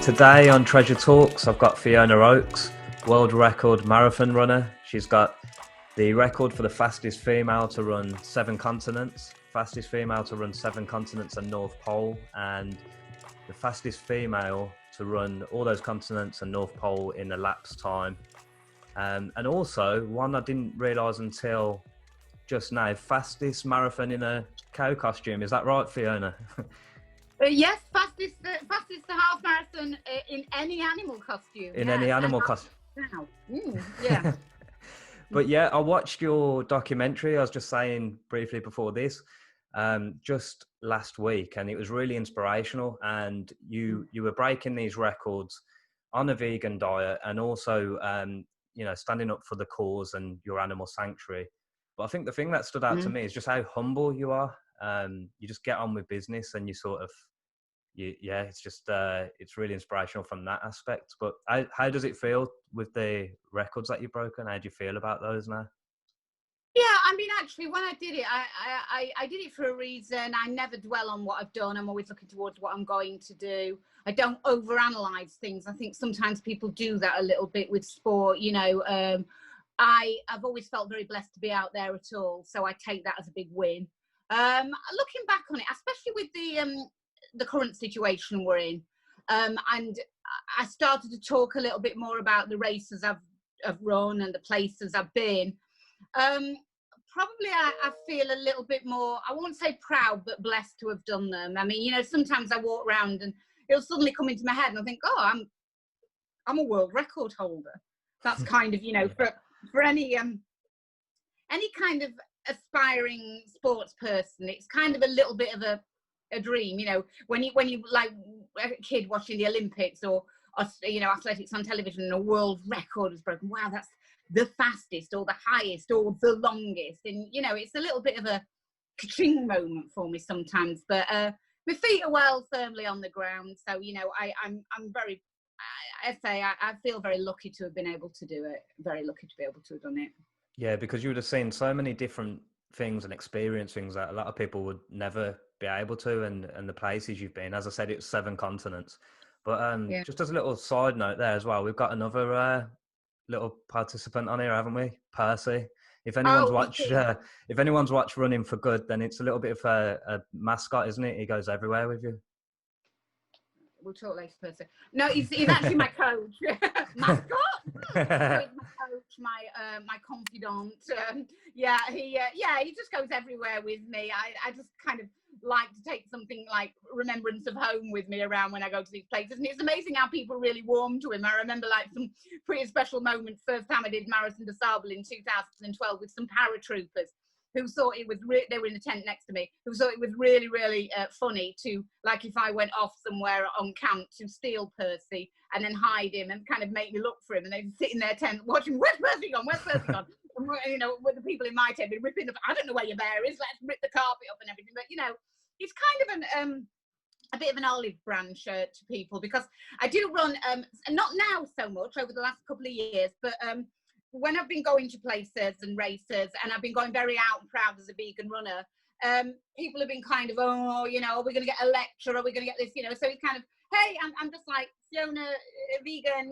Today on Treasure Talks, I've got Fiona Oakes, world record marathon runner. She's got the record for the fastest female to run 7 continents, fastest female to run 7 continents and North Pole, and the fastest female to run all those continents and North Pole in elapsed time. And also, one I didn't realise until just now, fastest marathon in a cow costume. Is that right, Fiona? Yes, fastest half marathon in any animal costume. In any animal costume. Yeah. But yeah, I watched your documentary. I was just saying briefly before this, just last week, and it was really inspirational. And you were breaking these records on a vegan diet, and also standing up for the cause and your animal sanctuary. But I think the thing that stood out to me is just how humble you are. You just get on with business, and you sort of, it's just it's really inspirational from that aspect. But how does it feel with the records that you've broken? How do you feel about those now? Yeah, I mean, actually, when I did it, I did it for a reason. I never dwell on what I've done. I'm always looking towards what I'm going to do. I don't overanalyze things. I think sometimes people do that a little bit with sport. I've always felt very blessed to be out there at all, so I take that as a big win. Looking back on it, especially with the current situation we're in, and I started to talk a little bit more about the races I've run and the places I've been. Probably I feel a little bit more, I won't say proud, but blessed to have done them. I mean, sometimes I walk around and it'll suddenly come into my head and I think, oh, I'm a world record holder. That's kind of, for any kind of aspiring sports person, it's kind of a little bit of a dream, when you like a kid watching the Olympics or athletics on television and a world record is broken. Wow, that's the fastest or the highest or the longest. And, it's a little bit of a ka-ching moment for me sometimes, but my feet are well firmly on the ground. So, I'm very, I feel very lucky to have been able to do it. Very lucky to be able to have done it. Yeah, because you would have seen so many different things and experienced things that a lot of people would never be able to, and the places you've been. As I said, it's 7 continents. But just as a little side note there as well, we've got another little participant on here, haven't we? Percy. If anyone's watched Running for Good, then it's a little bit of a mascot, isn't it? He goes everywhere with you. We'll talk later, Percy. No, he's actually my coach. Mascot? No, he's my coach, my confidant. He just goes everywhere with me. I just kind of like to take something like remembrance of home with me around when I go to these places. And it's amazing how people really warm to him. I remember like some pretty special moments. First time I did Marathon Des Sables in 2012 with some paratroopers who thought it was they were in the tent next to me, who thought it was really, really funny to, like, if I went off somewhere on camp, to steal Percy and then hide him and kind of make me look for him. And they'd sit in their tent watching, where's Percy gone? Where's Percy gone? And, with the people in my tent, they'd ripping I don't know where your bear is, let's rip the carpet up and everything. But, it's kind of a bit of an olive branch to people, because I do run, not now so much over the last couple of years, but when I've been going to places and races, and I've been going very out and proud as a vegan runner, people have been kind of, are we going to get a lecture? Are we going to get this? So it's kind of, hey, I'm just like Fiona, vegan,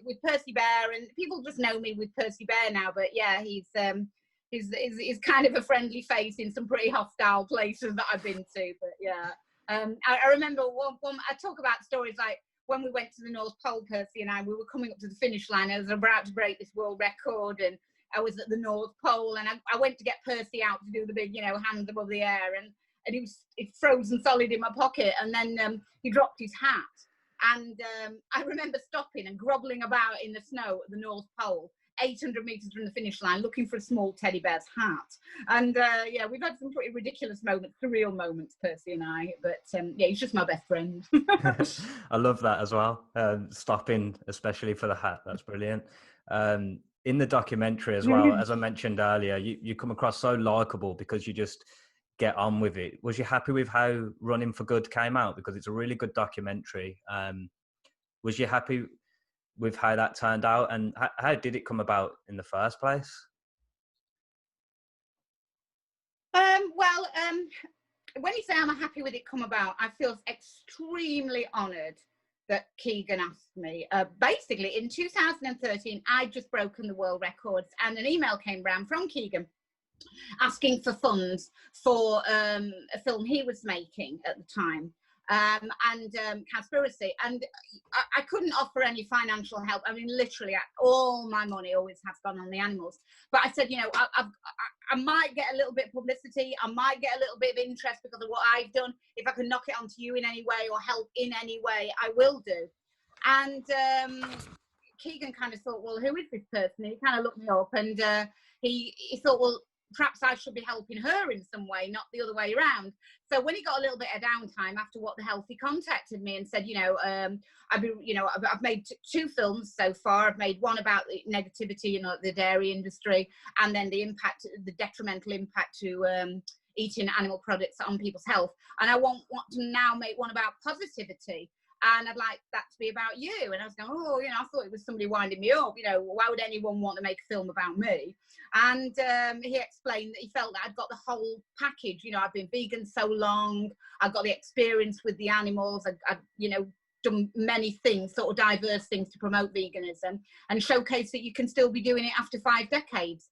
with Percy Bear, and people just know me with Percy Bear now. But yeah, he's kind of a friendly face in some pretty hostile places that I've been to. But yeah, I remember one I talk about stories like, when we went to the North Pole, Percy and I, we were coming up to the finish line. I was about to break this world record, and I was at the North Pole, and I went to get Percy out to do the big, hands above the air, and it's frozen solid in my pocket. And then he dropped his hat, and I remember stopping and groveling about in the snow at the North Pole, 800 meters from the finish line, looking for a small teddy bear's hat. And we've had some pretty ridiculous moments, surreal moments, Percy and I. But he's just my best friend. I love that as well. Stopping, especially for the hat, that's brilliant. In the documentary as well, as I mentioned earlier, you come across so likable because you just get on with it. Was you happy with how Running for Good came out? Because it's a really good documentary. Was you happy with how that turned out, and how did it come about in the first place? When you say I'm happy with it come about, I feel extremely honoured that Keegan asked me. Basically, in 2013, I'd just broken the world records, and an email came round from Keegan asking for funds for a film he was making at the time, and Conspiracy. And I couldn't offer any financial help. I mean, literally, all my money always has gone on the animals. But I said, you know, I might get a little bit of publicity. I might get a little bit of interest because of what I've done. If I can knock it onto you in any way or help in any way, I will do. And Keegan kind of thought, well, who is this person? And he kind of looked me up, and he thought, well, perhaps I should be helping her in some way, not the other way around. So when he got a little bit of downtime after What the Health, he contacted me and said, you know, I've made 2 films so far. I've made one about the negativity in the dairy industry, and then the detrimental impact to eating animal products on people's health. And I want to now make one about positivity. And I'd like that to be about you. And I was going, oh, you know, I thought it was somebody winding me up. You know, why would anyone want to make a film about me? And he explained that he felt that I'd got the whole package. You know, I've been vegan so long. I've got the experience with the animals. I've you know, done many things, sort of diverse things to promote veganism and showcase that you can still be doing it after 5 decades.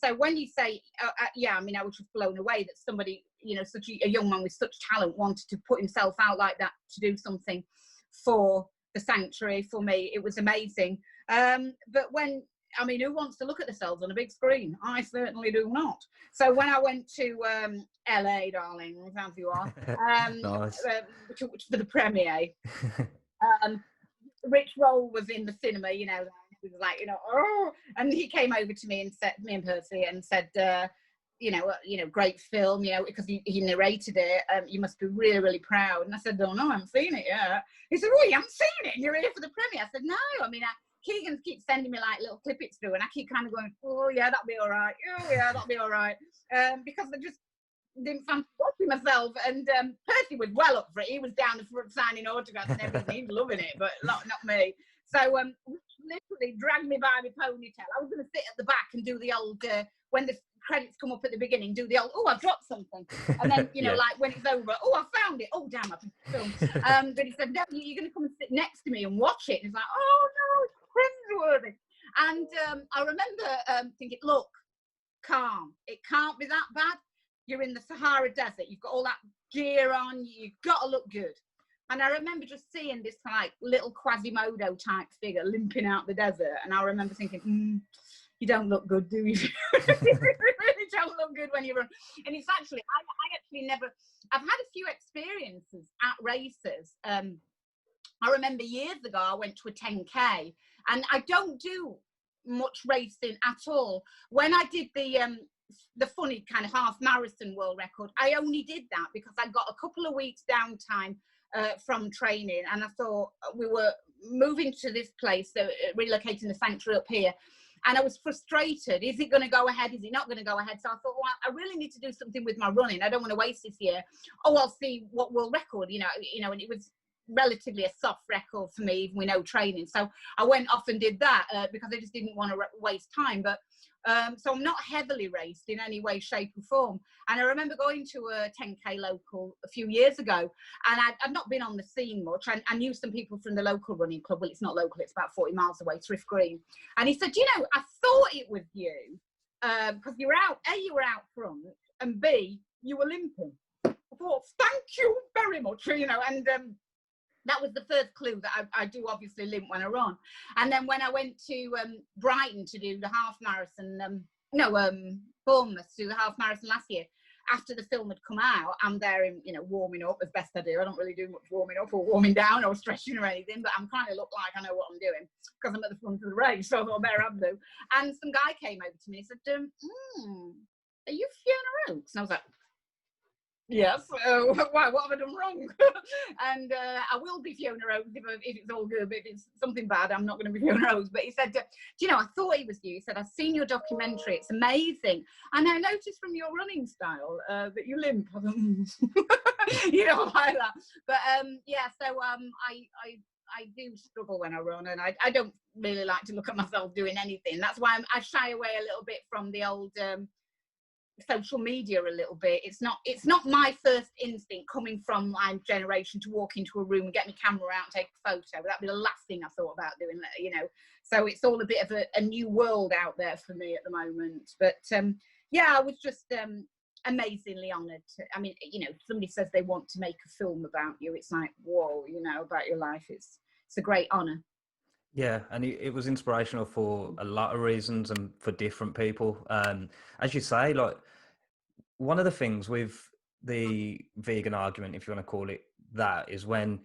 So when you say, yeah, I mean, I was just blown away that somebody, you know, such a young man with such talent wanted to put himself out like that to do something for the sanctuary. For me, it was amazing. But when, I mean, who wants to look at themselves on a big screen? I certainly do not. So when I went to LA, darling, as you are, Nice. for the premiere, Rich Roll was in the cinema, you know. He was like, you know, oh, and he came over to me and said, me and Percy, and said, you know, great film, you know, because he narrated it. You must be really, really proud. And I said, oh no, I haven't seen it yet. He said, oh, you haven't seen it, and you're here for the premiere. I said, no, I mean, Keegan keeps sending me like little clippets through, and I keep kind of going, oh yeah, that'll be all right. Oh yeah, that'll be all right. Because I just didn't fancy watching myself. And Percy was well up for it. He was down the front signing autographs and everything. He was loving it, but not me. So literally dragged me by my ponytail. I was going to sit at the back and do the old, when the credits come up at the beginning, do the old, oh, I've dropped something. And then, you know, Yeah. like when it's over, oh, I found it. Oh, damn, I've filmed. But he said, no, you're going to come and sit next to me and watch it. And he's like, oh, no, it's cringeworthy. And I remember thinking, look, calm. It can't be that bad. You're in the Sahara Desert. You've got all that gear on. You've got to look good. And I remember just seeing this like little Quasimodo type figure limping out the desert. And I remember thinking, you don't look good, do you? You really don't look good when you run. And it's actually, I actually never, I've had a few experiences at races. I remember years ago, I went to a 10K, and I don't do much racing at all. When I did the funny kind of half marathon world record, I only did that because I got a couple of weeks downtime from training, and I thought we were moving to this place, so relocating the sanctuary up here, and I was frustrated. Is it going to go ahead? Is it not going to go ahead? So I thought, well, I really need to do something with my running. I don't want to waste this year. Oh, I'll see what world record, you know, and it was relatively a soft record for me, even with no training. So I went off and did that because I just didn't want to waste time. But so I'm not heavily raced in any way, shape or form. And I remember going to a 10K local a few years ago, and I'd not been on the scene much. I knew some people from the local running club. Well, it's not local, it's about 40 miles away, Thrift Green. And he said, you know, I thought it was you because you were out, A, you were out front, and B, you were limping. I thought, thank you very much, you know, and that was the first clue that I do obviously limp when I run. And then when I went to Brighton to do the half marathon, Bournemouth to do the half marathon last year, after the film had come out, I'm there in, you know, warming up as best I do. I don't really do much warming up or warming down or stretching or anything, but I'm kind of look like I know what I'm doing because I'm at the front of the race, so I thought, there I do. And some guy came over to me and said, are you Fiona Oakes? And I was like, yes, why, what have I done wrong? And I will be Fiona Oakes if it's all good, but if it's something bad, I'm not going to be Fiona Oakes. But he said, do you know, I thought it was you. He said, I've seen your documentary, it's amazing. And I noticed from your running style that you limp. You know, like that. But yeah, so I do struggle when I run, and I don't really like to look at myself doing anything. That's why I shy away a little bit from the old social media a little bit. It's not my first instinct coming from my generation to walk into a room and get my camera out and take a photo. That'd be the last thing I thought about doing, you know. So it's all a bit of a new world out there for me at the moment. But yeah, I was just amazingly honoured. I mean, you know, somebody says they want to make a film about you, it's like, whoa, you know, about your life. It's a great honour. Yeah, and it was inspirational for a lot of reasons and for different people. As you say, like, one of the things with the vegan argument, if you want to call it that, is when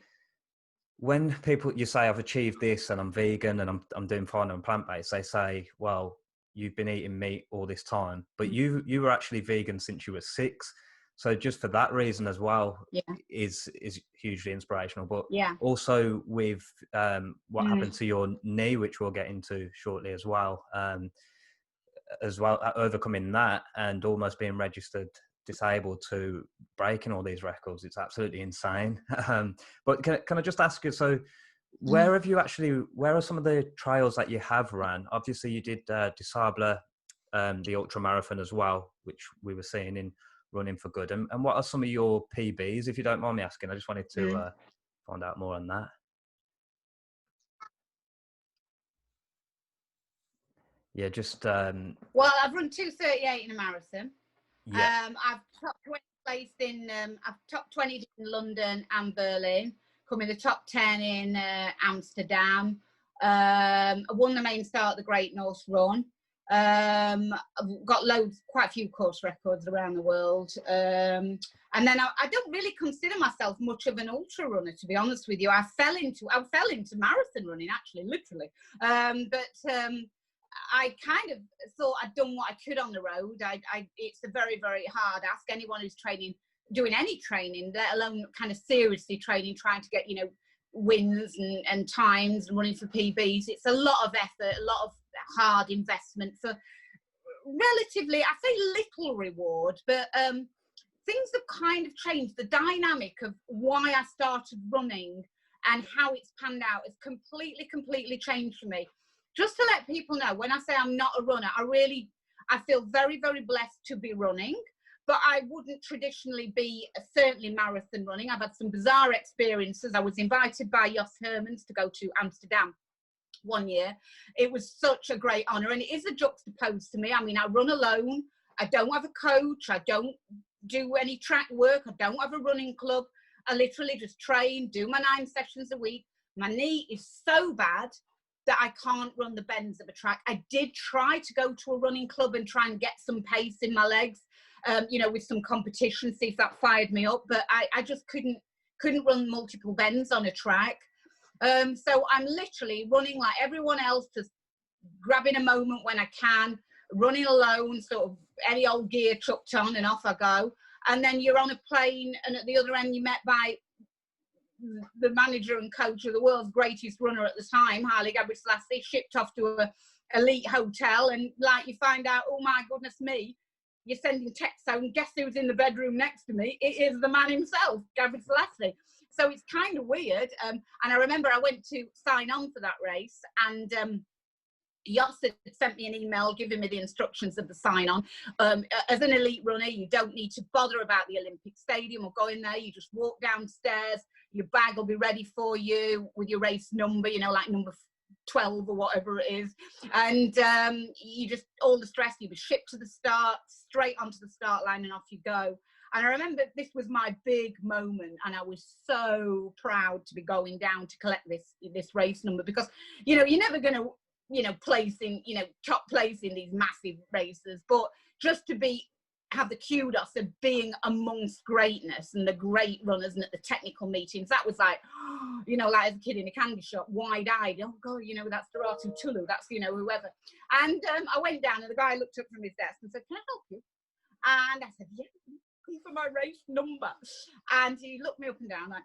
people, you say, I've achieved this and I'm vegan and I'm doing fine and plant-based, they say, well, you've been eating meat all this time, but you were actually vegan since you were 6. So just for that reason as well, is hugely inspirational. But also with what happened to your knee, which we'll get into shortly as well, overcoming that and almost being registered disabled to breaking all these records, it's absolutely insane. But can I just ask you, so where are some of the trails that you have ran? Obviously you did Des Sables, the ultra marathon as well, which we were seeing in Running for Good, and what are some of your PBs, if you don't mind me asking? I just wanted to find out more on that. Yeah, just well, I've run 2:38 in a marathon. Yeah. I've top 20 placed in I've top 20 in London and Berlin, come in the top 10 in Amsterdam. I won the main start at the Great North Run. I've got quite a few course records around the world. And then I don't really consider myself much of an ultra runner, to be honest with you. I fell into marathon running, actually, literally. I kind of thought I'd done what I could on the road. It's a very, very hard ask. Anyone who's doing any training, let alone kind of seriously training, trying to get, you know, wins and times and running for PBs. It's a lot of effort, a lot of hard investment for relatively, I say, little reward. But things have kind of changed. The dynamic of why I started running and how it's panned out has completely changed for me. Just to let people know, when I say I'm not a runner, I feel very, very blessed to be running, but I wouldn't traditionally be certainly marathon running. I've had some bizarre experiences. I was invited by Jos Hermans to go to Amsterdam one year. It was such a great honor, and it is a juxtaposed to me. I mean, I run alone. I don't have a coach. I don't do any track work. I don't have a running club. I literally just train, do my 9 sessions a week. My knee is so bad that I can't run the bends of a track. I did try to go to a running club and try and get some pace in my legs, you know, with some competition, see if that fired me up, but I just couldn't run multiple bends on a track. So I'm literally running like everyone else, just grabbing a moment when I can, running alone, sort of any old gear chucked on, and off I go. And then you're on a plane, and at the other end you're met by the manager and coach of the world's greatest runner at the time, Haile Gebrselassie, shipped off to a elite hotel, and like you find out, oh my goodness me, you're sending texts out, and guess who's in the bedroom next to me? It is the man himself, Gebrselassie. So it's kind of weird. And I remember I went to sign on for that race, and Jos had sent me an email giving me the instructions of the sign-on. As an elite runner, you don't need to bother about the Olympic Stadium or going there. You just walk downstairs, your bag will be ready for you with your race number, you know, like number 12 or whatever it is. And you just, all the stress, you be shipped to the start, straight onto the start line, and off you go. And I remember this was my big moment, and I was so proud to be going down to collect this race number, because, you know, you're never going to, you know, top place in these massive races, but just to have the kudos of being amongst greatness and the great runners and at the technical meetings, that was like, you know, like as a kid in a candy shop, wide-eyed, oh god, you know, that's Doratu Tulu, that's, you know, whoever. And I went down, and the guy looked up from his desk and said, can I help you? And I said, yeah, come for my race number. And he looked me up and down like,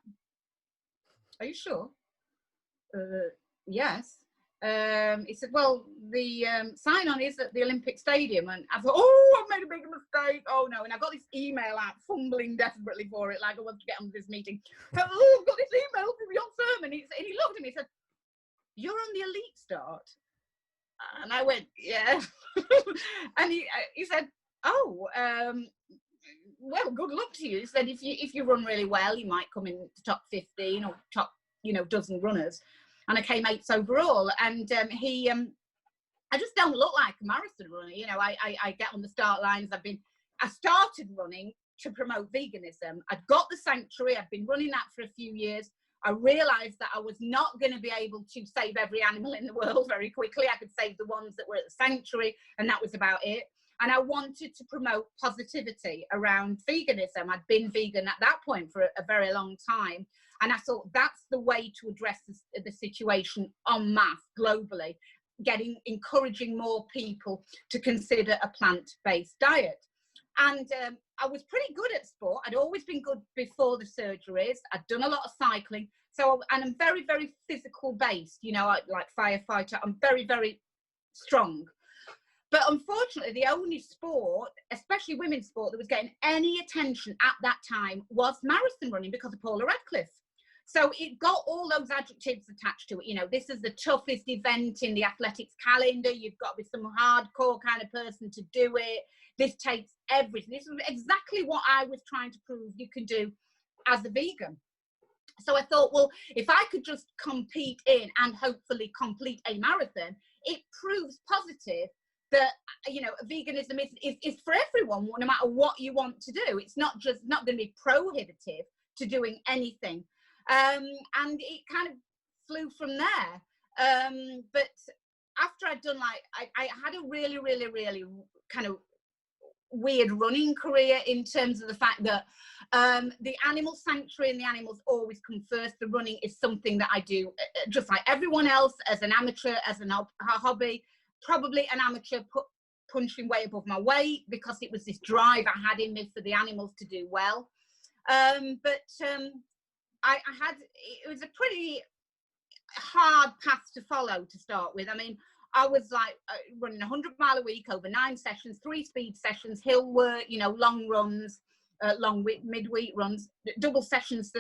are you sure? Yes. He said, well, the sign-on is at the Olympic Stadium. And I thought, oh, I've made a big mistake. Oh, no. And I got this email out, fumbling desperately for it, like I want to get on this meeting. But, oh, I've got this email from Jos Hermans. And he looked at me and said, you're on the elite start? And I went, yeah. And he said, oh, well, good luck to you. He said, if you run really well, you might come in the top 15 or top, dozen runners. And I came 8th overall. And I just don't look like a marathon runner. I get on the start lines. I started running to promote veganism. I'd got the sanctuary. I'd been running that for a few years. I realized that I was not going to be able to save every animal in the world very quickly. I could save the ones that were at the sanctuary, and that was about it. And I wanted to promote positivity around veganism. I'd been vegan at that point for a very long time. And I thought that's the way to address the situation en masse globally, encouraging more people to consider a plant-based diet. And I was pretty good at sport. I'd always been good before the surgeries. I'd done a lot of cycling. And I'm very, very physical based, like firefighter. I'm very, very strong. But unfortunately, the only sport, especially women's sport, that was getting any attention at that time was marathon running because of Paula Radcliffe. So it got all those adjectives attached to it. This is the toughest event in the athletics calendar. You've got to be some hardcore kind of person to do it. This takes everything. This is exactly what I was trying to prove you can do as a vegan. So I thought, well, if I could just compete in and hopefully complete a marathon, it proves positive that, veganism is for everyone, no matter what you want to do. It's not going to be prohibitive to doing anything. And it kind of flew from there. But after I'd done I had a really, really, really kind of weird running career in terms of the fact that the animal sanctuary and the animals always come first. The running is something that I do just like everyone else, as an amateur, as a hobby, probably an amateur punching way above my weight, because it was this drive I had in me for the animals to do well. It was a pretty hard path to follow to start with. I mean, I was running 100 mile a week over 9 sessions, 3 speed sessions, hill work, long runs, long midweek runs, double sessions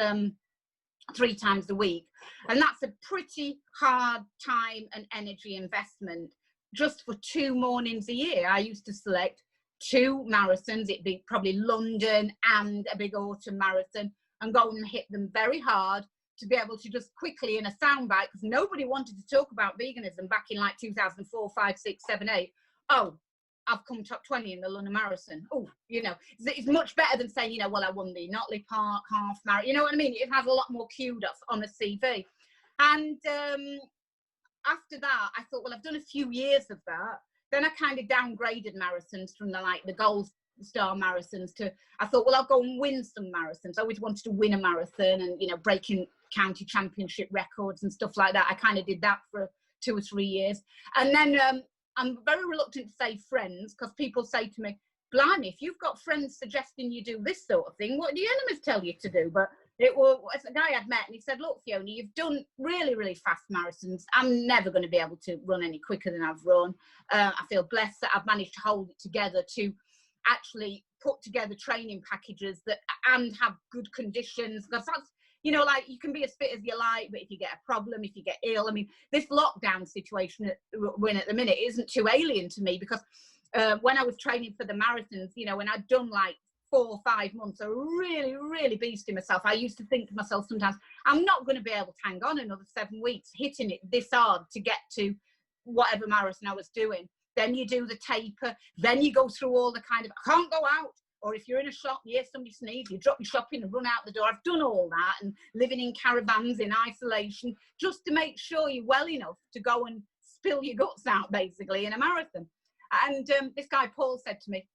3 times a week. And that's a pretty hard time and energy investment just for 2 mornings a year. I used to select 2 marathons. It'd be probably London and a big autumn marathon, and go and hit them very hard to be able to just quickly in a soundbite, because nobody wanted to talk about veganism back in 2004, 5, 6, 7, 8. Oh, I've come top 20 in the London Marathon. Oh, it's much better than saying, well, I won the Notley Park half marathon. You know what I mean? It has a lot more cued up on a CV. And after that, I thought, well, I've done a few years of that. Then I kind of downgraded marathons from the Gold Star marathons to, I thought, well, I'll go and win some marathons. I always wanted to win a marathon and, breaking county championship records and stuff like that. I kind of did that for 2 or 3 years. And then I'm very reluctant to say friends, because people say to me, blimey, if you've got friends suggesting you do this sort of thing, what do your enemies tell you to do? But it was a guy I'd met, and he said, look, Fiona, you've done really, really fast marathons. I'm never going to be able to run any quicker than I've run. I feel blessed that I've managed to hold it together to actually put together training packages and have good conditions, because that's, you can be as fit as you like, but if you get a problem, if you get ill, I mean, this lockdown situation we're in at the minute isn't too alien to me, because when I was training for the marathons, when I'd done 4 or 5 months of really, really beasting myself, I used to think to myself sometimes, I'm not going to be able to hang on another 7 weeks hitting it this hard to get to whatever marathon I was doing. Then you do the taper, then you go through all the kind of, I can't go out, or if you're in a shop, you hear somebody sneeze, you drop your shopping and run out the door. I've done all that, and living in caravans in isolation, just to make sure you're well enough to go and spill your guts out, basically, in a marathon. And this guy, Paul, said to me,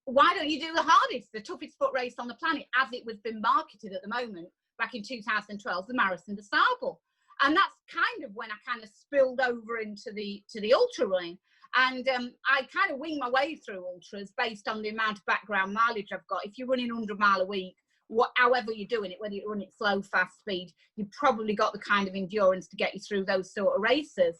why don't you do the hardest, the toughest foot race on the planet, as it was being marketed at the moment, back in 2012, the Marathon Des Sables. And that's kind of when I kind of spilled over into the ultra running. And I kind of wing my way through ultras based on the amount of background mileage I've got. If you're running 100 mile a week, however you're doing it, whether you run it slow, fast, speed, you've probably got the kind of endurance to get you through those sort of races.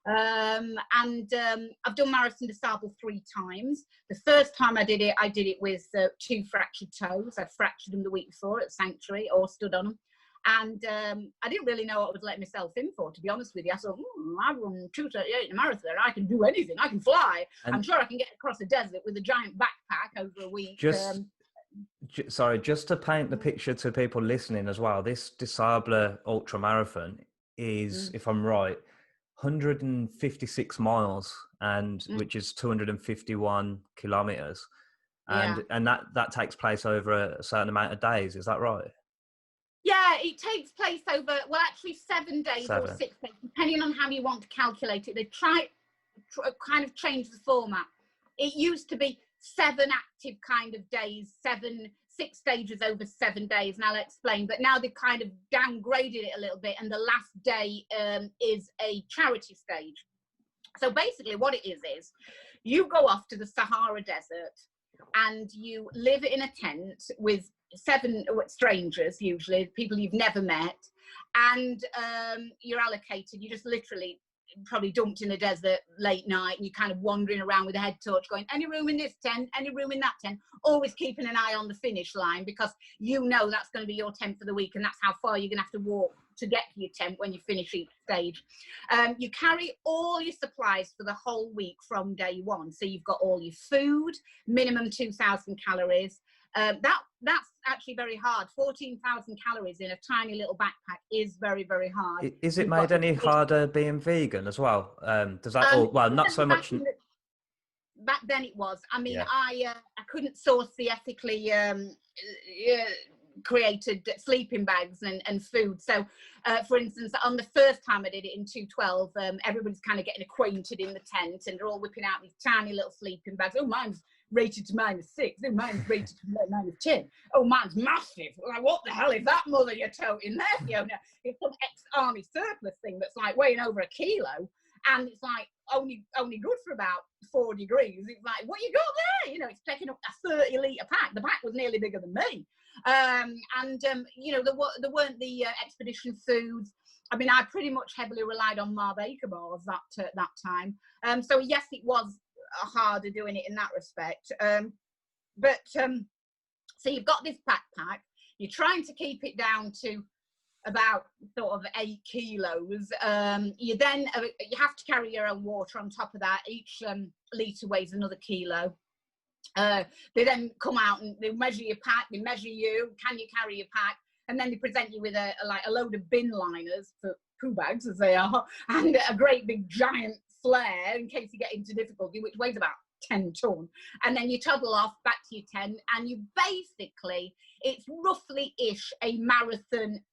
I've done Marathon Des Sables 3 times. The first time I did it with 2 fractured toes. I fractured them the week before at Sanctuary, or stood on them. And I didn't really know what I was letting myself in for, to be honest with you. I thought, I run 2:38 in a marathon. I can do anything. I can fly. And I'm sure I can get across the desert with a giant backpack over a week. Sorry, just to paint the picture to people listening as well, this Des Sables ultra marathon is, if I'm right, 156 miles, and which is 251 kilometers, and that takes place over a certain amount of days. Is that right? Yeah, it takes place over, well, actually 7 days or 6 days, depending on how you want to calculate it. They try kind of change the format. It used to be 7 active kind of days, 6 stages over 7 days, and I'll explain. But now they've kind of downgraded it a little bit, and the last day is a charity stage. So basically what it is you go off to the Sahara Desert and you live in a tent with 7 strangers, usually people you've never met, and you're allocated. You just literally probably dumped in the desert late night, and you're kind of wandering around with a head torch going, any room in this tent, any room in that tent, always keeping an eye on the finish line, because you know that's going to be your tent for the week, and that's how far you're going to have to walk to get to your tent when you finish each stage. You carry all your supplies for the whole week from day one. So you've got all your food, minimum 2,000 calories. That's actually very hard. 14,000 calories in a tiny little backpack is very, very hard. Is it made any harder being vegan as well? Does that? Well, not so much. Back then it was. I mean, I couldn't source the ethically created sleeping bags and food. So, for instance, on the first time I did it in 2012, everybody's kind of getting acquainted in the tent, and they're all whipping out these tiny little sleeping bags. Oh, mine's rated to -6. Oh, mine's rated to -10. Oh, mine's massive. Like, what the hell is that, mother, you're toting there, Fiona? It's some ex-army surplus thing that's like weighing over a kilo, and it's like only good for about 4 degrees. It's like, what you got there? You know, it's taking up a 30-litre pack. The pack was nearly bigger than me. You know, there weren't the expedition foods. I mean, I pretty much heavily relied on Baker bars that time. So yes, it was harder doing it in that respect. So you've got this backpack. You're trying to keep it down to about sort of 8 kilos. You have to carry your own water on top of that. Each litre weighs another kilo. They then come out and they measure your pack, they measure you, can you carry your pack, and then they present you with a load of bin liners for poo bags, as they are, and a great big giant flare in case you get into difficulty, which weighs about 10 ton. And then you toddle off back to your tent, and you basically, it's roughly-ish a marathon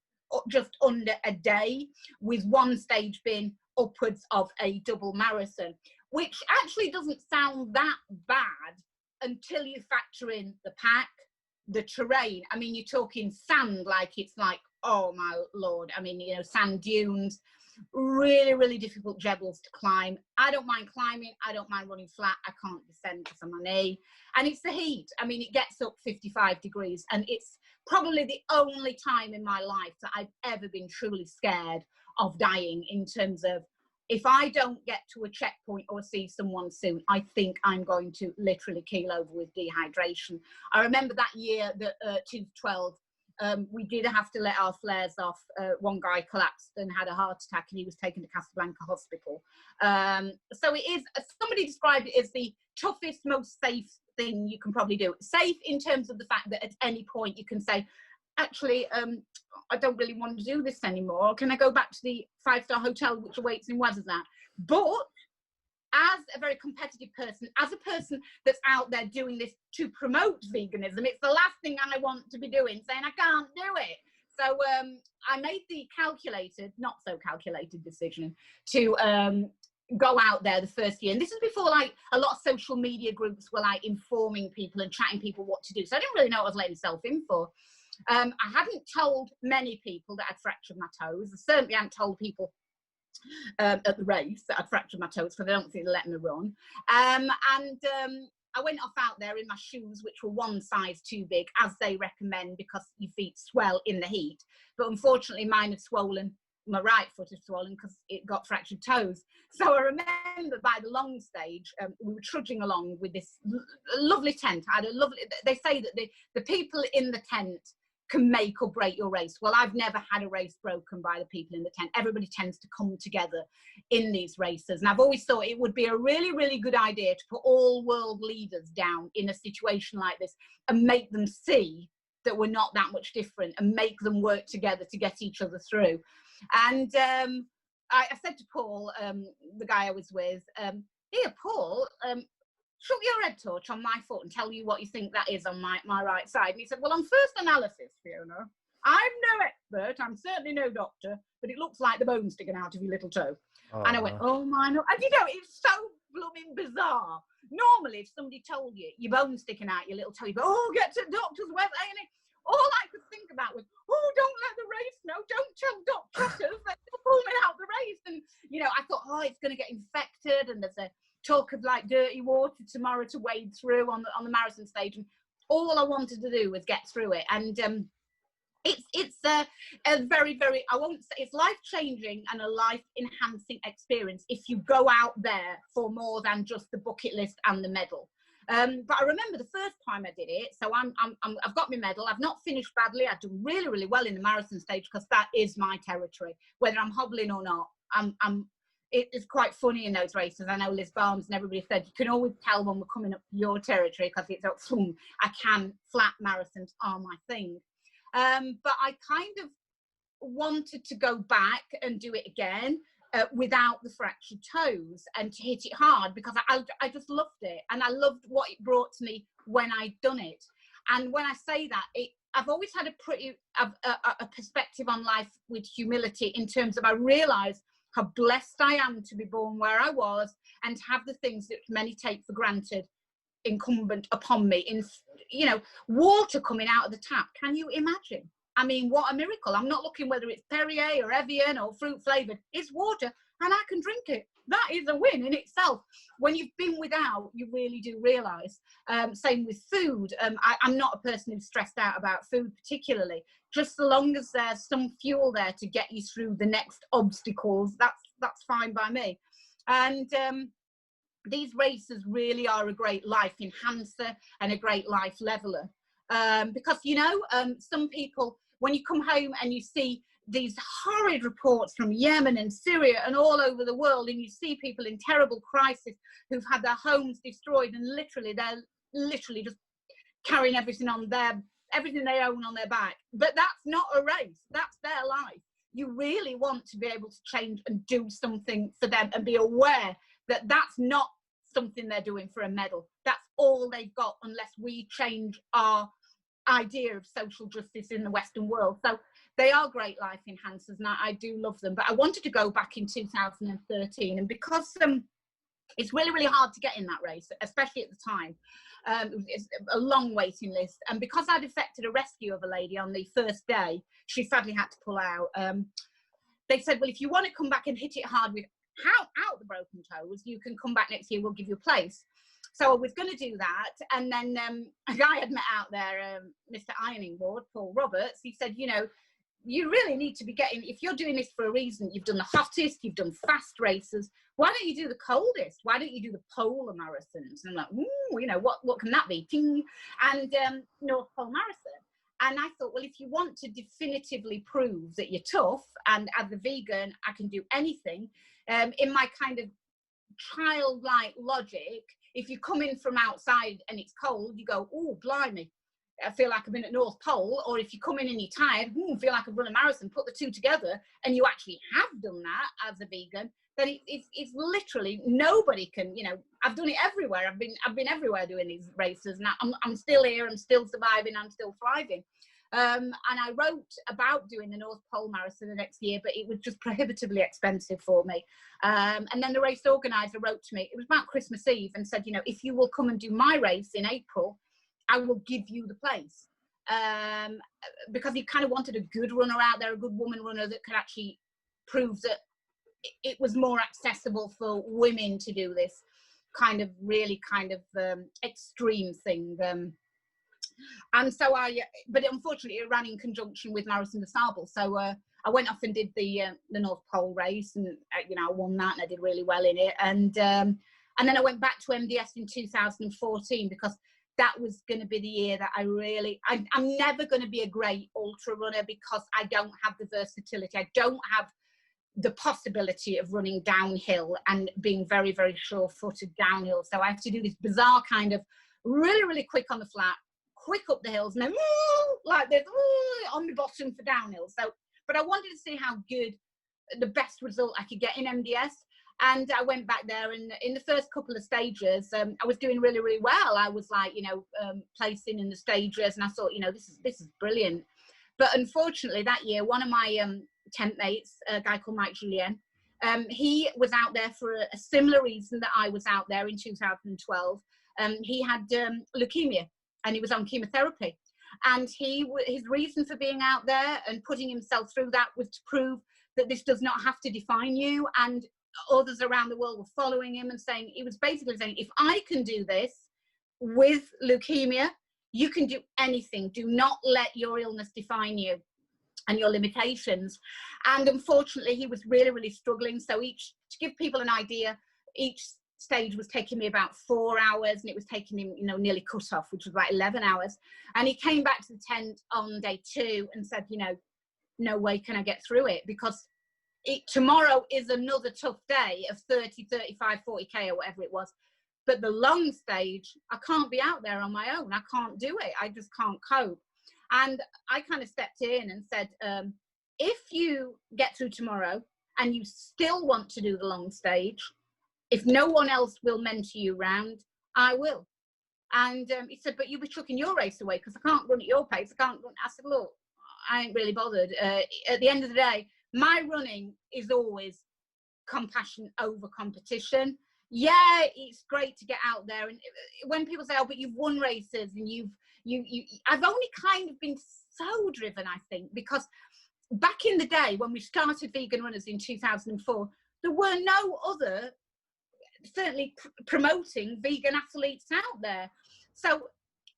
just under a day, with one stage being upwards of a double marathon, which actually doesn't sound that bad until you factor in the pack, the terrain. I mean, you're talking sand, like it's like, oh my Lord. I mean, you know, sand dunes, really, really difficult jebbles to climb. I don't mind climbing. I don't mind running flat. I can't descend because I'm on my knee. And it's the heat. I mean, it gets up 55 degrees, and it's probably the only time in my life that I've ever been truly scared of dying, in terms of, if I don't get to a checkpoint or see someone soon, I think I'm going to literally keel over with dehydration. I remember that year, that 2012, we did have to let our flares off. One guy collapsed and had a heart attack, and he was taken to Casablanca Hospital. So it is, somebody described it as the toughest, most safe thing you can probably do. Safe in terms of the fact that at any point you can say, actually, I don't really want to do this anymore. Can I go back to the 5-star hotel which awaits in Wazazan? But as a very competitive person, as a person that's out there doing this to promote veganism, it's the last thing I want to be doing, saying I can't do it. So I made the calculated, not so calculated decision to go out there the first year. And this is before, like, a lot of social media groups were like informing people and chatting people what to do. So I didn't really know what I was letting myself in for. I hadn't told many people that I'd fractured my toes. I certainly hadn't told people at the race that I'd fractured my toes, because I don't think they're letting me run. I went off out there in my shoes, which were one size too big, as they recommend, because your feet swell in the heat. But unfortunately, mine had swollen. My right foot had swollen because it got fractured toes. So I remember by the long stage, we were trudging along with this lovely tent. I had a lovely, they say that the people in the tent can make or break your race. Well, I've never had a race broken by the people in the tent. Everybody tends to come together in these races. And I've always thought it would be a really, really good idea to put all world leaders down in a situation like this and make them see that we're not that much different and make them work together to get each other through. And I said to Paul, the guy I was with, here, Paul, shoot your head torch on my foot and tell you what you think that is on my right side. And he said, well, on first analysis, Fiona, I'm no expert, I'm certainly no doctor, but it looks like the bone sticking out of your little toe. Oh, and I went, oh my, no. And you know, it's so blooming bizarre. Normally, if somebody told you your bone's sticking out your little toe, you go, oh, get to the doctor's web. And all I could think about was, oh, don't let the race know, don't tell doctors, they'll pull me out the race. And, you know, I thought, oh, it's going to get infected, and there's a talk of like dirty water tomorrow to wade through on the marathon stage, and all I wanted to do was get through it. And it's a very, very, I won't say it's life-changing and a life-enhancing experience if you go out there for more than just the bucket list and the medal. But I remember the first time I did it, so I've got my medal. I've not finished badly. I've done really, really well in the marathon stage because that is my territory, whether I'm hobbling or not. It's quite funny in those races. I know Liz Barnes and everybody said, you can always tell when we're coming up to your territory because it's like, flat marathons are my thing. But I kind of wanted to go back and do it again without the fractured toes and to hit it hard because I just loved it. And I loved what it brought to me when I'd done it. And when I say that, I've always had a perspective on life with humility in terms of I realise how blessed I am to be born where I was and to have the things that many take for granted incumbent upon me. In, you know, water coming out of the tap. Can you imagine? I mean, what a miracle. I'm not looking whether it's Perrier or Evian or fruit flavoured. It's water and I can drink it. That is a win in itself. When you've been without, you really do realise. Same with food. I'm not a person who's stressed out about food particularly. Just so long as there's some fuel there to get you through the next obstacles, that's fine by me. And these races really are a great life enhancer and a great life leveller. Because, you know, some people, when you come home and you see these horrid reports from Yemen and Syria and all over the world, and you see people in terrible crisis who've had their homes destroyed and they're literally just carrying everything they own on their back. But that's not a race, that's their life. You really want to be able to change and do something for them and be aware that that's not something they're doing for a medal. That's all they've got unless we change our idea of social justice in the Western world. So they are great life enhancers and I do love them. But I wanted to go back in 2013, and because it's really, really hard to get in that race, especially at the time. It's a long waiting list. And because I'd effected a rescue of a lady on the first day, she sadly had to pull out. They said, well, if you want to come back and hit it hard without the broken toes, you can come back next year, we'll give you a place. So I was going to do that. And then a guy I'd met out there, Mr. Ironing Board, Paul Roberts, he said, you know, you really need to be getting, if you're doing this for a reason, you've done the hottest, you've done fast races, why don't you do the coldest? Why don't you do the polar marathons? And I'm like, ooh, you know, what can that be? Ting. And North Pole Marathon. And I thought, well, if you want to definitively prove that you're tough, and as a vegan, I can do anything, in my kind of childlike logic, if you come in from outside and it's cold, you go, oh, blimey, I feel like I've been at North Pole. Or if you come in and you're tired, feel like I've run a marathon, put the two together, and you actually have done that as a vegan, then it's literally, nobody can, you know, I've done it everywhere. I've been everywhere doing these races, and I'm still here, I'm still surviving, I'm still thriving. And I wrote about doing the North Pole Marathon the next year, but it was just prohibitively expensive for me. And then the race organizer wrote to me, it was about Christmas Eve, and said, you know, if you will come and do my race in April, I will give you the place. Because he kind of wanted a good runner out there, a good woman runner that could actually prove that it was more accessible for women to do this kind of really kind of extreme thing. And so but unfortunately it ran in conjunction with Marathon Des Sables. So I went off and did the North Pole race, and you know, I won that and I did really well in it. And then I went back to MDS in 2014 because that was going to be the year that I'm never going to be a great ultra runner because I don't have the versatility. I don't have the possibility of running downhill and being very, very sure-footed downhill. So I have to do this bizarre kind of really, really quick on the flat, quick up the hills, and then like this on the bottom for downhill. So, but I wanted to see how good, the best result I could get in MDS. And I went back there, and in the first couple of stages, I was doing really, really well. I was like, placing in the stages, and I thought, this is brilliant. But unfortunately, that year, one of my tent mates, a guy called Mike Julien, he was out there for a similar reason that I was out there in 2012. He had leukemia, and he was on chemotherapy. And his reason for being out there and putting himself through that was to prove that this does not have to define you. And others around the world were following him and saying, he was basically saying, if I can do this with leukemia, you can do anything. Do not let your illness define you and your limitations. And unfortunately, he was really, really struggling. So to give people an idea, each stage was taking me about 4 hours, and it was taking him, nearly cut off, which was about 11 hours. And he came back to the tent on day 2 and said, no way can I get through it, because tomorrow is another tough day of 30, 35, 40K or whatever it was. But the long stage, I can't be out there on my own. I can't do it. I just can't cope. And I kind of stepped in and said, if you get through tomorrow and you still want to do the long stage, if no one else will mentor you round, I will. And he said, but you'll be chucking your race away because I can't run at your pace. I can't run. I said, look, I ain't really bothered. At the end of the day, my running is always compassion over competition. Yeah, it's great to get out there. And when people say, oh, but you've won races and I've only kind of been so driven, I think, because back in the day when we started Vegan Runners in 2004, there were no other, certainly promoting vegan athletes out there. So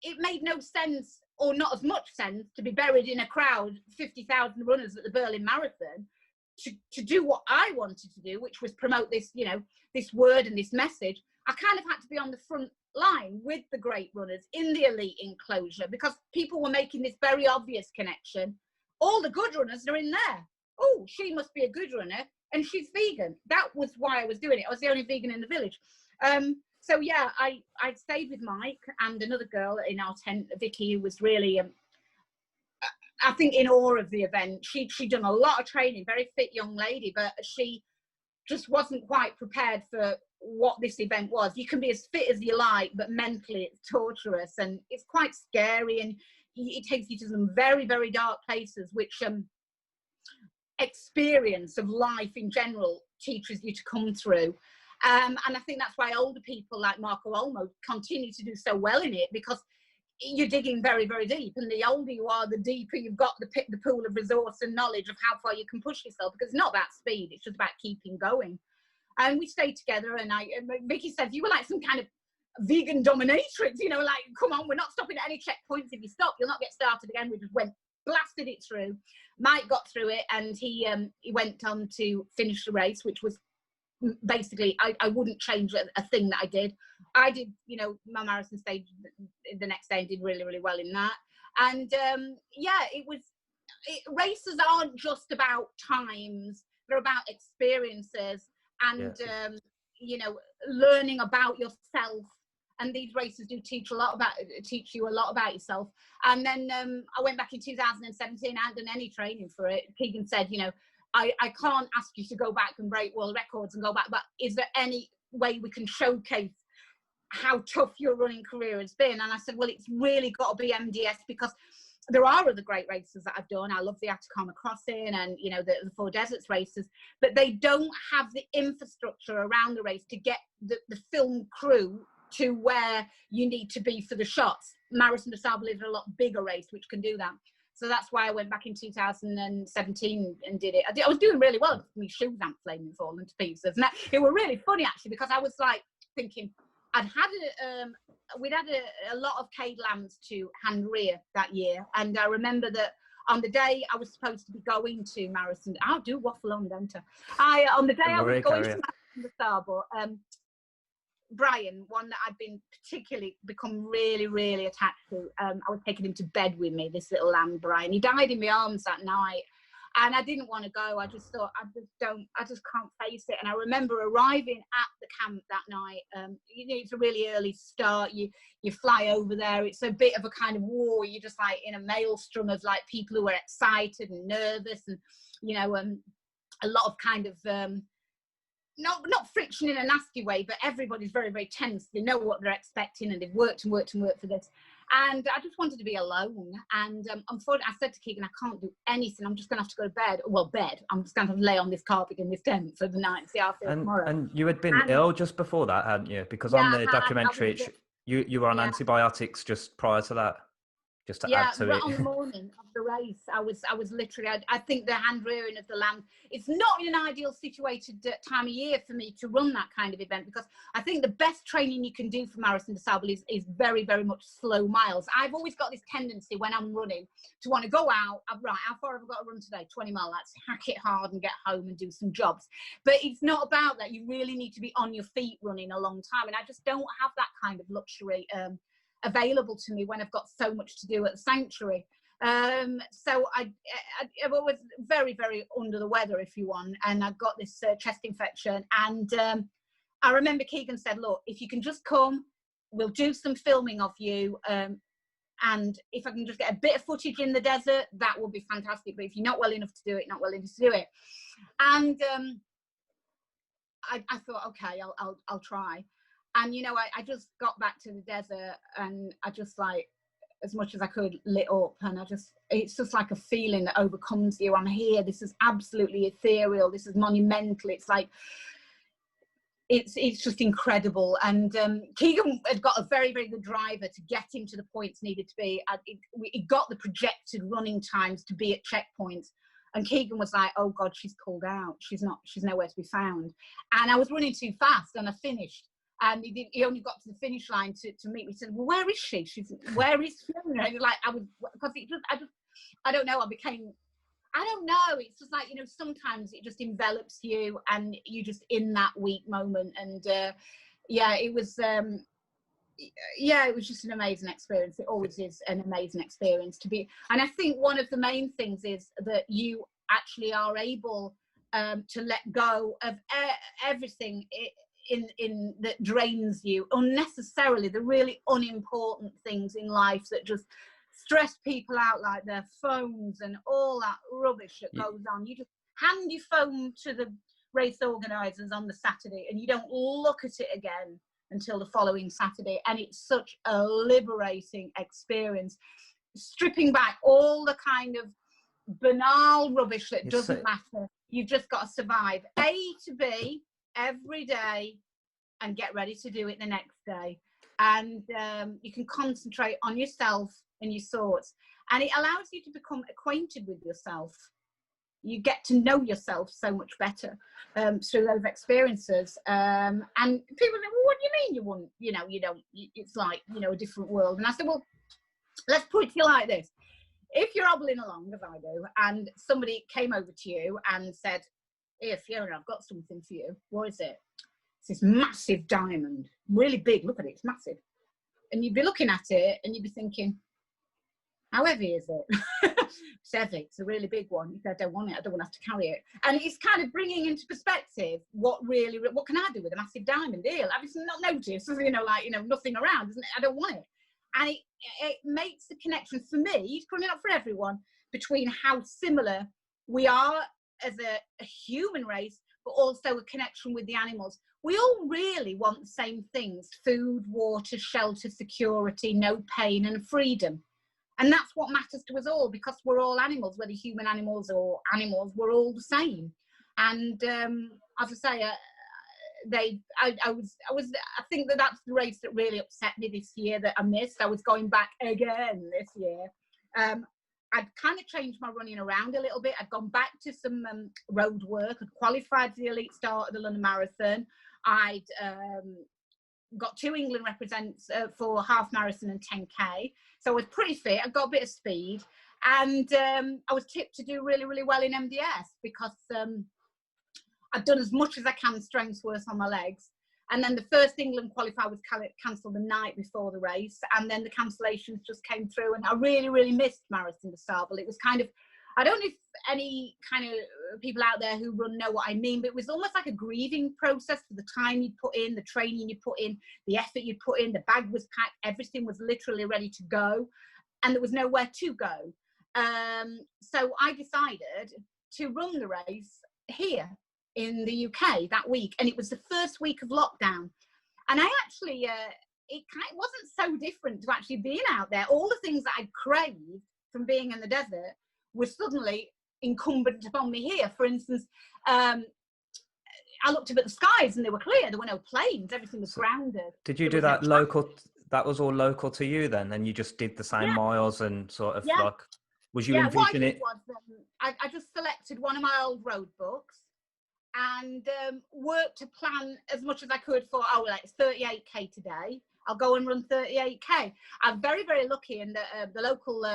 it made no sense, or not as much sense, to be buried in a crowd, 50,000 runners at the Berlin Marathon, to do what I wanted to do, which was promote this, this word and this message. I kind of had to be on the front line with the great runners in the elite enclosure, because people were making this very obvious connection. All the good runners are in there. Oh, she must be a good runner, and she's vegan. That was why I was doing it. I was the only vegan in the village. So yeah, I stayed with Mike and another girl in our tent, Vicky, who was really, I think, in awe of the event. She'd done a lot of training, very fit young lady, but she just wasn't quite prepared for what this event was. You can be as fit as you like, but mentally it's torturous and it's quite scary, and it takes you to some very, very dark places, which experience of life in general teaches you to come through. And I think that's why older people like Marco Olmo continue to do so well in it, because you're digging very, very deep, and the older you are, the deeper you've got the pool of resource and knowledge of how far you can push yourself, because it's not about speed, it's just about keeping going. And we stayed together, and Vicky said, you were like some kind of vegan dominatrix, like, come on, we're not stopping at any checkpoints. If you stop, you'll not get started again. We just blasted it through. Mike got through it, and he went on to finish the race, which was basically, I wouldn't change a thing that I did. I did, my marathon stage the next day and did really, really well in that. And yeah, races aren't just about times, they're about experiences and, learning about yourself. And these races do teach you a lot about yourself. And then I went back in 2017. I hadn't done any training for it. Keegan said, I can't ask you to go back and break world records and go back, but is there any way we can showcase how tough your running career has been? And I said, well, it's really got to be MDS, because there are other great races that I've done. I love the Atacama Crossing and, the Four Deserts races, but they don't have the infrastructure around the race to get the film crew to where you need to be for the shots. Marathon Des Sables is a lot bigger race, which can do that. So that's why I went back in 2017 and did it. I was doing really well. My shoes aren't flaming falling to pieces. And it was really funny, actually, because I was like thinking, we'd had a lot of Cade lambs to hand rear that year. And I remember that on the day I was supposed to be going to Marathon, I do waffle on, don't I? On the day I was going to Marathon Des Sables, Brian, one that I've been particularly become really, really attached to. I was taking him to bed with me, this little lamb, Brian. He died in my arms that night. And I didn't want to go. I just thought, I just can't face it. And I remember arriving at the camp that night. You know, it's a really early start. You fly over there. It's a bit of a kind of war. You're just like in a maelstrom of like people who are excited and nervous, and you know, a lot of kind of not friction in a nasty way, but everybody's very, very tense. They know what they're expecting, and they've worked and worked and worked for this. And I just wanted to be alone. And unfortunately, I said to Keegan, I can't do anything. I'm just going to have to go to bed. Well, bed. I'm just going to have to lay on this carpet in this tent for the night and see how I feel tomorrow. And you had been ill just before that, hadn't you? Because on the documentary, you were on antibiotics just prior to that. Just to add to it. On the morning of the race, I was literally, I think the hand rearing of the lamb, it's not in an ideal situated time of year for me to run that kind of event, because I think the best training you can do for Marathon Des Sables is very, very much slow miles. I've always got this tendency when I'm running to want to go out, right, how far have I got to run today? 20 miles, let's hack it hard and get home and do some jobs. But it's not about that. You really need to be on your feet running a long time. And I just don't have that kind of luxury available to me when I've got so much to do at the sanctuary. So I was very, very under the weather, if you want, and I got this chest infection. And I remember Keegan said, look, if you can just come, we'll do some filming of you, and if I can just get a bit of footage in the desert, that would be fantastic. But if you're not well enough to do it, not well enough to do it. And I thought, okay, I'll try. And, you know, I just got back to the desert, and I just, like, as much as I could, lit up. And it's just like a feeling that overcomes you. I'm here. This is absolutely ethereal. This is monumental. It's like, it's just incredible. And Keegan had got a very, very good driver to get him to the points needed to be. He got the projected running times to be at checkpoints. And Keegan was like, oh, God, she's pulled out. She's nowhere to be found. And I was running too fast, and I finished. And he only got to the finish line to meet me. He said, well, where is she? Where is Fiona? And like, because I don't know, I don't know. It's just like, you know, sometimes it just envelops you, and you just in that weak moment. And it was just an amazing experience. It always is an amazing experience to be. And I think one of the main things is that you actually are able to let go of everything in that drains you unnecessarily, the really unimportant things in life that just stress people out, like their phones and all that rubbish that goes on. You just hand your phone to the race organisers on the Saturday, and you don't look at it again until the following Saturday. And it's such a liberating experience, stripping back all the kind of banal rubbish that doesn't matter. You've just got to survive A to B every day and get ready to do it the next day. And you can concentrate on yourself and your thoughts, and it allows you to become acquainted with yourself. You get to know yourself so much better through those experiences. And people say, well, what do you mean you wouldn't, you don't, it's like, a different world. And I said, well, let's put it to you like this. If you're hobbling along, as I do, and somebody came over to you and said, here, Fiona, I've got something for you. What is it? It's this massive diamond, really big. Look at it, it's massive. And you'd be looking at it and you'd be thinking, how heavy is it? It's heavy, it's a really big one. You say, I don't want it, I don't want to have to carry it. And it's kind of bringing into perspective what can I do with a massive diamond here? I've just not noticed, nothing around, isn't it? I don't want it. And it makes the connection for me, it's probably not for everyone, between how similar we are as a human race, but also a connection with the animals. We all really want the same things: food, water, shelter, security, no pain, and freedom. And that's what matters to us all, because we're all animals, whether human animals or animals, we're all the same. And as I say, I think that's the race that really upset me this year, that I missed. I was going back again this year. I'd kind of changed my running around a little bit. I'd gone back to some road work. I'd qualified for the elite start of the London Marathon. I'd got 2 England represents for half marathon and 10K. So I was pretty fit. I got a bit of speed. And I was tipped to do really, really well in MDS, because I've done as much as I can strength work on my legs. And then the first England qualifier was cancelled the night before the race. And then the cancellations just came through. And I really, really missed Marathon Des Sables. It was kind of, I don't know if any kind of people out there who run know what I mean, but it was almost like a grieving process for the time you'd put in, the training you put in, the effort you'd put in, the bag was packed, everything was literally ready to go, and there was nowhere to go. So I decided to run the race here in the UK that week, and it was the first week of lockdown. And I actually, it kind of wasn't so different to actually being out there. All the things that I'd craved from being in the desert were suddenly incumbent upon me here. For instance, I looked up at the skies and they were clear. There were no planes. Everything was grounded. Did you do that local? That was all local to you then, and you just did the same miles and sort of like, was you envisioning it? What I did was, I just selected one of my old road books and worked to plan as much as I could for, like it's 38k today. I'll go and run 38k. I'm very, very lucky in that the local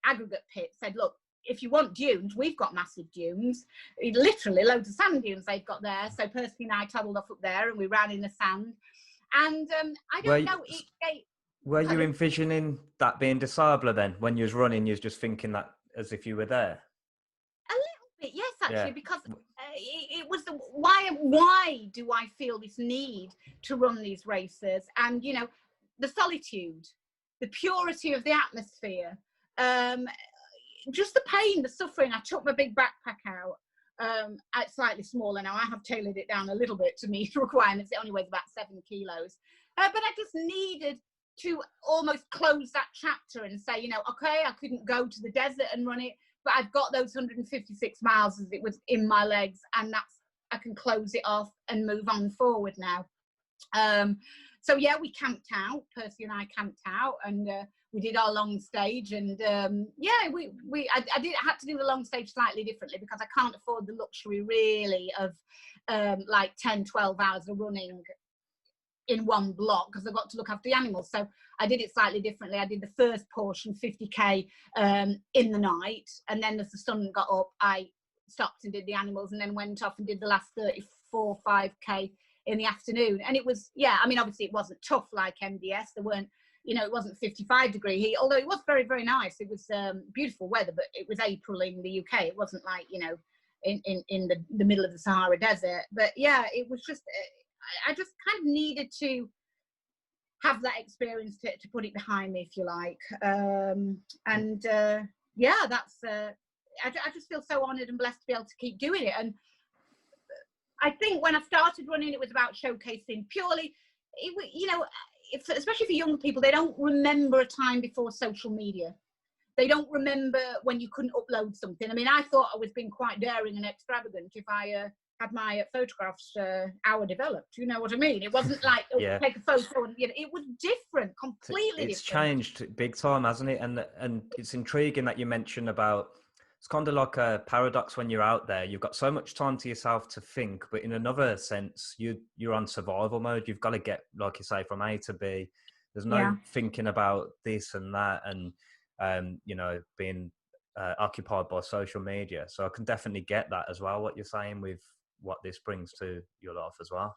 aggregate pit said, look, if you want dunes, we've got massive dunes, literally loads of sand dunes they've got there. So Percy and I toddled off up there and we ran in the sand. And I don't know. Were you envisioning that being Des Sables then? When you was running, you was just thinking that as if you were there? A little bit, yes, actually, because it was why do I feel this need to run these races? And, you know, the solitude, the purity of the atmosphere, just the pain, the suffering. I took my big backpack out. It's slightly smaller now. I have tailored it down a little bit to meet requirements. It only weighs about 7 kilos. But I just needed to almost close that chapter and say, you know, okay, I couldn't go to the desert and run it, but I've got those 156 miles as it was in my legs, and I can close it off and move on forward now. So yeah, we camped out. Percy and I camped out, and we did our long stage, and I had to do the long stage slightly differently because I can't afford the luxury really of like 10, 12 hours of running in one block because I've got to look after the animals. So I did it slightly differently. I did the first portion, 50k, in the night, and then as the sun got up, I stopped and did the animals, and then went off and did the last 34, 5k in the afternoon. And it was, I mean, obviously it wasn't tough like MDS. There weren't, you know, it wasn't 55 degree heat, although it was very, very nice. It was beautiful weather, but it was April in the UK. It wasn't like, you know, in the middle of the Sahara Desert. But yeah, it was just, I just kind of needed to have that experience to put it behind me, if you like. That's, I just feel so honoured and blessed to be able to keep doing it. And I think when I started running, it was about showcasing purely, you know, especially for young people, they don't remember a time before social media. They don't remember when you couldn't upload something. I mean, I thought I was being quite daring and extravagant if I had my photographs hour developed. You know what I mean? It wasn't like take a photo and, you know, it was different, completely different. It's changed big time, hasn't it? And it's intriguing that you mentioned about, it's kind of like a paradox when you're out there. You've got so much time to yourself to think, but in another sense, you're on survival mode. You've got to get, like you say, from A to B. There's no thinking about this and that, and you know, being occupied by social media. So I can definitely get that as well, what you're saying with what this brings to your life as well.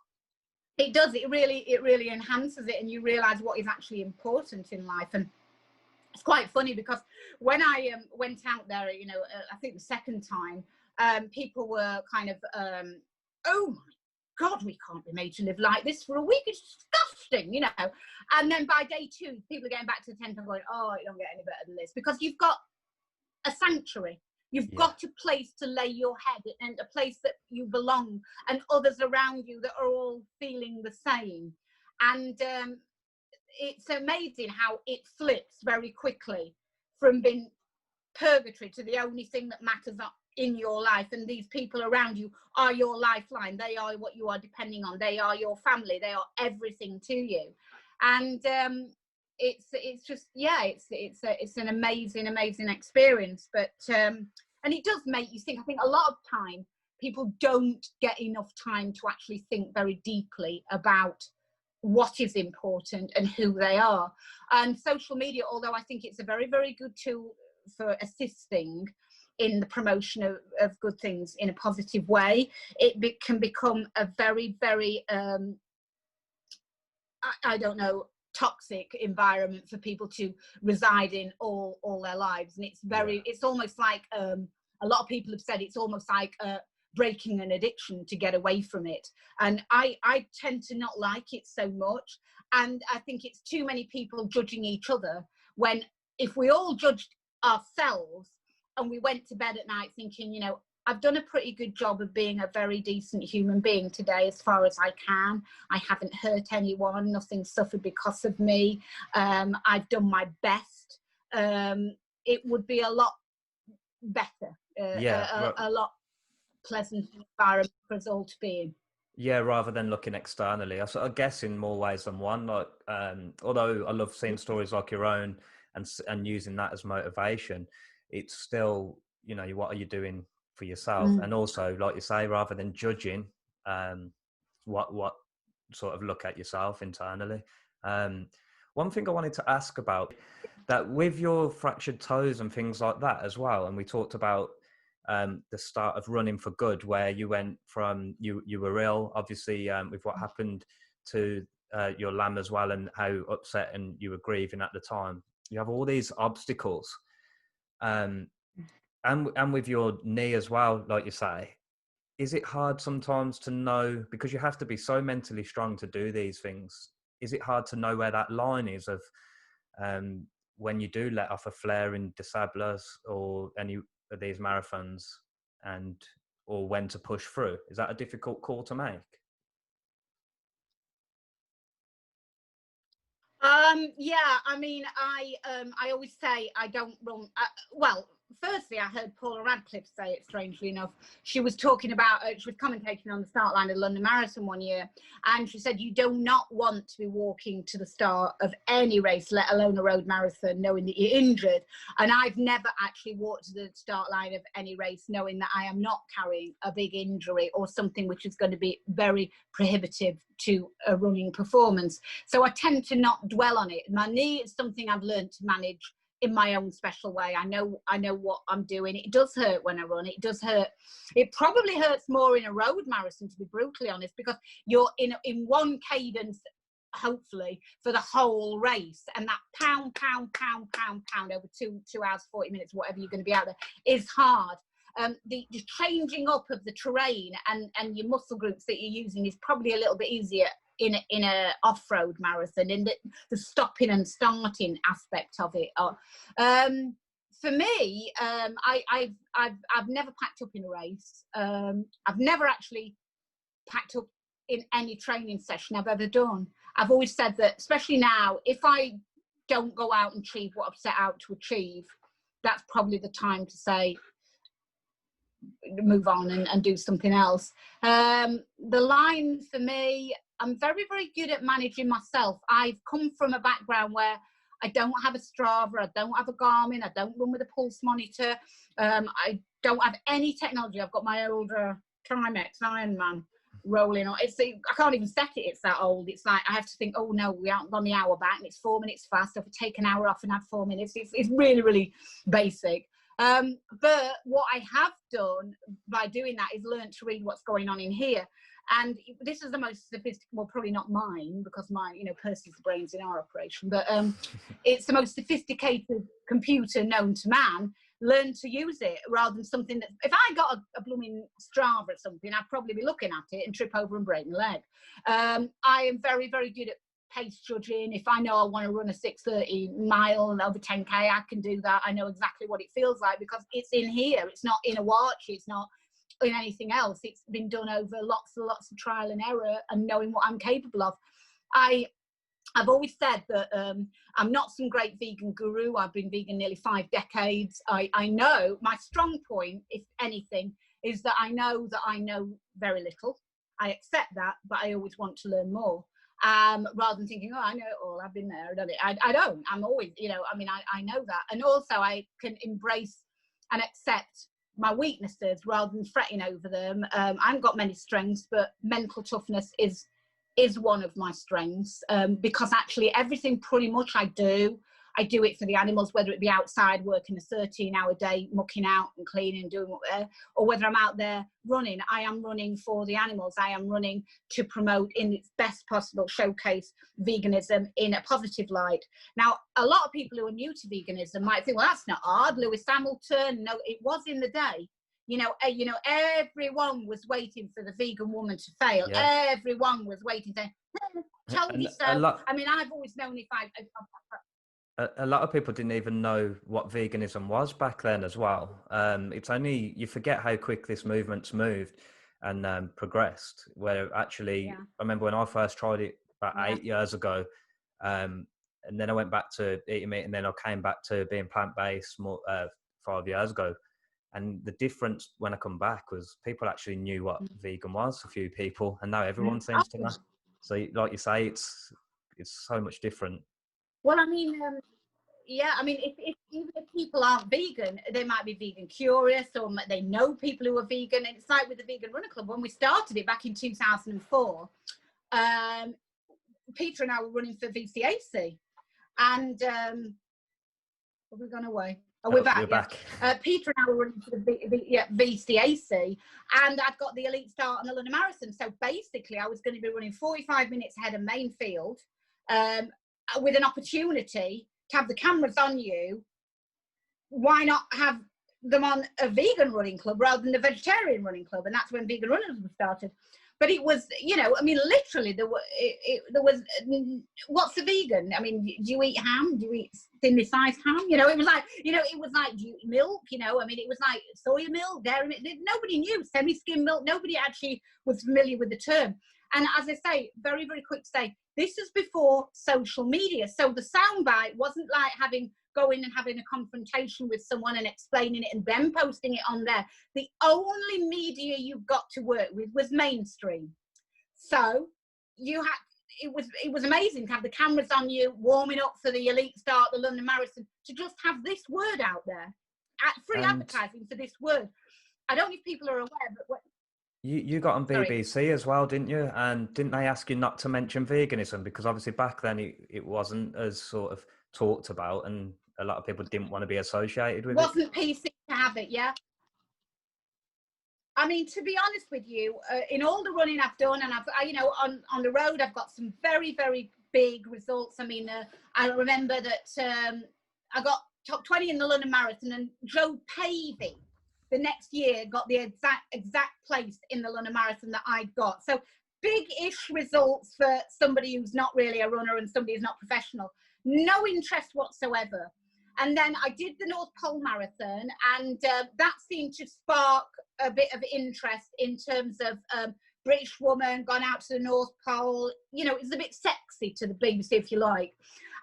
It does. It really enhances it, and you realise what is actually important in life. And it's quite funny because when I went out there, you know, I think the second time, people were kind of, oh my God, we can't be made to live like this for a week. It's disgusting, you know. And then by day 2, people are getting back to the tent and going, oh, it don't get any better than this, because you've got a sanctuary. You've got a place to lay your head and a place that you belong, and others around you that are all feeling the same. And it's amazing how it flips very quickly from being purgatory to the only thing that matters in your life. And these people around you are your lifeline. They are what you are depending on. They are your family. They are everything to you. And it's just, it's an amazing experience. But and it does make you think. I think a lot of time people don't get enough time to actually think very deeply about what is important and who they are. And social media, although I think it's a very, very good tool for assisting in the promotion of good things in a positive way, it can become a very, very I don't know, toxic environment for people to reside in all their lives. And it's very, it's almost like, a lot of people have said it's almost like breaking an addiction to get away from it. And I tend to not like it so much. And I think it's too many people judging each other, when if we all judged ourselves and we went to bed at night thinking, you know, I've done a pretty good job of being a very decent human being today as far as I can. I haven't hurt anyone. Nothing suffered because of me. I've done my best. It would be a lot better, a lot pleasant environment for us all to be in. Yeah, rather than looking externally. I guess in more ways than one. Like, although I love seeing stories like your own and using that as motivation, it's still, you know, what are you doing for yourself? And also, like you say, rather than judging, what sort of look at yourself internally. One thing I wanted to ask about, that with your fractured toes and things like that as well, and we talked about the start of running for good, where you went from you were ill, obviously, with what happened to your lamb as well, and how upset and you were grieving at the time. You have all these obstacles, and with your knee as well, like you say. Is it hard sometimes to know, because you have to be so mentally strong to do these things? Is it hard to know where that line is of when you do let off a flare in Des Sables or any of these marathons, or when to push through? Is that a difficult call to make? Yeah, I mean, I always say I don't run. Well, firstly, I heard Paula Radcliffe say it, strangely enough. She was talking about, she was commentating on the start line of the London Marathon one year, and she said, you do not want to be walking to the start of any race, let alone a road marathon, knowing that you're injured. And I've never actually walked to the start line of any race knowing that I am not carrying a big injury or something which is going to be very prohibitive to a running performance. So I tend to not dwell on it. My knee is something I've learned to manage in my own special way. I know what I'm doing. It does hurt when I run. It does hurt. It probably hurts more in a road marathon, to be brutally honest, because you're in one cadence, hopefully, for the whole race, and that pound over 2 hours 40 minutes, whatever you're going to be out there, is hard. The changing up of the terrain and your muscle groups that you're using is probably a little bit easier in a off-road marathon, in the stopping and starting aspect of it. For me, I've never packed up in a race. I've never actually packed up in any training session I've ever done. I've always said that, especially now, if I don't go out and achieve what I've set out to achieve, that's probably the time to say, move on and do something else. The line for me, I'm very, very good at managing myself. I've come from a background where I don't have a Strava, I don't have a Garmin, I don't run with a pulse monitor, I don't have any technology. I've got my older Timex Ironman rolling on. I can't even set it, it's that old. It's like I have to think, oh no, we haven't gone the hour back and it's 4 minutes fast. If I take an hour off and add 4 minutes, it's really, really basic. But what I have done by doing that is learn to read what's going on in here. And this is the most sophisticated, well, probably not mine, because my, person's the brains in our operation, but it's the most sophisticated computer known to man. Learn to use it rather than something that, if I got a blooming Strava or something, I'd probably be looking at it and trip over and break my leg. I am very, very good at pace judging. If I know I want to run a 6:30 mile and over 10k, I can do that. I know exactly what it feels like because it's in here. It's not in a watch. It's not in anything else. It's been done over lots and lots of trial and error and knowing what I'm capable of. I've always said that I'm not some great vegan guru. I've been vegan nearly 5 decades. I know my strong point, if anything, is that I know very little. I accept that, but I always want to learn more. Rather than thinking, oh, I know it all, I've been there, I've done it. I don't. I'm always, I know that. And also I can embrace and accept my weaknesses rather than fretting over them. I haven't got many strengths, but mental toughness is one of my strengths, because actually everything pretty much I do, I do it for the animals, whether it be outside working a 13-hour day, mucking out and cleaning and doing whatever, or whether I'm out there running. I am running for the animals. I am running to promote in its best possible showcase veganism in a positive light. Now, a lot of people who are new to veganism might think, well, that's not hard. Lewis Hamilton, no, it was in the day. You know, everyone was waiting for the vegan woman to fail. Yeah. Everyone was waiting to tell me so. I mean, I've always known if a lot of people didn't even know what veganism was back then as well. It's only, you forget how quick this movement's moved and progressed, where actually, I remember when I first tried it about 8 years ago, and then I went back to eating meat, and then I came back to being plant-based more 5 years ago. And the difference when I come back was people actually knew what vegan was, a few people, and now everyone seems to know. So like you say, it's so much different. Well, I mean, I mean, if even if people aren't vegan, they might be vegan curious, or they know people who are vegan. And it's like with the Vegan Runner Club, when we started it back in 2004, Peter and I were running for VCAC, and have we gone away? Oh, we're back. Peter and I were running for the VCAC, and I'd got the elite start on the London Marathon. So basically, I was going to be running 45 minutes ahead of main field, with an opportunity to have the cameras on you. Why not have them on a vegan running club rather than the vegetarian running club? And that's when Vegan Runners was started. But it was, you know, I mean, literally, there was, what's a vegan? I mean, do you eat ham? Do you eat thinly sliced ham? You know, it was like, do you eat milk? You know, I mean, it was like soya milk, dairy milk. Nobody knew semi-skim milk. Nobody actually was familiar with the term. And as I say, very, very quick to say, this is before social media. So the soundbite wasn't like going and having a confrontation with someone and explaining it and then posting it on there. The only media you got to work with was mainstream. So it was amazing to have the cameras on you, warming up for the elite start, the London Marathon, to just have this word out there, free advertising for this word. I don't know if people are aware, but you got on BBC as well, didn't you? And didn't they ask you not to mention veganism? Because obviously back then it wasn't as sort of talked about, and a lot of people didn't want to be associated with it. Wasn't PC to have it, yeah. I mean, to be honest with you, in all the running I've done, and on the road, I've got some very, very big results. I mean, I remember that I got top 20 in the London Marathon, and Joe Pavey the next year got the exact place in the London Marathon that I got. So big-ish results for somebody who's not really a runner and somebody who's not professional. No interest whatsoever. And then I did the North Pole Marathon, and that seemed to spark a bit of interest in terms of British woman gone out to the North Pole. You know, it was a bit sexy to the BBC, if you like.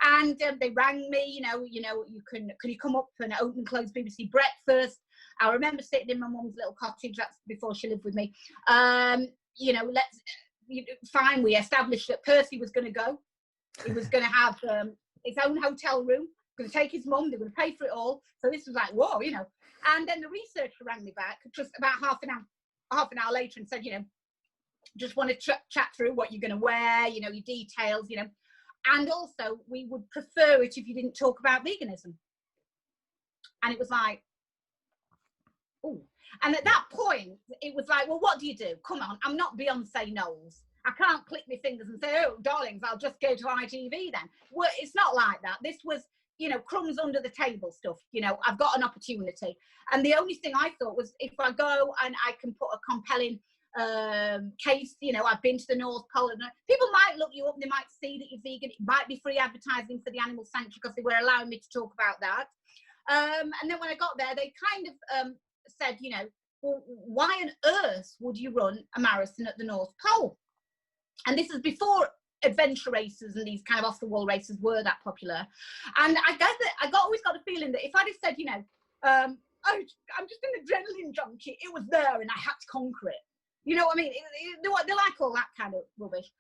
And they rang me, you know, can you come up for an open close BBC breakfast? I remember sitting in my mum's little cottage. That's before she lived with me. You know, fine. We established that Percy was going to go. He was going to have his own hotel room. Going to take his mum. They're going to pay for it all. So this was like, whoa, you know. And then the researcher rang me back just about half an hour later and said, you know, just want to chat through what you're going to wear, you know, your details, you know. And also, we would prefer it if you didn't talk about veganism. And it was like, oh. And at that point, it was like, well, what do you do? Come on, I'm not Beyonce Knowles. I can't click my fingers and say, oh, darlings, I'll just go to ITV then. Well, it's not like that. This was, you know, crumbs under the table stuff. You know, I've got an opportunity. And the only thing I thought was, if I go and I can put a compelling case, you know, I've been to the North Pole, and people might look you up, they might see that you're vegan, it might be free advertising for the animal sanctuary because they were allowing me to talk about that. And then when I got there, they kind of said, you know, well, why on earth would you run a marathon at the North Pole? And this is before adventure races and these kind of off the wall races were that popular. And I guess that I always got a feeling that if I'd have said, you know, I'm just an adrenaline junkie, it was there and I had to conquer it. You know what I mean? They like all that kind of rubbish.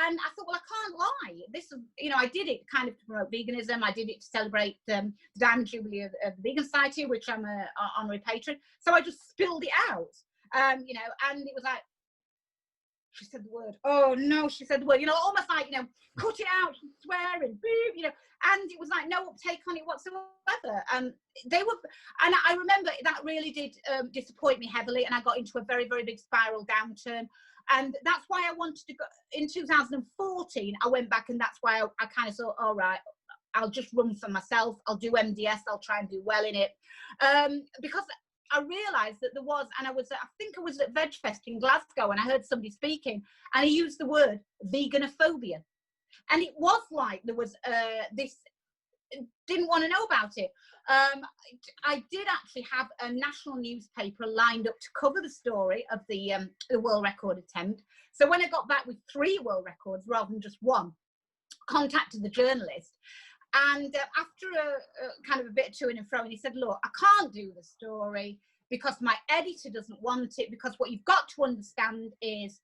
And I thought, well, I can't lie. This is, you know, I did it kind of to promote veganism. I did it to celebrate the Diamond Jubilee of the Vegan Society, which I'm an honorary patron. So I just spilled it out, you know, and it was like, she said the word. Oh no, she said the word. You know, almost like, you know, cut it out, she's swearing, boom, you know. And it was like no uptake on it whatsoever. They were, and I remember that really did disappoint me heavily, and I got into a very, very big spiral downturn. And that's why I wanted to go in 2014. I went back, and that's why I kind of thought, all right, I'll just run for myself. I'll do MDS. I'll try and do well in it, because I realised that there was, and I think I was at VegFest in Glasgow, and I heard somebody speaking, and he used the word veganophobia, and it was like there was this, didn't want to know about it. I did actually have a national newspaper lined up to cover the story of the world record attempt. So when I got back with 3 world records rather than just 1, contacted the journalist. And after a kind of a bit of to and fro, and he said, look, I can't do the story because my editor doesn't want it, because what you've got to understand is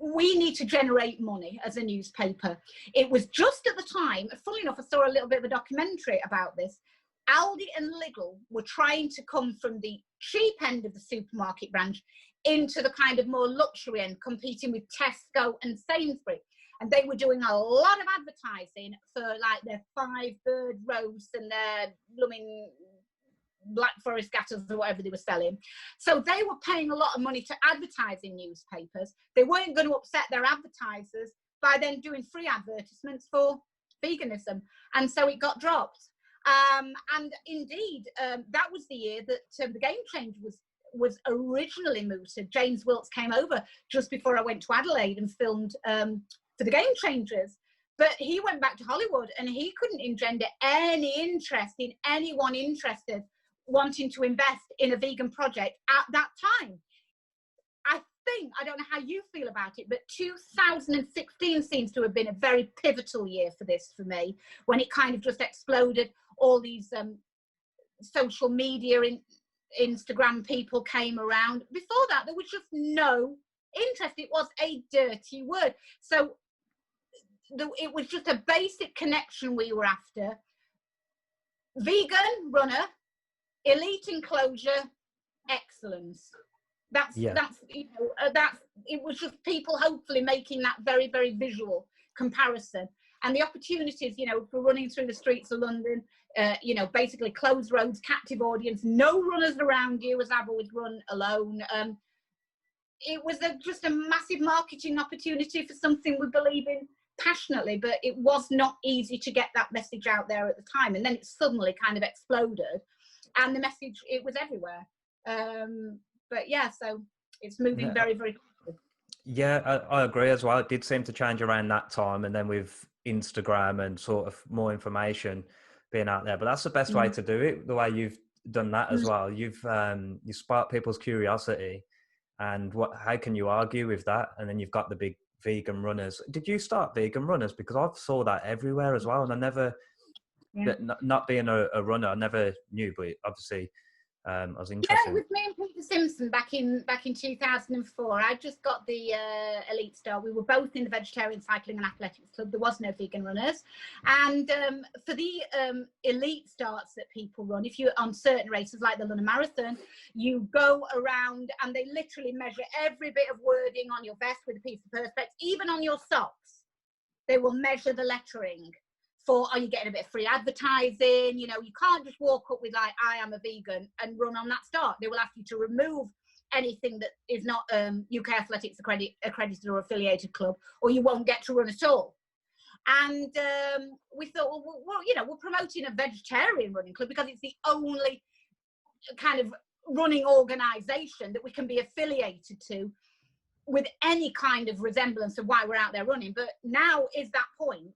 we need to generate money as a newspaper. It was just at the time, funnily enough, I saw a little bit of a documentary about this. Aldi and Lidl were trying to come from the cheap end of the supermarket branch into the kind of more luxury end, competing with Tesco and Sainsbury's. And they were doing a lot of advertising for like their 5-bird roasts and their blooming Black Forest gatters or whatever they were selling. So they were paying a lot of money to advertise in newspapers. They weren't going to upset their advertisers by then doing free advertisements for veganism. And so it got dropped. And indeed, that was the year that the Game Changer was originally mooted. James Wilkes came over just before I went to Adelaide and filmed for the Game Changers, but he went back to Hollywood, and he couldn't engender any interest in anyone interested wanting to invest in a vegan project at that time. I don't know how you feel about it, but 2016 seems to have been a very pivotal year for this for me, when it kind of just exploded. All these social media, Instagram people came around. Before that, there was just no interest. It was a dirty word. So it was just a basic connection we were after. Vegan runner, elite enclosure, excellence. That's you know, it was just people hopefully making that very, very visual comparison. And the opportunities, you know, for running through the streets of London, you know, basically closed roads, captive audience, no runners around you, as I've always run alone. It was just a massive marketing opportunity for something we believe in passionately, but it was not easy to get that message out there at the time. And then it suddenly kind of exploded, and the message, it was everywhere. But yeah, so it's moving very, very quickly. Yeah, I agree as well. It did seem to change around that time, and then with Instagram and sort of more information being out there. But that's the best way to do it, the way you've done that as well. You've you sparked people's curiosity, and how can you argue with that? And then you've got the big vegan runners. Did you start vegan runners? Because I saw that everywhere as well, and I never, not being a runner, I never knew, but obviously I was interested. Yeah, it was me and Peter Simpson back in 2004. I just got the elite start. We were both in the Vegetarian Cycling and Athletics Club. There was no vegan runners. And for the elite starts that people run, if you're on certain races like the London Marathon, you go around and they literally measure every bit of wording on your vest with a piece of perspex, even on your socks. They will measure the lettering. For, are you getting a bit of free advertising? You know, you can't just walk up with like, I am a vegan and run on that start. They will ask you to remove anything that is not UK Athletics accredited or affiliated club, or you won't get to run at all. And we thought, well, you know, we're promoting a vegetarian running club because it's the only kind of running organisation that we can be affiliated to with any kind of resemblance of why we're out there running. But now is that point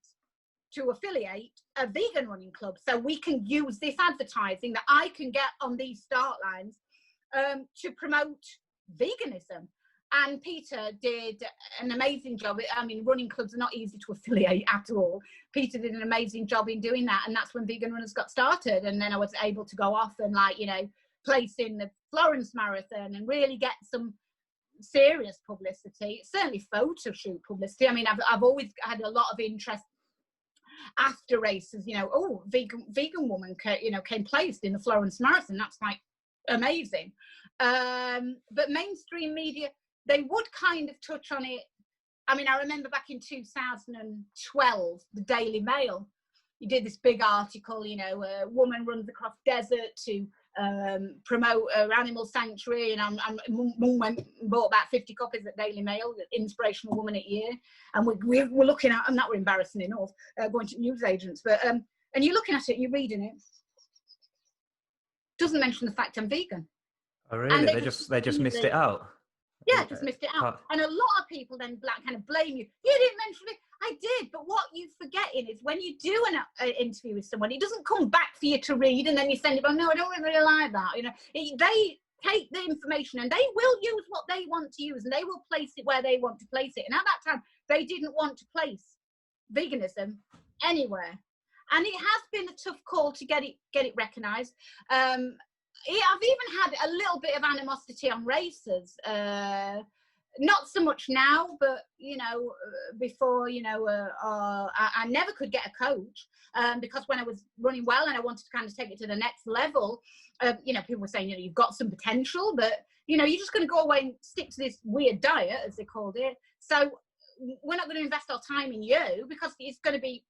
to affiliate a vegan running club, so we can use this advertising that I can get on these start lines to promote veganism. And Peter did an amazing job. I mean, running clubs are not easy to affiliate at all. Peter did an amazing job in doing that, and that's when Vegan Runners got started. And then I was able to go off and, like, you know, place in the Florence Marathon and really get some serious publicity, certainly photo shoot publicity. I mean, I've always had a lot of interest after races, you know, oh, vegan woman, you know, came placed in the Florence Marathon. That's like amazing. But mainstream media they would kind of touch on it. I mean, I remember back in 2012, the Daily Mail, you did this big article, you know, a woman runs across desert to promote her animal sanctuary, and Mum went and bought about 50 copies at Daily Mail, Inspirational Woman at Year, and we were looking at, and that were embarrassing enough, going to newsagents, but and you're looking at it, you're reading it, doesn't mention the fact I'm vegan. Oh really? They just missed it out. Yeah, just missed it out. And a lot of people then kind of blame you. You didn't mention it. I did. But what you're forgetting is when you do an interview with someone, it doesn't come back for you to read and then you send it, oh, no, I don't really like that. You know, they take the information and they will use what they want to use, and they will place it where they want to place it. And at that time, they didn't want to place veganism anywhere. And it has been a tough call to get it recognised. I've even had a little bit of animosity on races, not so much now, but you know, before, you know, I never could get a coach because when I was running well and I wanted to kind of take it to the next level, you know, people were saying, you know, you've got some potential, but you know, you're just going to go away and stick to this weird diet, as they called it. So we're not going to invest our time in you because it's going to be,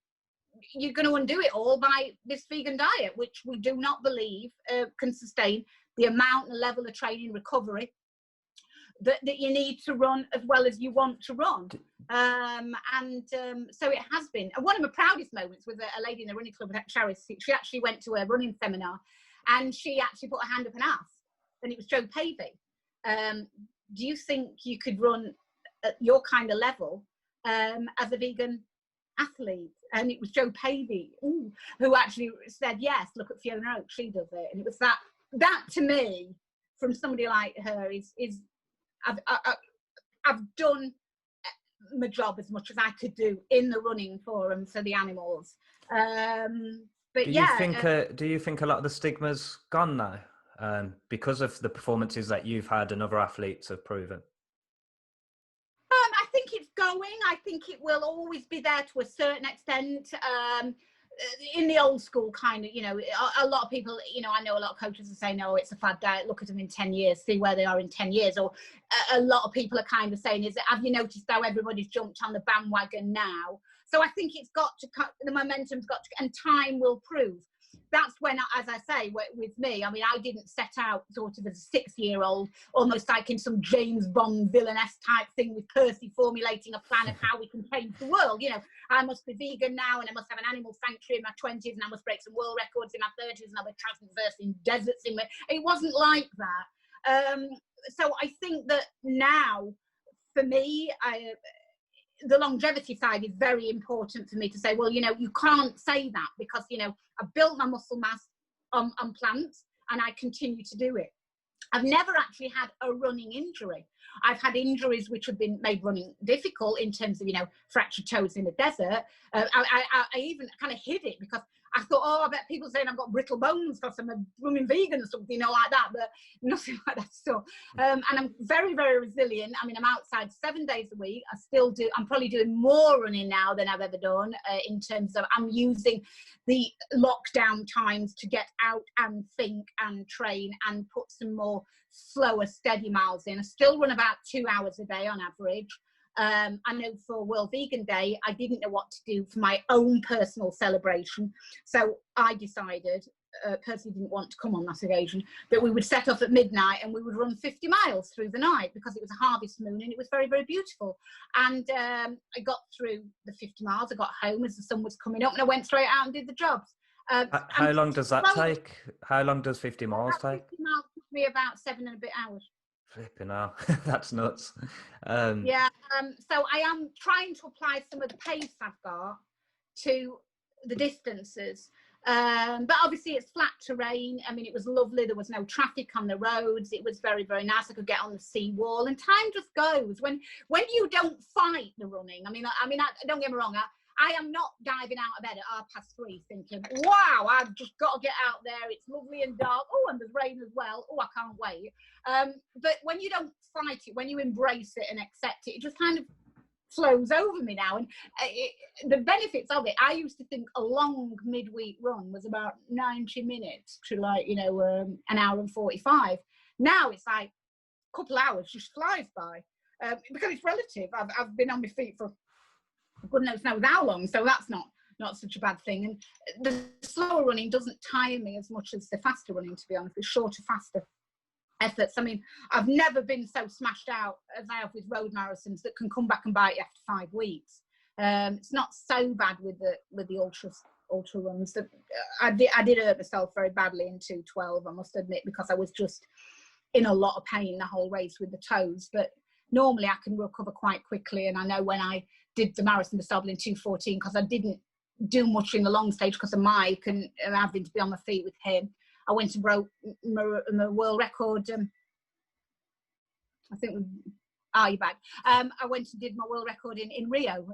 you're going to undo it all by this vegan diet, which we do not believe can sustain the amount and level of training recovery that you need to run as well as you want to run. So it has been. And one of my proudest moments was a lady in the running club at Charis. She actually went to a running seminar and she actually put her hand up and asked, and it was Joe Pavey, do you think you could run at your kind of level as a vegan athlete? And it was Joe Pavey who actually said, yes, look at Fiona Oakes, she does it. And it was that to me, from somebody like her, is I've done my job as much as I could do in the running forum for the animals. But do you think a lot of the stigma's gone now because of the performances that you've had and other athletes have proven? I think it's going. I think it will always be there to a certain extent. In the old school kind of, you know, a lot of people, you know, I know a lot of coaches are saying, no, it's a fad diet, look at them in 10 years, see where they are in 10 years. Or a lot of people are kind of saying, have you noticed how everybody's jumped on the bandwagon now? So I think it's got to, the momentum's got to, and time will prove. That's when, as I say, with me, I mean, I didn't set out sort of as a 6-year-old, almost like in some James Bond villainess type thing with Percy formulating a plan of how we can change the world. You know, I must be vegan now and I must have an animal sanctuary in my 20s and I must break some world records in my 30s and I'll be traversing deserts in my... It wasn't like that. So I think that now, for me, the longevity side is very important for me to say, well, you know, you can't say that because, you know, I've built my muscle mass on plants and I continue to do it. I've never actually had a running injury. I've had injuries which have been made running difficult in terms of, you know, fractured toes in the desert. I even kind of hid it because I thought, oh, I bet people saying I've got brittle bones because I'm a blooming vegan or something, you know, like that, but nothing like that stuff. And I'm very, very resilient. I mean, I'm outside 7 days a week. I still do. I'm probably doing more running now than I've ever done in terms of I'm using the lockdown times to get out and think and train and put some more slower, steady miles in. I still run about 2 hours a day on average. I know for World Vegan Day, I didn't know what to do for my own personal celebration. So I decided, personally didn't want to come on that occasion, that we would set off at midnight and we would run 50 miles through the night because it was a harvest moon and it was very, very beautiful. And I got through the 50 miles. I got home as the sun was coming up and I went straight out and did the jobs. How long does that take? How long does 50 miles take? 50 miles took me about 7 and a bit hours. Flipping hell, that's nuts. Yeah, so I am trying to apply some of the pace I've got to the distances. But obviously it's flat terrain. I mean, it was lovely. There was no traffic on the roads. It was very, very nice. I could get on the seawall and time just goes. When you don't fight the running, I mean, don't get me wrong, I am not diving out of bed at 3:30 thinking, wow, I've just got to get out there. It's lovely and dark. Oh, and there's rain as well. Oh, I can't wait. But when you don't fight it, when you embrace it and accept it, it just kind of flows over me now. And the benefits of it, I used to think a long midweek run was about 90 minutes to like, you know, an hour and 45. Now it's like a couple hours just flies by. because it's relative. I've been on my feet for goodness knows how long, so that's not such a bad thing. And the slower running doesn't tire me as much as the faster running, to be honest. It's shorter, faster efforts. I mean, I've never been so smashed out as I have with road marathons that can come back and bite you after 5 weeks. It's not so bad with the ultra runs. That I did hurt myself very badly in 2:12, I must admit, because I was just in a lot of pain the whole race with the toes. But normally I can recover quite quickly, and I know when I did the Marathon Des Sables in 2:14, because I didn't do much in the long stage because of Mike and having to be on my feet with him, I went and broke my world record. I think you're back. I went and did my world record in Rio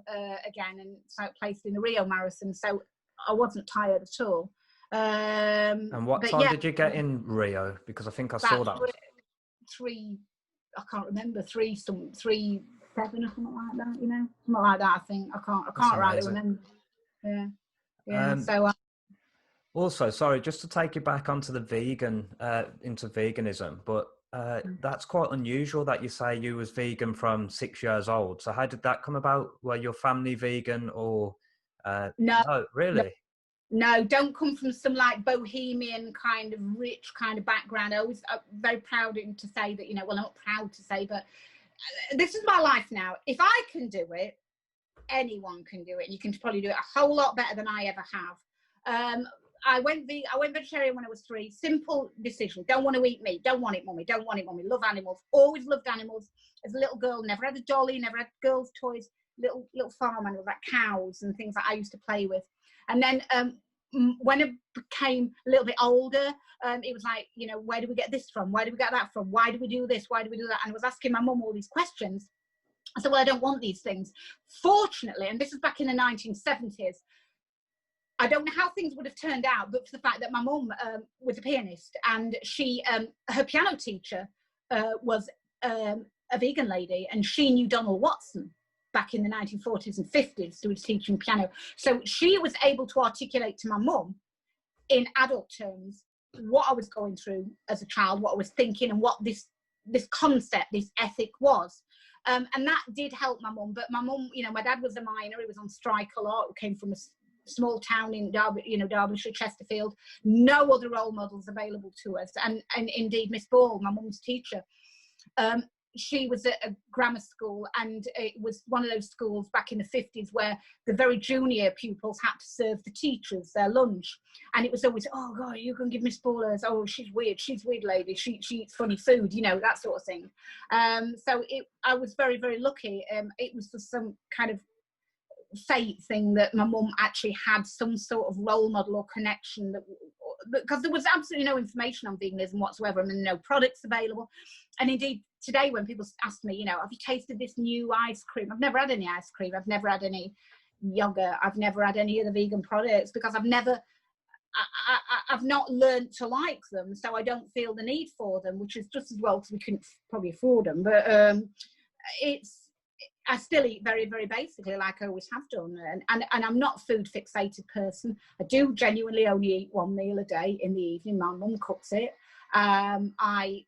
again, and so placed in the Rio Marathon. So I wasn't tired at all. And what time did you get in Rio? Because I think I saw that. I can't remember, 3:7 or something like that. You know, something like that. I think I can't rightly remember. Yeah. So. Also, sorry, just to take you back onto the into veganism, but that's quite unusual that you say you was vegan from 6 years old. So how did that come about? Were your family vegan or? No, really? No, don't come from some like bohemian kind of rich kind of background. I'm very proud to say that, you know, well, I'm not proud to say, but this is my life now. If I can do it, anyone can do it. You can probably do it a whole lot better than I ever have. I went vegetarian when I was 3. Simple decision. Don't want to eat meat. Don't want it, mummy. Don't want it, mummy. Love animals. Always loved animals. As a little girl, never had a dolly, never had girls' toys, little farm animals like cows and things that I used to play with. And then when I became a little bit older, it was like, you know, where do we get this from? Where do we get that from? Why do we do this? Why do we do that? And I was asking my mum all these questions. I said, well, I don't want these things. Fortunately, and this is back in the 1970s, I don't know how things would have turned out, but for the fact that my mum was a pianist, and she, her piano teacher was a vegan lady, and she knew Donald Watson back in the 1940s and 50s, who was teaching piano. So she was able to articulate to my mum in adult terms what I was going through as a child, what I was thinking, and what this concept, this ethic was. And that did help my mum. But my mum, you know, my dad was a miner. He was on strike a lot. He came from a small town in Derbyshire, Chesterfield. No other role models available to us. And indeed, Miss Ball, my mum's teacher, she was at a grammar school, and it was one of those schools back in the 50s where the very junior pupils had to serve the teachers their lunch. And it was always, oh God, you can give Miss Ball hers. Oh, she's weird lady. She eats funny food, you know, that sort of thing. So I was very, very lucky. It was just some kind of fate thing that my mum actually had some sort of role model or connection, that because there was absolutely no information on veganism whatsoever. I mean, no products available. And indeed, today when people ask me, you know, have you tasted this new ice cream? I've never had any ice cream. I've never had any yogurt. I've never had any of the vegan products, because I've not learned to like them. So I don't feel the need for them, which is just as well because we couldn't probably afford them. But I still eat very, very basically like I always have done. And I'm not a food fixated person. I do genuinely only eat one meal a day in the evening. My mum cooks it. I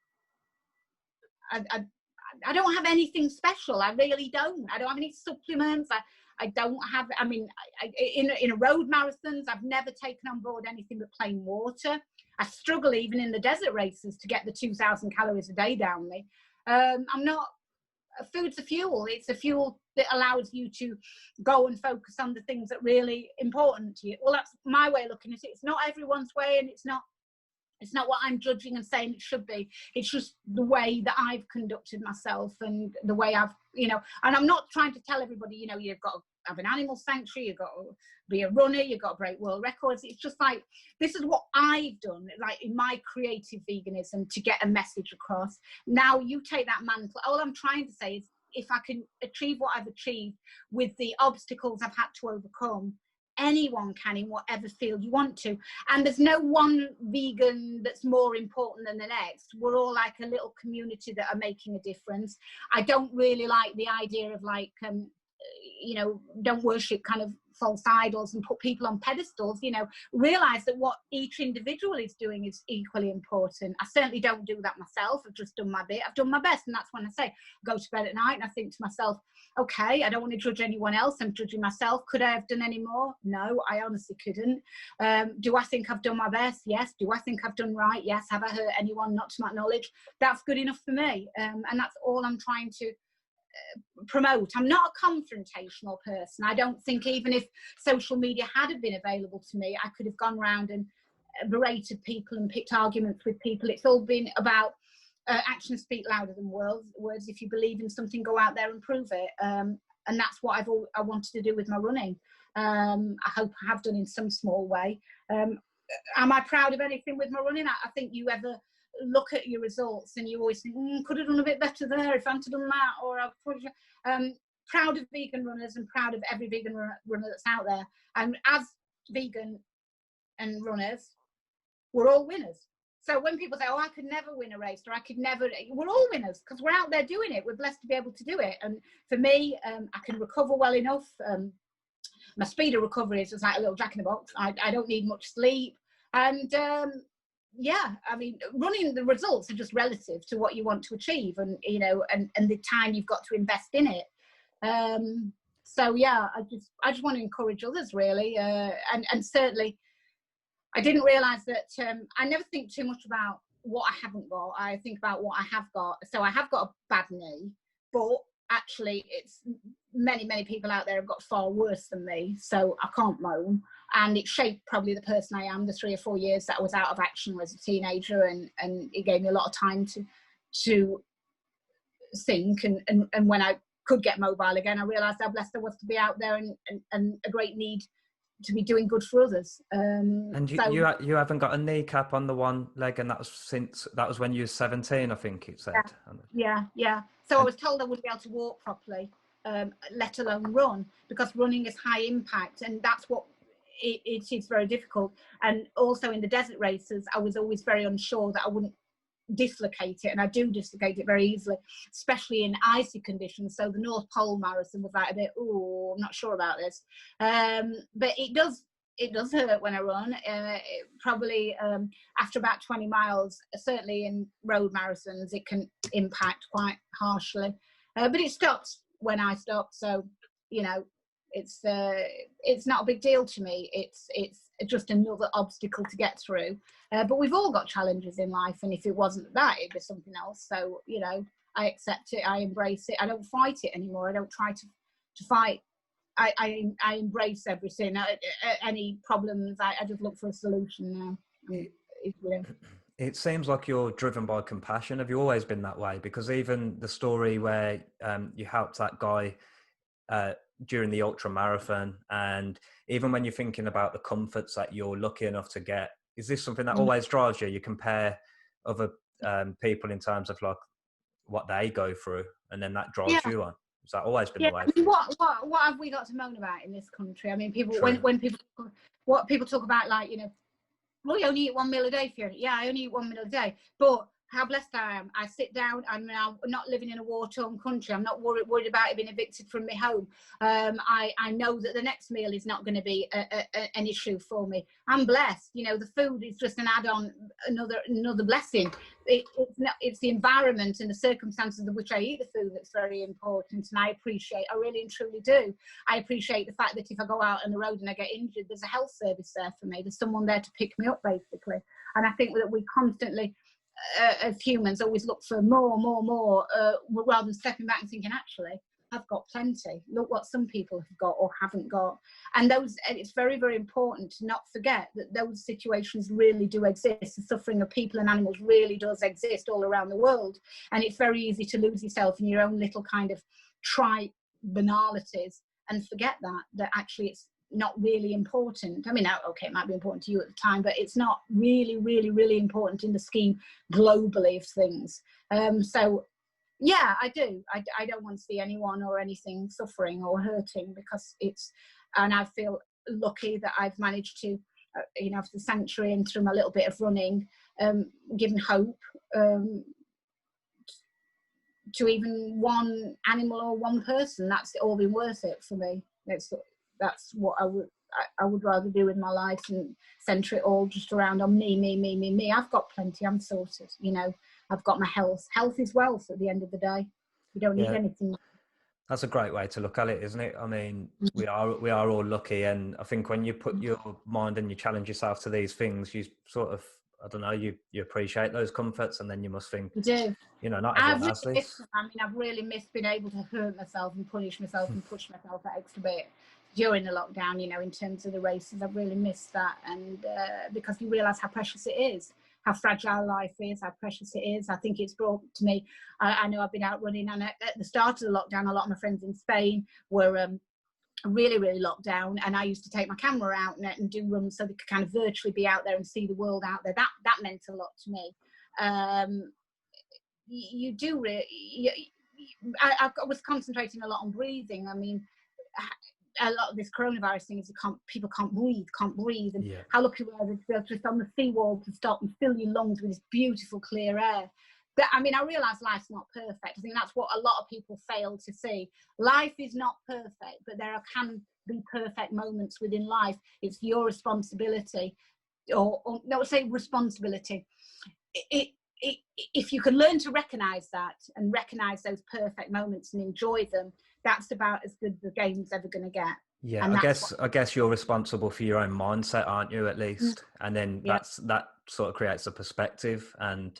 don't have anything special. I really don't. I don't have any supplements. I don't have, I mean, in a road marathons, I've never taken on board anything but plain water. I struggle even in the desert races to get the 2,000 calories a day down me. I'm not, food's a fuel. It's a fuel that allows you to go and focus on the things that are really important to you. Well, that's my way of looking at it. It's not everyone's way, and it's not what I'm judging and saying it should be. It's just the way that I've conducted myself, and the way I've, you know, and I'm not trying to tell everybody, you know, you've got to have an animal sanctuary, you've got to be a runner, you've got to break world records. It's just like, this is what I've done, like in my creative veganism, to get a message across. Now you take that mantle. All I'm trying to say is, if I can achieve what I've achieved with the obstacles I've had to overcome, anyone can, in whatever field you want to. And there's no one vegan that's more important than the next. We're all like a little community that are making a difference. I don't really like the idea of like, you know, don't worship kind of false idols and put people on pedestals, you know, realise that what each individual is doing is equally important. I certainly don't do that myself. I've just done my bit. I've done my best. And that's when I say, I go to bed at night and I think to myself, okay, I don't want to judge anyone else. I'm judging myself. Could I have done any more? No, I honestly couldn't. Do I think I've done my best? Yes. Do I think I've done right? Yes. Have I hurt anyone? Not to my knowledge. That's good enough for me. And that's all I'm trying to promote. I'm not a confrontational person. I don't think even if social media had been available to me, I could have gone around and berated people and picked arguments with people. It's all been about actions speak louder than words. If you believe in something, go out there and prove it. And that's what I wanted to do with my running. I hope I have done in some small way. Am I proud of anything with my running? I think you ever look at your results and you always think, could have done a bit better there if I hadn't done that, or I've probably, proud of vegan runners and proud of every vegan runner that's out there. And as vegan and runners, we're all winners. So when people say, oh, I could never win a race, or I could never, we're all winners because we're out there doing it. We're blessed to be able to do it. And for me, I can recover well enough. My speed of recovery is just like a little jack in the box. I don't need much sleep. And yeah, I mean, running, the results are just relative to what you want to achieve, and you know, and the time you've got to invest in it. So yeah, I just want to encourage others really, and certainly I didn't realise that I never think too much about what I haven't got. I think about what I have got. So I have got a bad knee, but actually it's many people out there have got far worse than me, so I can't moan. And it shaped probably the person I am, the 3 or 4 years that I was out of action as a teenager, and it gave me a lot of time to think, and when I could get mobile again, I realised how blessed I was to be out there, and a great need to be doing good for others. And you haven't got a kneecap on the one leg, and that was when you were 17, I think it said. Yeah. So I was told I wouldn't be able to walk properly, let alone run, because running is high impact, and that's what it is very difficult. And also in the desert races, I was always very unsure that I wouldn't dislocate it, and I do dislocate it very easily, especially in icy conditions. So the North Pole Marathon was like a bit, I'm not sure about this, but it does hurt when I run. Probably after about 20 miles, certainly in road marathons, it can impact quite harshly, but it stops when I stop. So you know, it's not a big deal to me. It's just another obstacle to get through. But we've all got challenges in life, and if it wasn't that, it'd be something else. So you know, I accept it, I embrace it. I don't fight it anymore. I don't try to fight. I embrace everything. Any problems, I just look for a solution now. It seems like you're driven by compassion. Have you always been that way? Because even the story where you helped that guy during the ultra marathon, and even when you're thinking about the comforts that you're lucky enough to get, is this something that always drives you? You compare other people in terms of like what they go through, and then that drives you on. Has that always been the way? I mean, what have we got to moan about in this country? I mean, people, when people talk about, like, you know, well, you only eat 1 meal a day, Fiona. Yeah, I only eat 1 meal a day, but how blessed I am. I sit down. I'm now not living in a war-torn country. I'm not worried about being evicted from my home. I know that the next meal is not going to be an issue for me. I'm blessed. You know, the food is just an add-on, another blessing. It's the environment and the circumstances in which I eat the food that's very important. And I really and truly do. I appreciate the fact that if I go out on the road and I get injured, there's a health service there for me. There's someone there to pick me up, basically. And I think that we constantly, as humans, always look for more, rather than stepping back and thinking, actually, I've got plenty. Look what some people have got or haven't got. And it's very, very important to not forget that those situations really do exist. The suffering of people and animals really does exist all around the world. And it's very easy to lose yourself in your own little kind of trite banalities and forget that actually it's not really important. I mean, okay, it might be important to you at the time, but it's not really, really, really important in the scheme globally of things. So yeah, I do. I don't want to see anyone or anything suffering or hurting, because and I feel lucky that I've managed to, you know, after the sanctuary and through my little bit of running, given hope to even one animal or one person. That's all been worth it for me. That's what I would rather do with my life than centre it all just around on me. I've got plenty. I'm sorted. You know, I've got my health. Health is wealth at the end of the day. You don't need anything. That's a great way to look at it, isn't it? I mean, we are all lucky, and I think when you put your mind and you challenge yourself to these things, you sort of, I don't know, you appreciate those comforts, and then you must think, you do. You know, not everyone has this. I've really missed being able to hurt myself and punish myself and push myself that extra bit during the lockdown. You know, in terms of the races, I've really missed that, and because you realise how precious it is. How fragile life is, how precious it is. I think it's brought to me. I know I've been out running, and at the start of the lockdown, a lot of my friends in Spain were really, really locked down, and I used to take my camera out and do runs so they could kind of virtually be out there and see the world out there. That meant a lot to me. You do really. I was concentrating a lot on breathing. I mean, a lot of this coronavirus thing is people can't breathe, and how lucky we are to be able to on the seawall to stop and fill your lungs with this beautiful clear air. But I mean, I realise life's not perfect. I think that's what a lot of people fail to see. Life is not perfect, but there can be perfect moments within life. It's your responsibility, or no, say responsibility. If you can learn to recognise that and recognise those perfect moments and enjoy them, that's about as good as the game's ever going to get. Yeah, I guess you're responsible for your own mindset, aren't you? At least, and then that sort of creates a perspective, and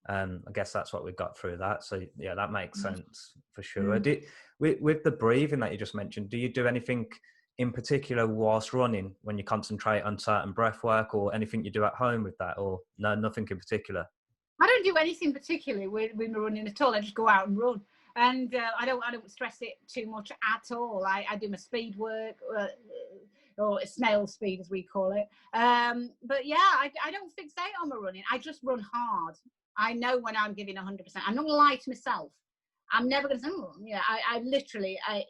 I guess that's what we got through that. So yeah, that makes sense for sure. With the breathing that you just mentioned, do you do anything in particular whilst running when you concentrate on certain breath work, or anything you do at home with that, or no, nothing in particular? I don't do anything particularly when we're running at all. I just go out and run, and I don't stress it too much at all. I do my speed work, or snail speed as we call it. But yeah, I don't fixate on my running. I just run hard. I know when I'm giving 100%. I'm not gonna lie to myself. I'm never gonna say, I literally, I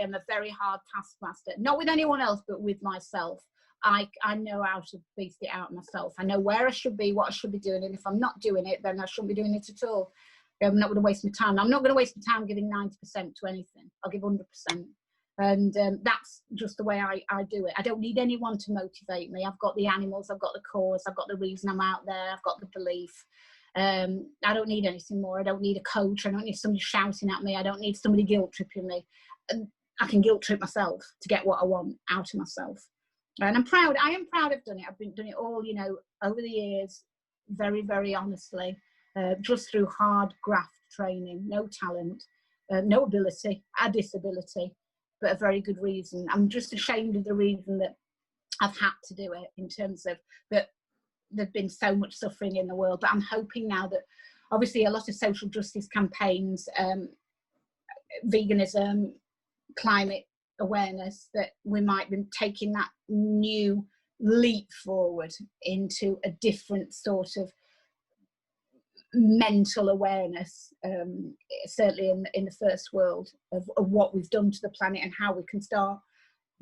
am a very hard taskmaster. Not with anyone else, but with myself. I know how to beast it out myself. I know where I should be, what I should be doing, and if I'm not doing it, then I shouldn't be doing it at all. I'm not going to waste my time. I'm not going to waste my time giving 90% to anything. I'll give 100%. And that's just the way I do it. I don't need anyone to motivate me. I've got the animals, I've got the cause, I've got the reason I'm out there, I've got the belief. I don't need anything more. I don't need a coach. I don't need somebody shouting at me. I don't need somebody guilt tripping me. I can guilt trip myself to get what I want out of myself. And I'm proud. I am proud I've done it. I've been doing it all, over the years, very, very honestly, just through hard graft training, no talent, no ability, a disability, but a very good reason. I'm just ashamed of the reason that I've had to do it, in terms of that there's been so much suffering in the world. But I'm hoping now that obviously a lot of social justice campaigns, veganism, climate awareness, that we might be taking that new leap forward into a different sort of mental awareness, certainly in the first world, of what we've done to the planet and how we can start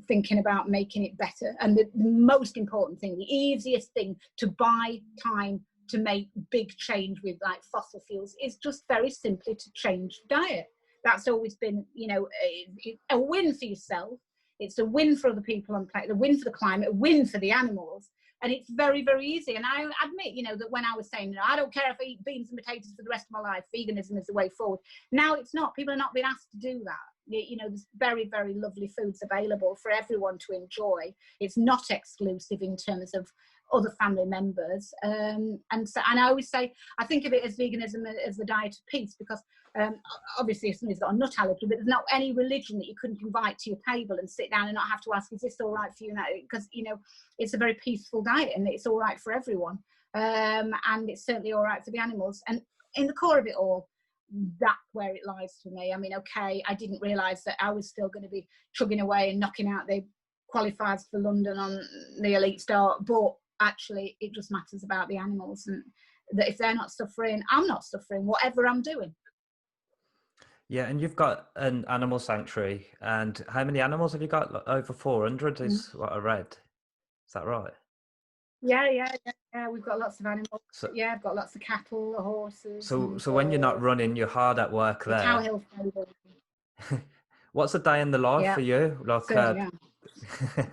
thinking about making it better. And the most important thing, the easiest thing to buy time to make big change with, like fossil fuels, is just very simply to change diet. That's always been, a win for yourself. It's a win for other people on the planet, a win for the climate, a win for the animals. And it's very, very easy. And I admit, that when I was saying, I don't care if I eat beans and potatoes for the rest of my life, veganism is the way forward. Now it's not. People are not being asked to do that. There's very, very lovely foods available for everyone to enjoy. It's not exclusive in terms of other family members. And I always say, I think of it as veganism as the diet of peace, because obviously if somebody's got a nut allergy, but there's not any religion that you couldn't invite to your table and sit down and not have to ask, is this all right for you now? Because it's a very peaceful diet and it's all right for everyone, and it's certainly all right for the animals. And in the core of it all, that's where it lies for me. I mean, okay, I didn't realise that I was still going to be chugging away and knocking out the qualifiers for London on the elite start, but actually it just matters about the animals, and that if they're not suffering, I'm not suffering, whatever I'm doing. Yeah, and you've got an animal sanctuary, and how many animals have you got? Like, over 400 is what I read. Is that right? Yeah. We've got lots of animals. So, I've got lots of cattle, horses. So when you're not running, you're hard at work there. Tower Hill stable. What's a day in the life Yeah, for you? Like, certainly. Yeah.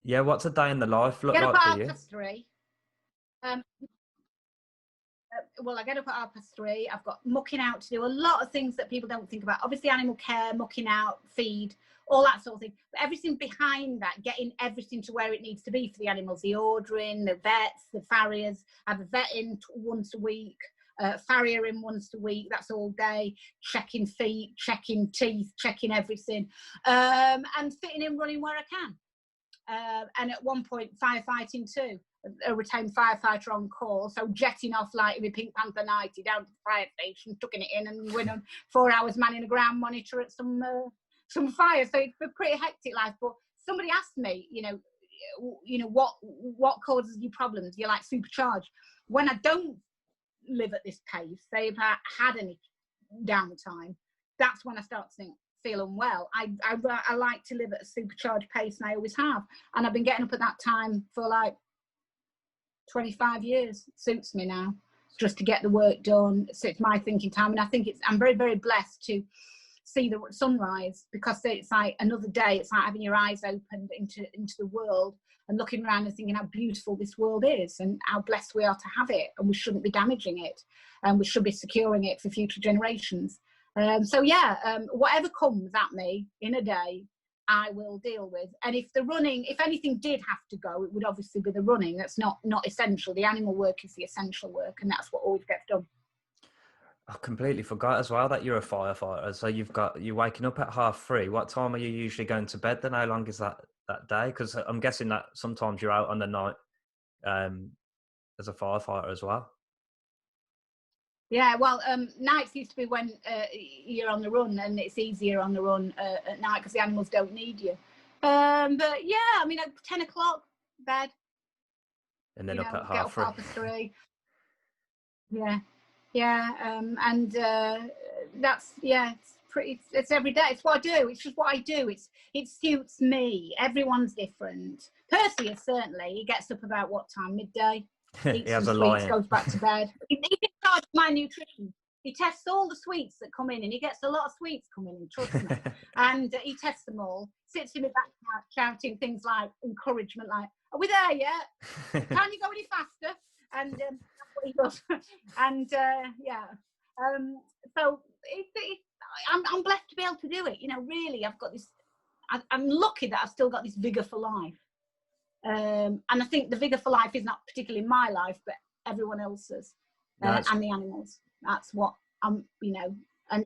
yeah, what's a day in the life look Get up like for at you? 3:30. Um, well, I get up at 3:30. I've got mucking out to do, a lot of things that people don't think about. Obviously, animal care, mucking out, feed, all that sort of thing. But everything behind that, getting everything to where it needs to be for the animals, the ordering, the vets, the farriers. I have a vet in once a week, farrier in once a week. That's all day, checking feet, checking teeth, checking everything, and fitting in running where I can. And at one point, firefighting too. A retained firefighter on call, so jetting off like with Pink Panther 90 down to the fire station, tucking it in, and went on 4 hours manning a ground monitor at some fire. So it's a pretty hectic life. But somebody asked me, what causes you problems? You're like supercharged. When I don't live at this pace, say if I had any downtime, that's when I start to feel unwell. I like to live at a supercharged pace, and I always have. And I've been getting up at that time for like 25 years. It suits me now, just to get the work done. So it's my thinking time, and I think I'm very, very blessed to see the sunrise, because it's like another day. It's like having your eyes opened into the world and looking around and thinking how beautiful this world is and how blessed we are to have it, and we shouldn't be damaging it, and we should be securing it for future generations. So yeah, whatever comes at me in a day, I will deal with. And if anything did have to go, it would obviously be the running. That's not essential. The animal work is the essential work, and that's what always gets done. I completely forgot as well that you're a firefighter. So you're waking up at 3:30. What time are you usually going to bed then? How long is that day? Because I'm guessing that sometimes you're out on the night as a firefighter as well. Yeah, well, nights used to be when you're on the run, and it's easier on the run at night because the animals don't need you. But yeah, I mean, at 10 o'clock, bed. And then up at get up 3:30. 3:30. Yeah, and that's, yeah, it's every day. It's what I do. It's just what I do. It suits me. Everyone's different. Percy is certainly, he gets up about what time? Midday. Eats some sweets, goes back to bed. He's in charge of my nutrition. He tests all the sweets that come in, and he gets a lot of sweets coming in, trust me. And he tests them all, sits in the back shouting things like encouragement, like, "Are we there yet? Can you go any faster?" And that's what he does. And yeah, so I'm blessed to be able to do it. Really, I've got this. I'm lucky that I've still got this vigor for life. And I think the vigor for life is not particularly my life, but everyone else's, and the animals. That's what I'm, and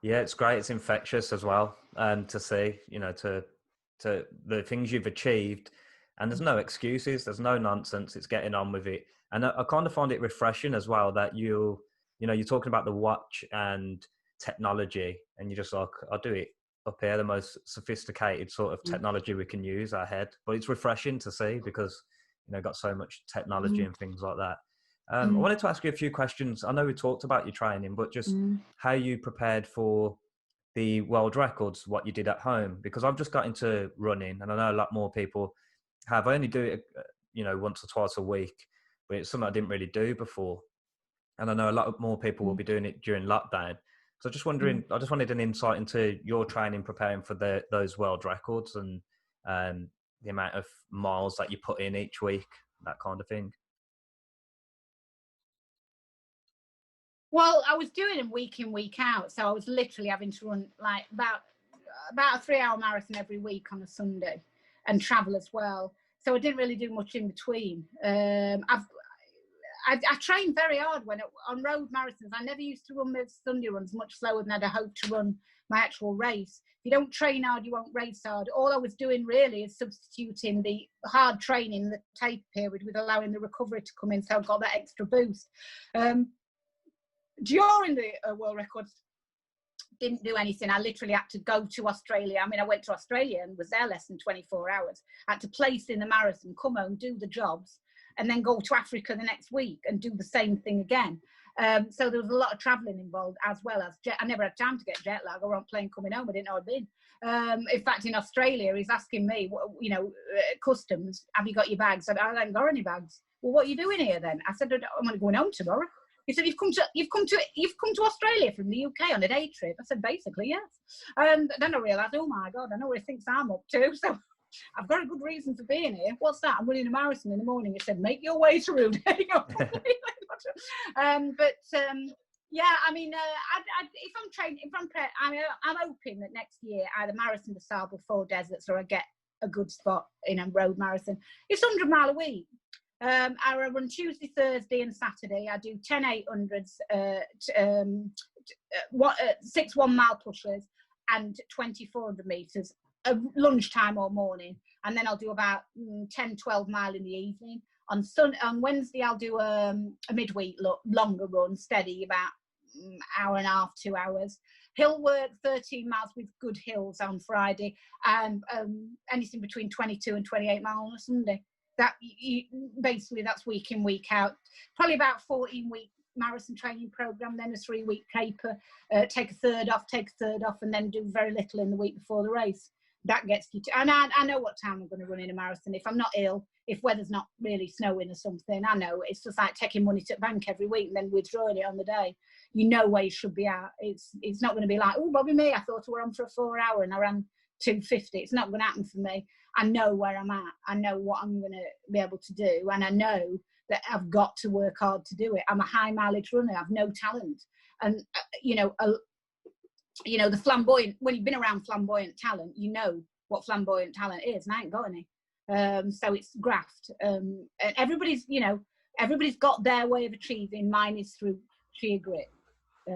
yeah, it's great. It's infectious as well, to see, to the things you've achieved, and there's no excuses. There's no nonsense. It's getting on with it, and I kind of find it refreshing as well that you're talking about the watch and technology, and you're just like, I'll do it up here, the most sophisticated sort of technology we can use our head. But it's refreshing to see because got so much technology and things like that. I wanted to ask you a few questions. I know we talked about your training, but just how you prepared for the world records, what you did at home, because I've just got into running, and I know a lot more people have. I only do it once or twice a week, but it's something I didn't really do before, and I know a lot more people will be doing it during lockdown. So just wondering, I just wanted an insight into your training preparing for those world records, and the amount of miles that you put in each week, that kind of thing. Well, I was doing them week in, week out, so I was literally having to run like about a 3-hour marathon every week on a Sunday, and travel as well. So I didn't really do much in between. I trained very hard on road marathons. I never used to run my Sunday runs much slower than I'd hoped to run my actual race. If you don't train hard, you won't race hard. All I was doing really is substituting the hard training, the taper period, with allowing the recovery to come in, so I got that extra boost. During the world records, didn't do anything. I literally had to go to Australia. I mean, I went to Australia and was there less than 24 hours. I had to place in the marathon, come home, do the jobs, and then go to Africa the next week and do the same thing again. So there was a lot of traveling involved, as well as I never had time to get jet lag. I was on plane coming home. I didn't know I'd been. In fact, in Australia, he's asking me, customs, have you got your bags? I said, I haven't got any bags. Well, what are you doing here then? I said, I'm going home tomorrow. He said, you've come to Australia from the UK on a day trip. I said, basically, yes. And then I realised, oh my God, I know what he thinks I'm up to. So I've got a good reason for being here. What's that? I'm running a marathon in the morning. It said, make your way through. Yeah, I mean, if I'm training, I'm hoping that next year either Marathon Des Sables, 4 deserts, or I get a good spot in a road marathon. It's 100 mile a week. I run Tuesday, Thursday, and Saturday. I do 10 800s, 6 1 mile pushes, and 20 400 meters lunchtime or morning. And then I'll do about 10 12 mile in the evening. On Wednesday, I'll do a midweek longer run, steady, about hour and a half, 2 hours. Hill work, 13 miles with good hills on Friday, and anything between 22 and 28 miles on a Sunday. Basically, that's week in, week out. Probably about 14-week marathon training program, then a 3-week taper, take a third off, and then do very little in the week before the race. That gets you to, and I know what time I'm going to run in a marathon. If I'm not ill, if weather's not really snowing or something, I know. It's just like taking money to the bank every week and then withdrawing it on the day. You know where you should be at. It's not going to be like, oh, Bobby me, I thought we were on for a 4 hour and I ran 250. It's not going to happen for me. I know where I'm at. I know what I'm going to be able to do. And I know that I've got to work hard to do it. I'm a high mileage runner. I've no talent. And, the flamboyant, when you've been around flamboyant talent, you know what flamboyant talent is, and I ain't got any. So it's graft. And everybody's got their way of achieving. Mine is through sheer grit. I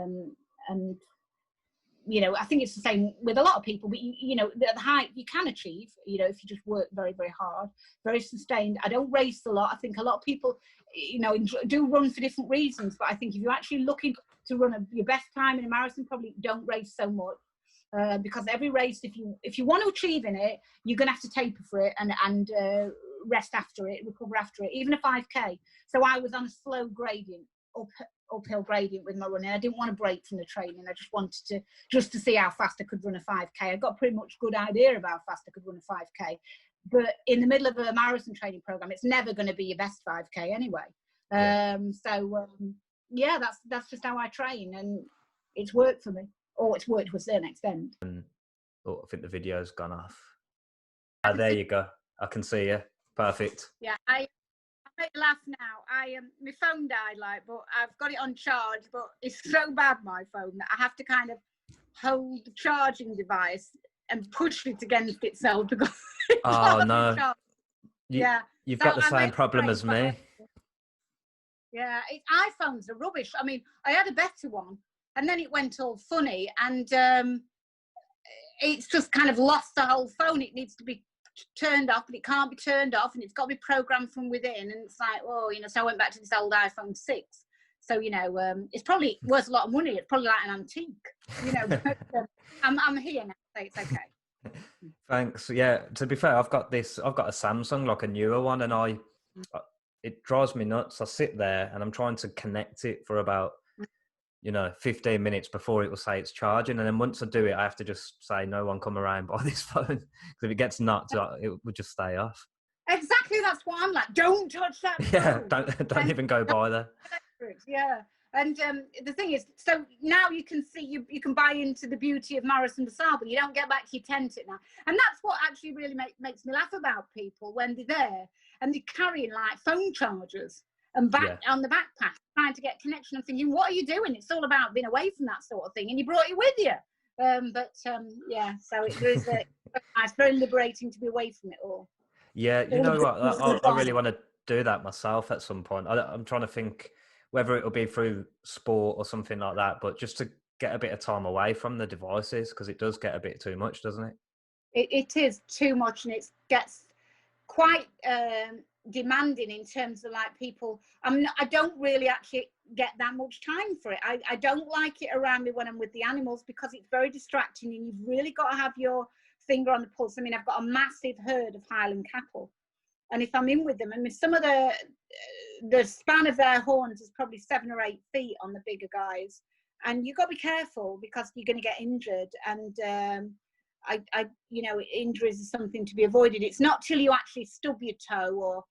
think it's the same with a lot of people, but the height you can achieve, if you just work very, very hard, very sustained. I don't race a lot. I think a lot of people, do run for different reasons, but I think if you're actually looking to run your best time in a marathon, probably don't race so much, because every race, if you want to achieve in it, you're going to have to taper for it and rest after it, recover after it, even a 5K. So I was on a slow gradient, uphill gradient with my running. I didn't want to break from the training. I just wanted to see how fast I could run a 5K. I got pretty much good idea about how fast I could run a 5K. But in the middle of a marathon training program, it's never going to be your best 5K anyway. That's just how I train, and it's worked for me. Or it's worked to a certain extent. I think the video's gone off. There you go. I can see you. Perfect. Yeah, I make you laugh now. My phone died, but I've got it on charge, but it's so bad, my phone, that I have to kind of hold the charging device and push it against itself because oh no. You've got the I same problem as me. Yeah, iPhones are rubbish. I mean, I had a better one and then it went all funny, and it's just kind of lost the whole phone. It needs to be turned off, but it can't be turned off, and it's got to be programmed from within. And it's like, so I went back to this old iPhone 6. So it's probably worth a lot of money. It's probably like an antique, but I'm here now, so it's okay. Thanks. Yeah, to be fair, I've got a Samsung, like a newer one, and it drives me nuts. I sit there and I'm trying to connect it for about 15 minutes before it will say it's charging, and then once I do it, I have to just say, no one come around by this phone, because if it gets nuts, it would just stay off. Exactly, that's what I'm like. Don't touch that phone. Yeah, don't even go by there. Yeah. And the thing is, so now you can see, you can buy into the beauty of Marathon Des Sables. You don't get back to your tent at night. And that's what actually really makes me laugh about people when they're there and they're carrying like phone chargers and on the backpack, trying to get connection. I'm thinking, what are you doing? It's all about being away from that sort of thing, and you brought it with you. So it's very liberating to be away from it all. Yeah, you know what? I really want to do that myself at some point. I'm trying to think whether it'll be through sport or something like that, but just to get a bit of time away from the devices, because it does get a bit too much, doesn't it? It is too much, and it gets quite demanding in terms of like people. I don't really actually get that much time for it. I don't like it around me when I'm with the animals, because it's very distracting, and you've really got to have your finger on the pulse. I mean, I've got a massive herd of Highland cattle, and if I'm in with them, I mean, some of the span of their horns is probably 7 or 8 feet on the bigger guys, and you've got to be careful because you're going to get injured. And injuries is something to be avoided. It's not till you actually stub your toe or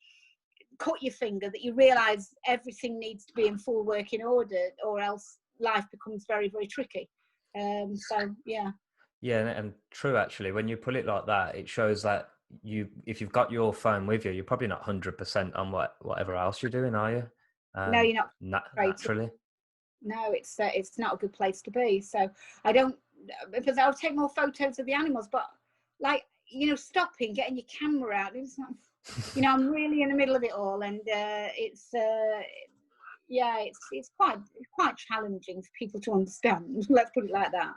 cut your finger that you realise everything needs to be in full working order, or else life becomes very, very tricky. So yeah. Yeah, and true, actually, when you put it like that, it shows that if you've got your phone with you, you're probably not 100% on whatever else you're doing, are you? No, you're not. Naturally. No, it's not a good place to be. So I don't, because I'll take more photos of the animals, but like, you know, stopping, getting your camera out, it's not, you know, I'm really in the middle of it all, and it's quite challenging for people to understand. Let's put it like that.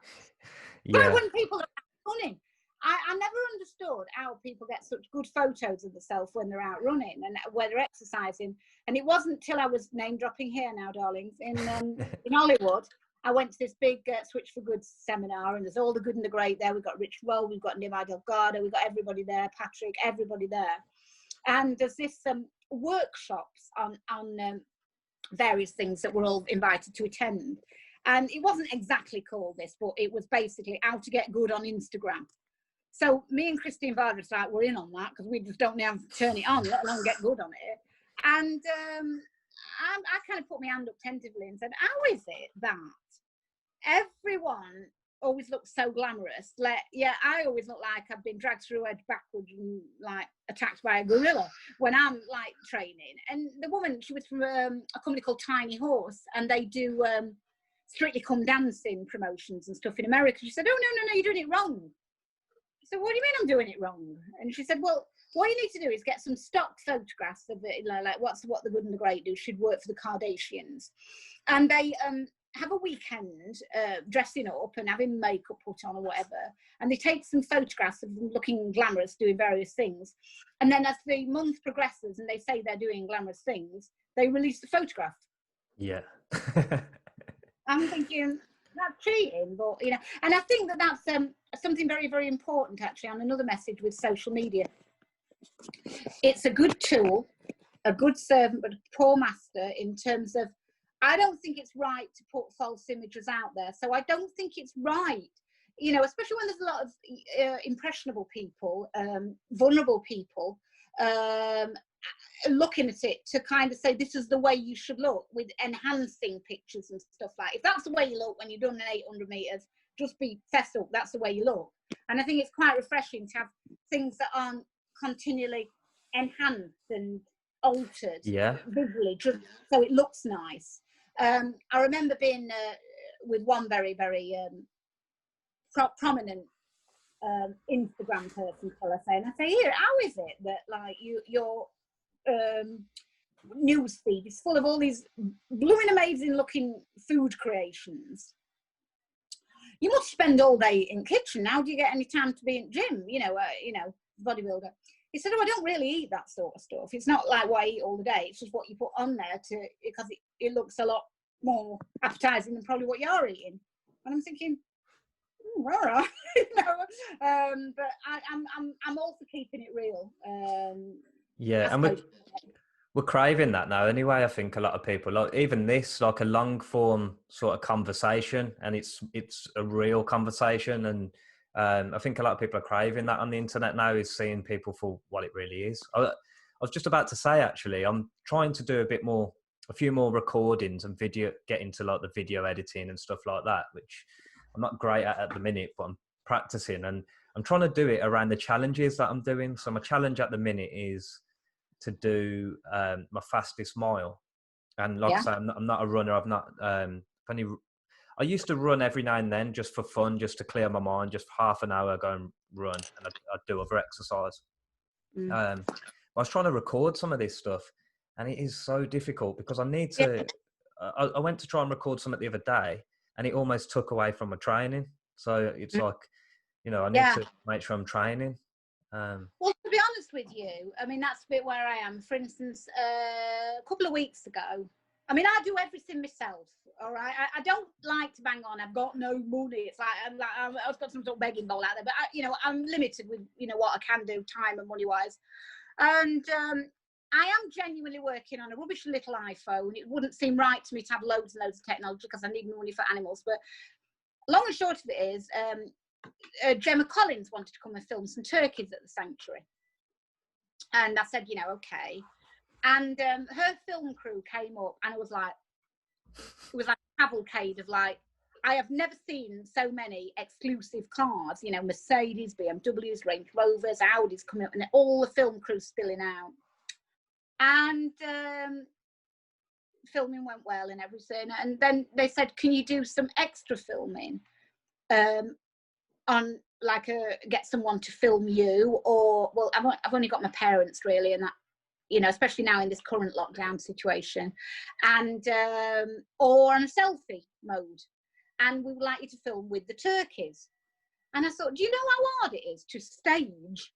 Yeah. But when people are running, I never understood how people get such good photos of themselves when they're out running and where they're exercising. And it wasn't till I was name dropping here now, darlings, in Hollywood. I went to this big Switch for Good seminar, and there's all the good and the great there. We've got Rich Roll, we've got Nima Delgado, we've got everybody there, Patrick, everybody there. And there's this workshops on various things that we're all invited to attend. And it wasn't exactly called this, but it was basically how to get good on Instagram. So me and Christine Vargas were in on that, because we just don't know how to turn it on, let alone get good on it. And I kind of put my hand up tentatively and said, how is it that everyone always looks so glamorous? Like, yeah, I always look like I've been dragged through a hedge backwards and like attacked by a gorilla when I'm like training. And the woman, she was from a company called Tiny Horse, and they do Strictly Come Dancing promotions and stuff in America. She said, oh, no, you're doing it wrong. I said, what do you mean I'm doing it wrong? And she said, well, what you need to do is get some stock photographs of it, like what the good and the great do, should work for the Kardashians. And they have a weekend dressing up and having makeup put on or whatever. And they take some photographs of them looking glamorous, doing various things. And then as the month progresses and they say they're doing glamorous things, they release the photograph. Yeah. I'm thinking, that's cheating, but, you know, and I think that that's something very, very important, actually, on another message with social media. It's a good tool, a good servant, but a poor master in terms of, I don't think it's right to put false images out there. So I don't think it's right, you know, especially when there's a lot of impressionable people, vulnerable people, looking at it to kind of say this is the way you should look, with enhancing pictures and stuff like. If that's the way you look when you've done an 800 meters, just be fess up, that's the way you look. And I think it's quite refreshing to have things that aren't continually enhanced and altered visually, just so it looks nice. I remember being with one very, very prominent Instagram person, shall I say, and I say, here, how is it that like your news feed is full of all these blooming amazing looking food creations? You must spend all day in kitchen. How do you get any time to be in gym? You know, bodybuilder. He said, oh, I don't really eat that sort of stuff. It's not like what I eat all the day. It's just what you put on there because it looks a lot more appetizing than probably what you're eating. And I'm thinking, all right, you know. But I'm all for keeping it real. Yeah, and we're craving that now anyway. I think a lot of people, like even this, like a long form sort of conversation, and it's a real conversation. And I think a lot of people are craving that on the internet now, is seeing people for what it really is. I was just about to say, actually, I'm trying to do a few more recordings and get into like the video editing and stuff like that, which I'm not great at the minute, but I'm practicing, and I'm trying to do it around the challenges that I'm doing. So my challenge at the minute is to do my fastest mile. And like I say, I'm not a runner. I've not I used to run every now and then just for fun, just to clear my mind, just half an hour, go and run, and I'd do other exercise. I was trying to record some of this stuff, and it is so difficult because I need to, I went to try and record something the other day, and it almost took away from my training. So it's like, you know, I need to make sure I'm training. Well, to be honest with you, I mean, that's a bit where I am. For instance, a couple of weeks ago, I mean, I do everything myself, all right? I don't like to bang on. I've got no money. It's like, I've got some sort of begging bowl out there, but, you know, I'm limited with, you know, what I can do time and money-wise. And I am genuinely working on a rubbish little iPhone. It wouldn't seem right to me to have loads and loads of technology because I need money for animals. But long and short of it is, Gemma Collins wanted to come and film some turkeys at the sanctuary. And I said, you know, okay. And her film crew came up, and it was like a cavalcade of like, I have never seen so many exclusive cars, you know, Mercedes, BMWs, Range Rovers, Audis coming up, and all the film crew spilling out. And filming went well and everything. And then they said, can you do some extra filming on like get someone to film you? Or, well, I've only got my parents really, and that, you know, especially now in this current lockdown situation, and or on a selfie mode. And we would like you to film with the turkeys. And I thought, do you know how hard it is to stage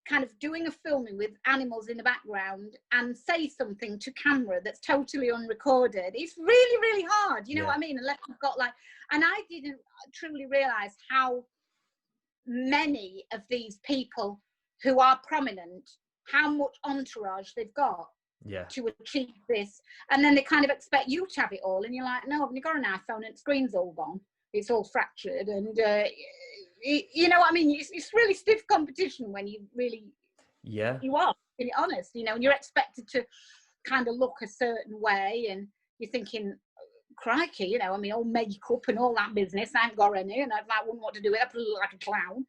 kind of doing a filming with animals in the background and say something to camera that's totally unrecorded? It's really, really hard. You know what I mean? Unless you've got like, and I didn't truly realize how many of these people who are prominent, how much entourage they've got to achieve this. And then they kind of expect you to have it all. And you're like, no, I've only got an iPhone and the screen's all gone. It's all fractured. And, you know what I mean? It's really stiff competition when you really, you are, to be honest, you know, and you're expected to kind of look a certain way. And you're thinking, crikey, you know, I mean, all makeup and all that business, I ain't got any, and I wouldn't want to do it. I look like a clown.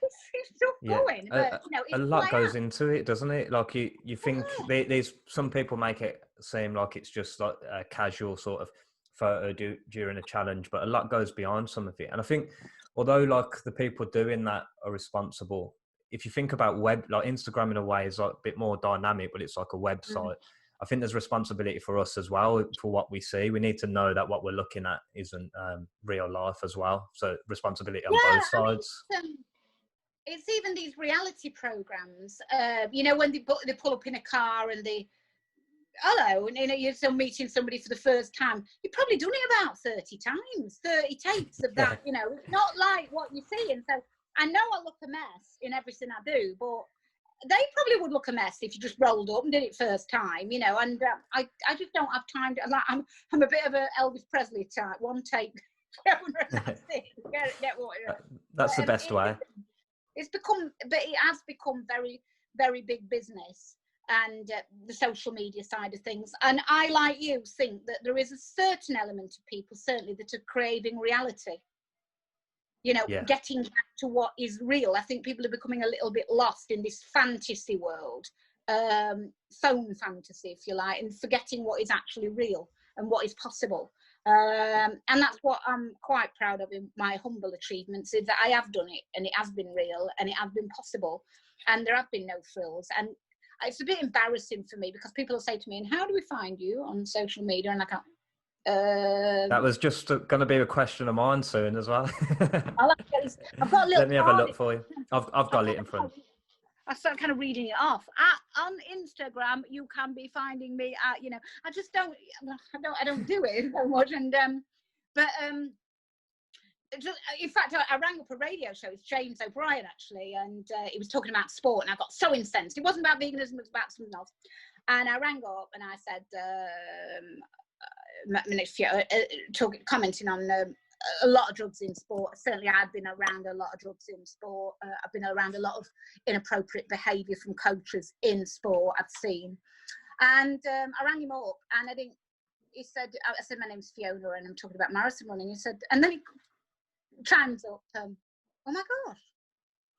It's still going, but you know, a lot goes into it, doesn't it? Like you think there's some people make it seem like it's just like a casual sort of photo during a challenge, but a lot goes beyond some of it. And I think although like the people doing that are responsible, if you think about web, like Instagram in a way is like a bit more dynamic, but it's like a website. I think there's responsibility for us as well for what we see. We need to know that what we're looking at isn't real life as well. So responsibility on both sides. I mean, it's even these reality programs, you know, when they pull up in a car and they, hello, and you know, you're still meeting somebody for the first time. You've probably done it about 30 times, 30 takes of that, you know. It's not like what you see. And so I know I look a mess in everything I do, but they probably would look a mess if you just rolled up and did it first time, you know. And I just don't have time to, like, I'm a bit of a Elvis Presley type, one take. That's it. That's the best way. It's become, but it has become very, very big business, and the social media side of things. And I, like you, think that there is a certain element of people, certainly, that are craving reality. You know, getting back to what is real. I think people are becoming a little bit lost in this fantasy world, phone fantasy, if you like, and forgetting what is actually real and what is possible. And that's what I'm quite proud of in my humble achievements, is that I have done it, and it has been real, and it has been possible, and there have been no frills. And it's a bit embarrassing for me, because people will say to me, and how do we find you on social media? And I can't. That was just going to be a question of mine soon as well. I've got a little. Let me have a look for you. I've got it in front. I start kind of reading it off. On Instagram, you can be finding me at, you know, I don't do it so much. And in fact, I rang up a radio show. It's James O'Brien, actually, and he was talking about sport, and I got so incensed. It wasn't about veganism; it was about something else. And I rang up and I said, commenting on a lot of drugs in sport. Certainly, I've been around a lot of drugs in sport. I've been around a lot of inappropriate behaviour from coaches in sport. I've seen, and I rang him up, and he said, I said, my name's Fiona, and I'm talking about marathon running. He said, and then he chimes up, oh my gosh,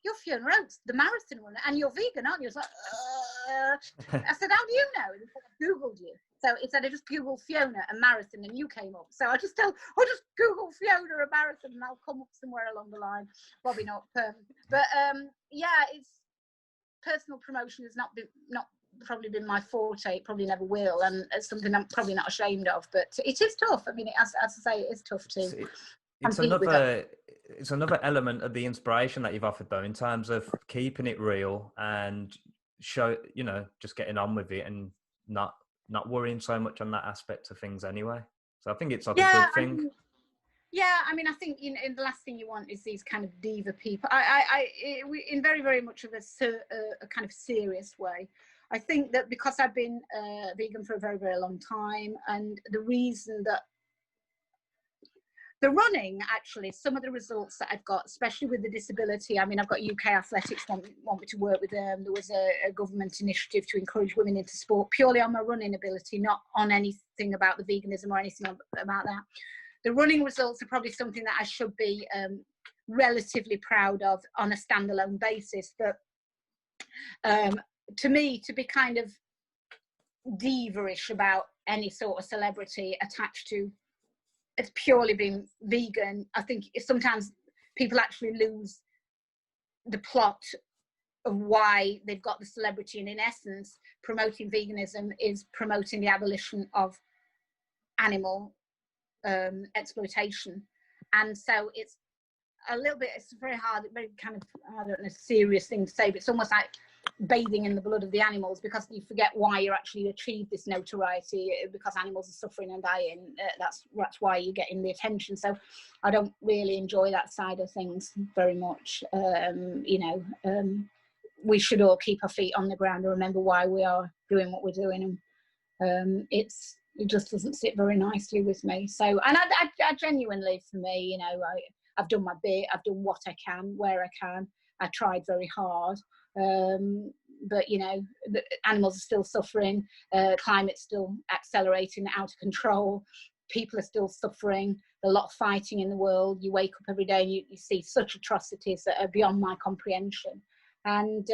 you're Fiona Oakes, the marathon runner, and you're vegan, aren't you? I was like, I said, how do you know? He said, I Googled you. So he said, I just Googled Fiona and marathon, and you came up. So I just Google Fiona and marathon, and I'll come up somewhere along the line. Probably not. But it's personal promotion has not probably been my forte. It probably never will, and it's something I'm probably not ashamed of. But it is tough. I mean, as I say, it is tough to. It's another element of the inspiration that you've offered, though, in terms of keeping it real and just getting on with it and not worrying so much on that aspect of things anyway. So I think it's like a good thing. I mean, I think the last thing you want is these kind of diva people. In very, very much of a kind of serious way. I think that because I've been vegan for a very, very long time, and the reason that The running, actually, some of the results that I've got, especially with the disability, I mean, I've got UK Athletics want me to work with them. There was a government initiative to encourage women into sport purely on my running ability, not on anything about the veganism or anything about that. The running results are probably something that I should be relatively proud of on a standalone basis. But to me, to be kind of diva-ish about any sort of celebrity attached to it's purely being vegan, I think sometimes people actually lose the plot of why they've got the celebrity, and in essence promoting veganism is promoting the abolition of animal exploitation. And so it's a little bit, it's very hard, very kind of, I don't know, serious thing to say, but it's almost like bathing in the blood of the animals, because you forget why you actually achieved this notoriety, because animals are suffering and dying. That's why you're getting the attention. So I don't really enjoy that side of things very much. We should all keep our feet on the ground and remember why we are doing what we're doing. And it just doesn't sit very nicely with me. So, and I genuinely, for me, I've done my bit. I've done what I can, where I can. I tried very hard. But the animals are still suffering, climate's still accelerating out of control, people are still suffering, there's a lot of fighting in the world. You wake up every day and you see such atrocities that are beyond my comprehension. And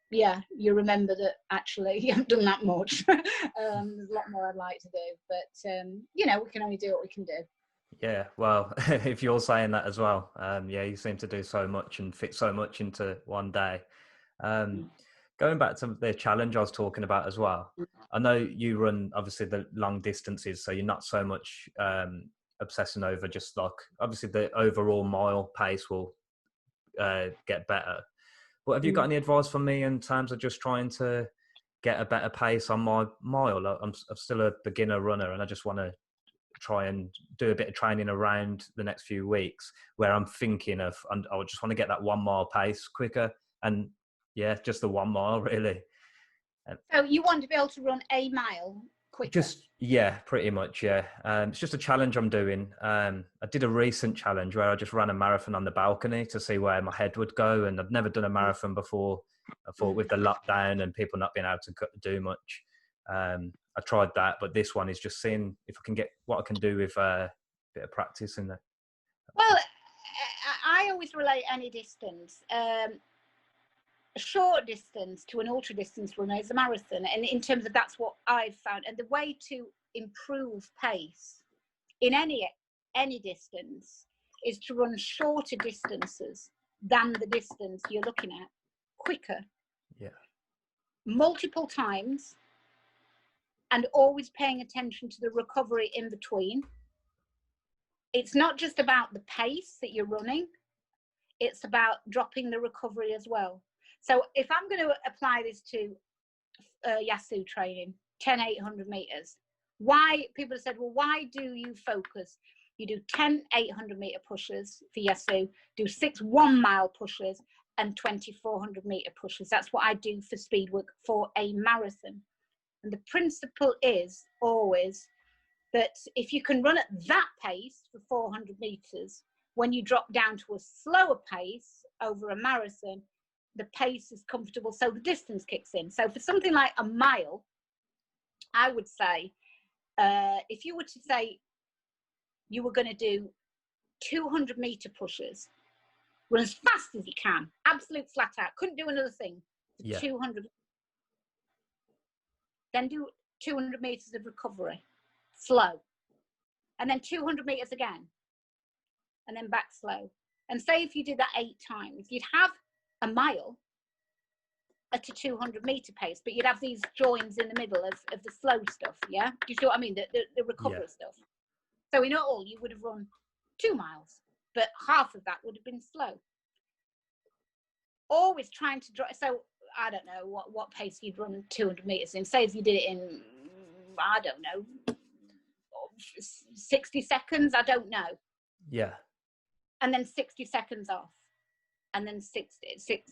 you remember that actually you haven't done that much. There's a lot more I'd like to do, but we can only do what we can do. Yeah, well, if you're saying that as well, you seem to do so much and fit so much into one day. Going back to the challenge I was talking about as well, I know you run obviously the long distances, so you're not so much obsessing over just like, obviously the overall mile pace will get better. But have you got any advice for me in terms of just trying to get a better pace on my mile? I'm still a beginner runner and I just want to try and do a bit of training around the next few weeks where I'm thinking of, and I just want to get that 1 mile pace quicker. And just the 1 mile really. So you want to be able to run a mile quicker? Pretty much. It's just a challenge I'm doing. I did a recent challenge where I just ran a marathon on the balcony to see where my head would go. And I've never done a marathon before. I thought with the lockdown and people not being able to do much, I tried that, but this one is just seeing if I can get what I can do with a bit of practice in there. Well, I always relate any distance. A short distance to an ultra distance runner is a marathon, and in terms of that's what I've found. And the way to improve pace in any distance is to run shorter distances than the distance you're looking at, quicker, multiple times, and always paying attention to the recovery in between. It's not just about the pace that you're running, it's about dropping the recovery as well. So if I'm going to apply this to Yasu training, 10, 800 meters, why people have said, well, why do you focus? You do 10 800 meter pushes for Yasu, do 6 1 mile pushes and 2,400 meter pushes. That's what I do for speed work for a marathon. And the principle is always that if you can run at that pace for 400 meters, when you drop down to a slower pace over a marathon, the pace is comfortable, so the distance kicks in. So for something like a mile, I would say, if you were to say you were going to do 200 meter pushes, run as fast as you can, absolute flat out, couldn't do another thing, 200, then do 200 meters of recovery, slow, and then 200 meters again, and then back slow. And say if you did that 8 times, you'd have a mile at a 200 meter pace, but you'd have these joins in the middle of the slow stuff. Do you see what I mean? The recovery stuff. So in all, you would have run 2 miles, but half of that would have been slow. Always trying to drive. So I don't know what pace you'd run 200 meters in. Say if you did it in, I don't know, 60 seconds. I don't know. Yeah. And then 60 seconds off. and then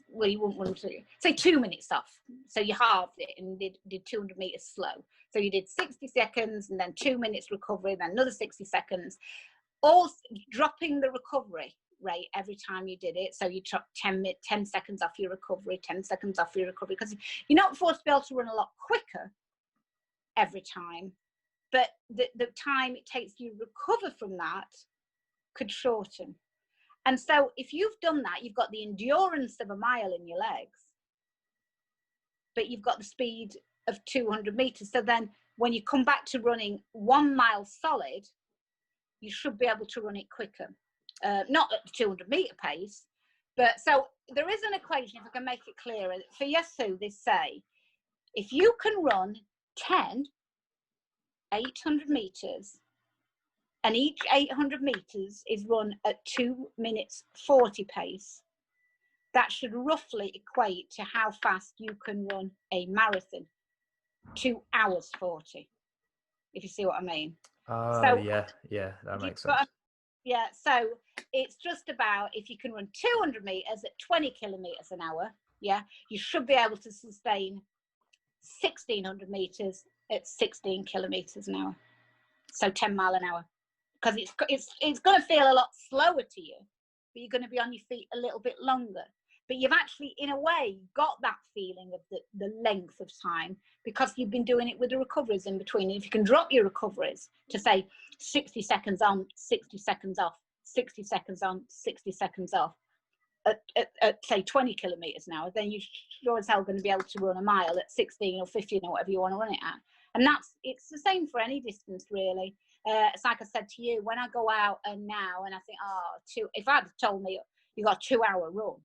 well, you wouldn't run to, say 2 minutes off. So you halved it and did 200 meters slow. So you did 60 seconds and then 2 minutes recovery, then another 60 seconds, all dropping the recovery rate every time you did it. So you took 10 seconds off your recovery, 10 seconds off your recovery, because you're not forced to be able to run a lot quicker every time, but the time it takes you to recover from that could shorten. And so if you've done that, you've got the endurance of a mile in your legs, but you've got the speed of 200 meters. So then when you come back to running 1 mile solid, you should be able to run it quicker. Not at the 200 meter pace, but so there is an equation, if I can make it clearer. For Yasu, they say, if you can run 10 800 meters, and each 800 meters is run at 2 minutes 40 pace, that should roughly equate to how fast you can run a marathon, 2 hours 40, if you see what I mean. So yeah, that makes sense. Yeah, so it's just about, if you can run 200 meters at 20 kilometers an hour, yeah, you should be able to sustain 1600 meters at 16 kilometers an hour, so 10 mile an hour, because it's going to feel a lot slower to you, but you're going to be on your feet a little bit longer. But you've actually, in a way, got that feeling of the length of time, because you've been doing it with the recoveries in between. And if you can drop your recoveries to, say, 60 seconds on, 60 seconds off, 60 seconds on, 60 seconds off, at say 20 kilometers an hour, then you're as hell going to be able to run a mile at 16 or 15 or whatever you want to run it at. And it's the same for any distance, really. It's like I said to you, when I go out and I think, if I'd told me you got a 2 hour run,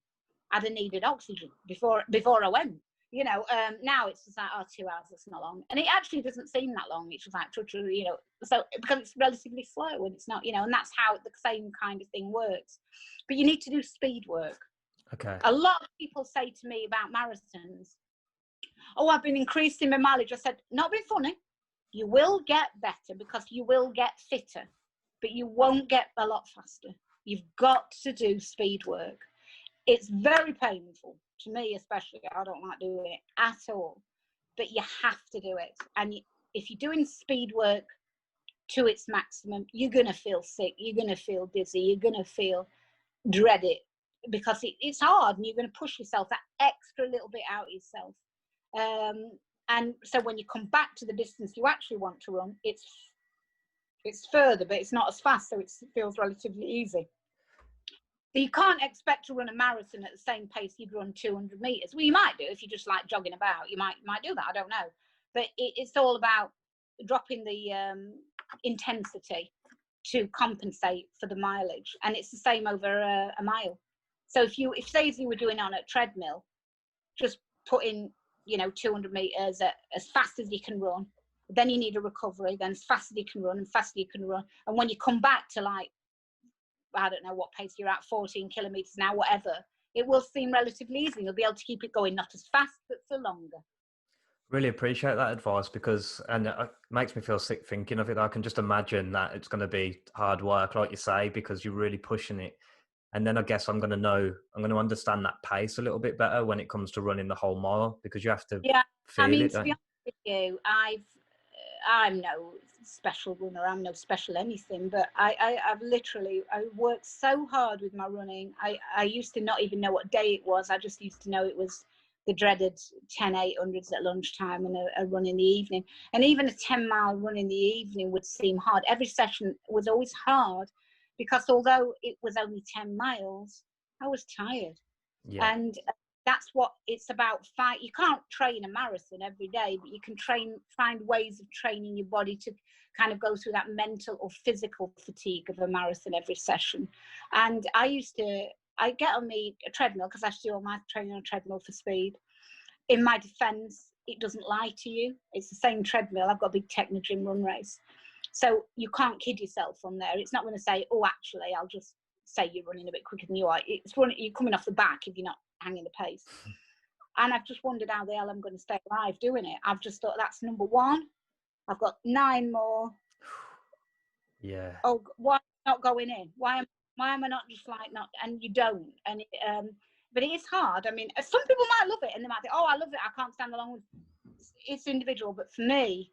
I'd have needed oxygen before I went. Now it's just like, 2 hours, that's not long. And it actually doesn't seem that long. It's just like, so because it's relatively slow, and it's not, and that's how the same kind of thing works. But you need to do speed work. Okay. A lot of people say to me about marathons, I've been increasing my mileage. I said, not being funny. You will get better because you will get fitter, but you won't get a lot faster. You've got to do speed work. It's very painful to me, especially. I don't like doing it at all, but you have to do it. And if you're doing speed work to its maximum, you're going to feel sick, you're going to feel dizzy, you're going to dread it, because it's hard, and you're going to push yourself that extra little bit out of yourself. And so when you come back to the distance you actually want to run, it's further, but it's not as fast, so it feels relatively easy. You can't expect to run a marathon at the same pace you'd run 200 meters. Well, you might do if you just like jogging about. You might do that. I don't know. But it's all about dropping the intensity to compensate for the mileage. And it's the same over a mile. So if say you were doing on a treadmill, just put in 200 meters as fast as you can run. Then you need a recovery. Then as fast as you can run and faster you can run. And when you come back to, like, I don't know what pace you're at, 14 kilometers an hour, whatever, it will seem relatively easy. You'll be able to keep it going, not as fast, but for longer. Really appreciate that advice, and it makes me feel sick thinking of it. I can just imagine that it's going to be hard work, like you say, because you're really pushing it. And then I guess I'm going to understand that pace a little bit better when it comes to running the whole mile, because you have to feel it. To be honest with you, I'm no special runner, I'm no special anything, but I've literally, I worked so hard with my running. I used to not even know what day it was. I just used to know it was the dreaded 10 800s at lunchtime and a run in the evening. And even a 10-mile run in the evening would seem hard. Every session was always hard, because although it was only 10 miles, I was tired. Yeah. And that's what it's about. You can't train a marathon every day, but you can find ways of training your body to kind of go through that mental or physical fatigue of a marathon every session. And I get on a treadmill, because I do all my training on a treadmill for speed. In my defense, it doesn't lie to you. It's the same treadmill. I've got a big Technogym run race. So you can't kid yourself on there. It's not going to say, actually, I'll just say you're running a bit quicker than you are. You're coming off the back if you're not hanging the pace. And I've just wondered how the hell I'm going to stay alive doing it. I've just thought, that's number one. I've got 9 more. Yeah. Oh, why not going in? Why am Why am I not just like not? And you don't. And but it is hard. I mean, some people might love it, and they might think, "Oh, I love it. I can't stand along with." It's individual, but for me,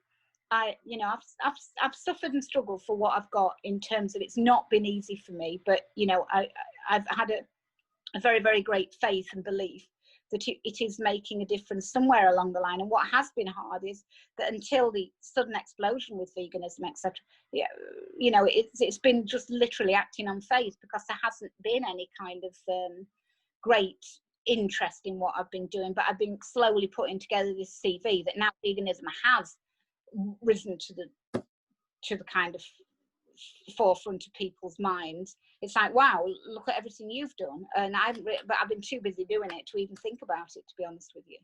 I've suffered and struggled for what I've got in terms of it's not been easy for me. But I've had a very, very great faith and belief that it is making a difference somewhere along the line. And what has been hard is that until the sudden explosion with veganism, etc., it's been just literally acting on faith, because there hasn't been any kind of great interest in what I've been doing. But I've been slowly putting together this CV that now veganism has risen to the kind of forefront of people's minds. It's like, wow, look at everything you've done. And but I've been too busy doing it to even think about it, to be honest with you.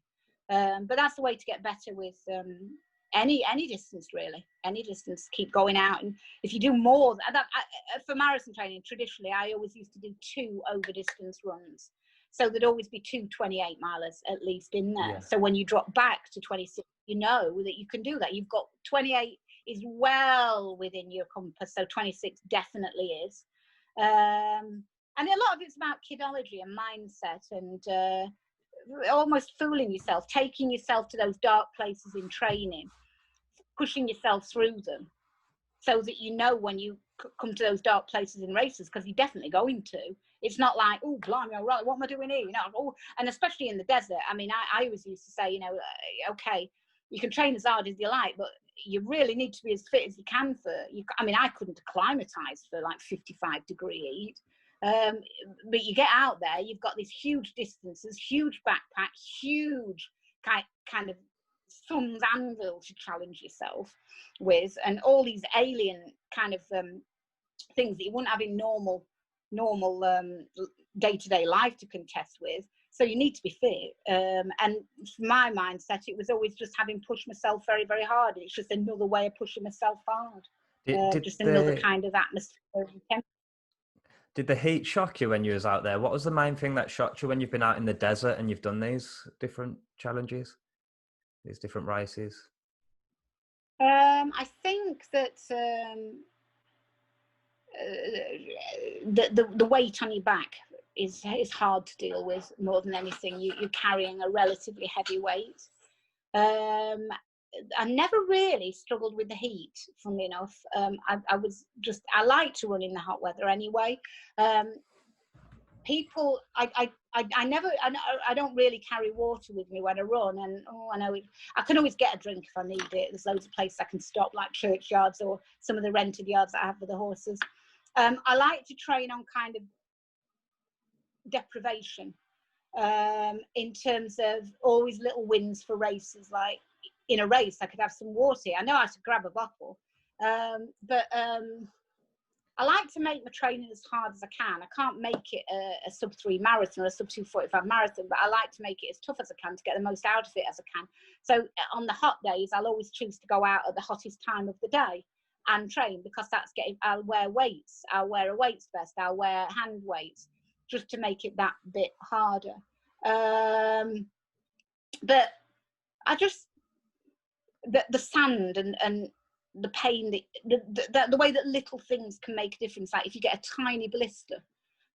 But that's the way to get better with any distance, really. Any distance, keep going out. And if you do more, for marathon training, traditionally, I always used to do 2 over distance runs. So there'd always be 2 28-milers at least in there. Yeah. So when you drop back to 26, you know that you can do that. You've got 28 is well within your compass, so 26 definitely is. And a lot of it's about kidology and mindset, and almost fooling yourself, taking yourself to those dark places in training, pushing yourself through them, so that you know when you come to those dark places in races, because you're definitely going to. It's not like, oh, blimey, all right, what am I doing here? And especially in the desert. I mean, I always used to say, okay, you can train as hard as you like, but you really need to be as fit as you can I couldn't acclimatize for like 55-degree heat. But you get out there, you've got these huge distances, huge backpack, huge kind of sun's anvil to challenge yourself with, and all these alien kind of things that you wouldn't have in normal day-to-day life to contest with. So you need to be fit. And for my mindset, it was always just having pushed myself very, very hard. It's just another way of pushing myself hard. Another kind of atmosphere. Did the heat shock you when you was out there? What was the main thing that shocked you when you've been out in the desert and you've done these different challenges, these different races? I think that the weight on your back is hard to deal with more than anything. You're carrying a relatively heavy weight. I never really struggled with the heat, funnily enough. I like to run in the hot weather anyway. People, I don't really carry water with me when I run, and I can always get a drink if I need it. There's loads of places I can stop, like churchyards or some of the rented yards that I have for the horses. I like to train on kind of deprivation, in terms of always little wins for races. Like in a race, I could have some water. I know how to grab a bottle, but I like to make my training as hard as I can. I can't make it a sub-3 marathon or a sub-2:45 marathon, but I like to make it as tough as I can to get the most out of it as I can. So on the hot days, I'll always choose to go out at the hottest time of the day and train, because I'll wear weights. I'll wear a weights vest. I'll wear hand weights, just to make it that bit harder. But I just, the sand and the pain, the way that little things can make a difference. Like if you get a tiny blister,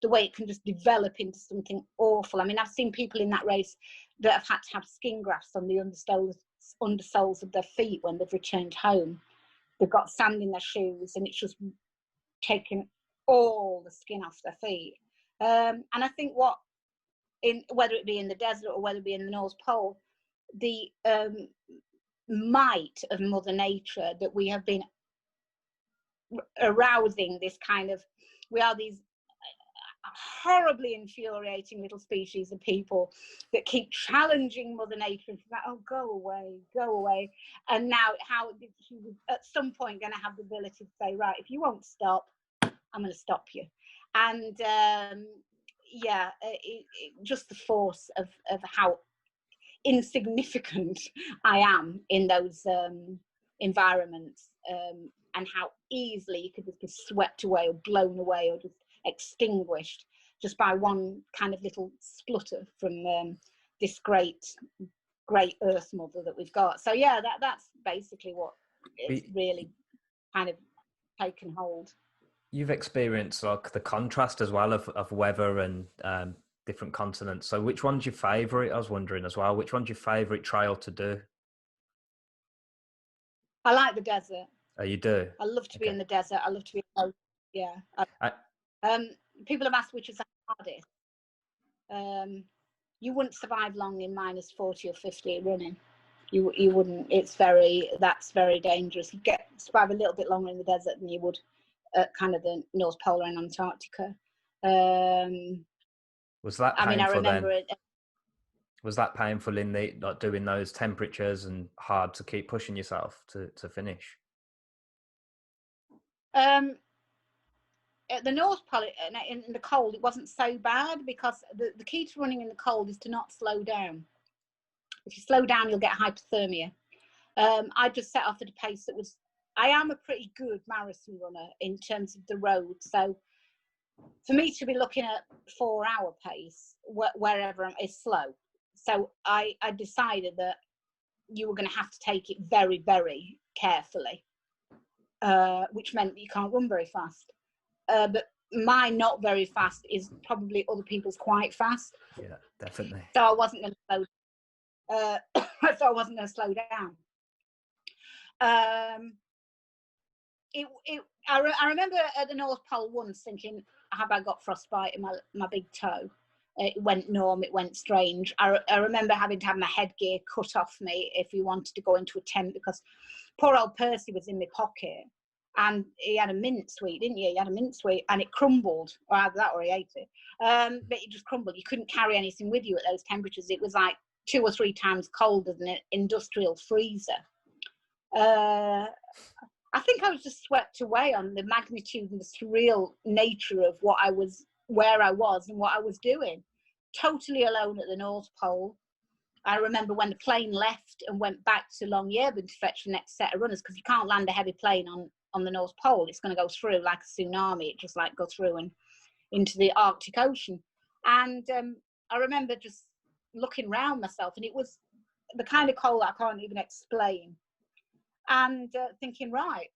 the way it can just develop into something awful. I mean, I've seen people in that race that have had to have skin grafts on the undersoles of their feet when they've returned home. They've got sand in their shoes, and it's just taken all the skin off their feet. And I think whether it be in the desert or whether it be in the North Pole, the might of Mother Nature, that we have been arousing this kind of, we are these horribly infuriating little species of people that keep challenging Mother Nature, and she's like, oh, go away. And now how she was at some point going to have the ability to say, right, if you won't stop, I'm going to stop you. And just the force of how insignificant I am in those environments, and how easily you could just be swept away or blown away or just extinguished just by one kind of little splutter from this great earth mother that we've got. So yeah, that's basically what it's really kind of taken hold. you've experienced like the contrast as well of weather and different continents. So which one's your favorite? I was wondering as well, which one's your favorite trail to do? I like the desert. Oh, you do? I love to be Okay. in the desert. I love to be yeah. I, People have asked which is the hardest. You wouldn't survive long in minus 40 or 50 running. You wouldn't. That's very dangerous. You survive a little bit longer in the desert than you would at kind of the North Pole and Antarctica. was that I mean, I painful remember then? it. Was that painful in the like doing those temperatures and hard to keep pushing yourself to finish? At the North Pole, in the cold, it wasn't so bad because the key to running in the cold is to not slow down. If you slow down, you'll get hypothermia. I just set off at a pace that was. I am a pretty good marathon runner in terms of the road, so for me to be looking at 4-hour pace wherever is slow. So I decided that you were going to have to take it very, very carefully, which meant you can't run very fast. But my not very fast is probably other people's quite fast. Yeah, definitely. So I wasn't going to slow. So I wasn't going to slow down. I remember at the North Pole once thinking, have I got frostbite in my big toe? It went numb, it went strange. I remember having to have my headgear cut off me if you wanted to go into a tent, because poor old Percy was in my pocket and he had a mint sweet, didn't you? He had a mint sweet and it crumbled, or either that or he ate it. But it just crumbled. You couldn't carry anything with you at those temperatures. It was like 2 or 3 times colder than an industrial freezer. I think I was just swept away on the magnitude and the surreal nature of where I was and what I was doing. Totally alone at the North Pole. I remember when the plane left and went back to Longyearbyen to fetch the next set of runners, because you can't land a heavy plane on the North Pole. It's going to go through like a tsunami. It just like go through and into the Arctic Ocean. And I remember just looking around myself, and it was the kind of cold I can't even explain. And thinking, right,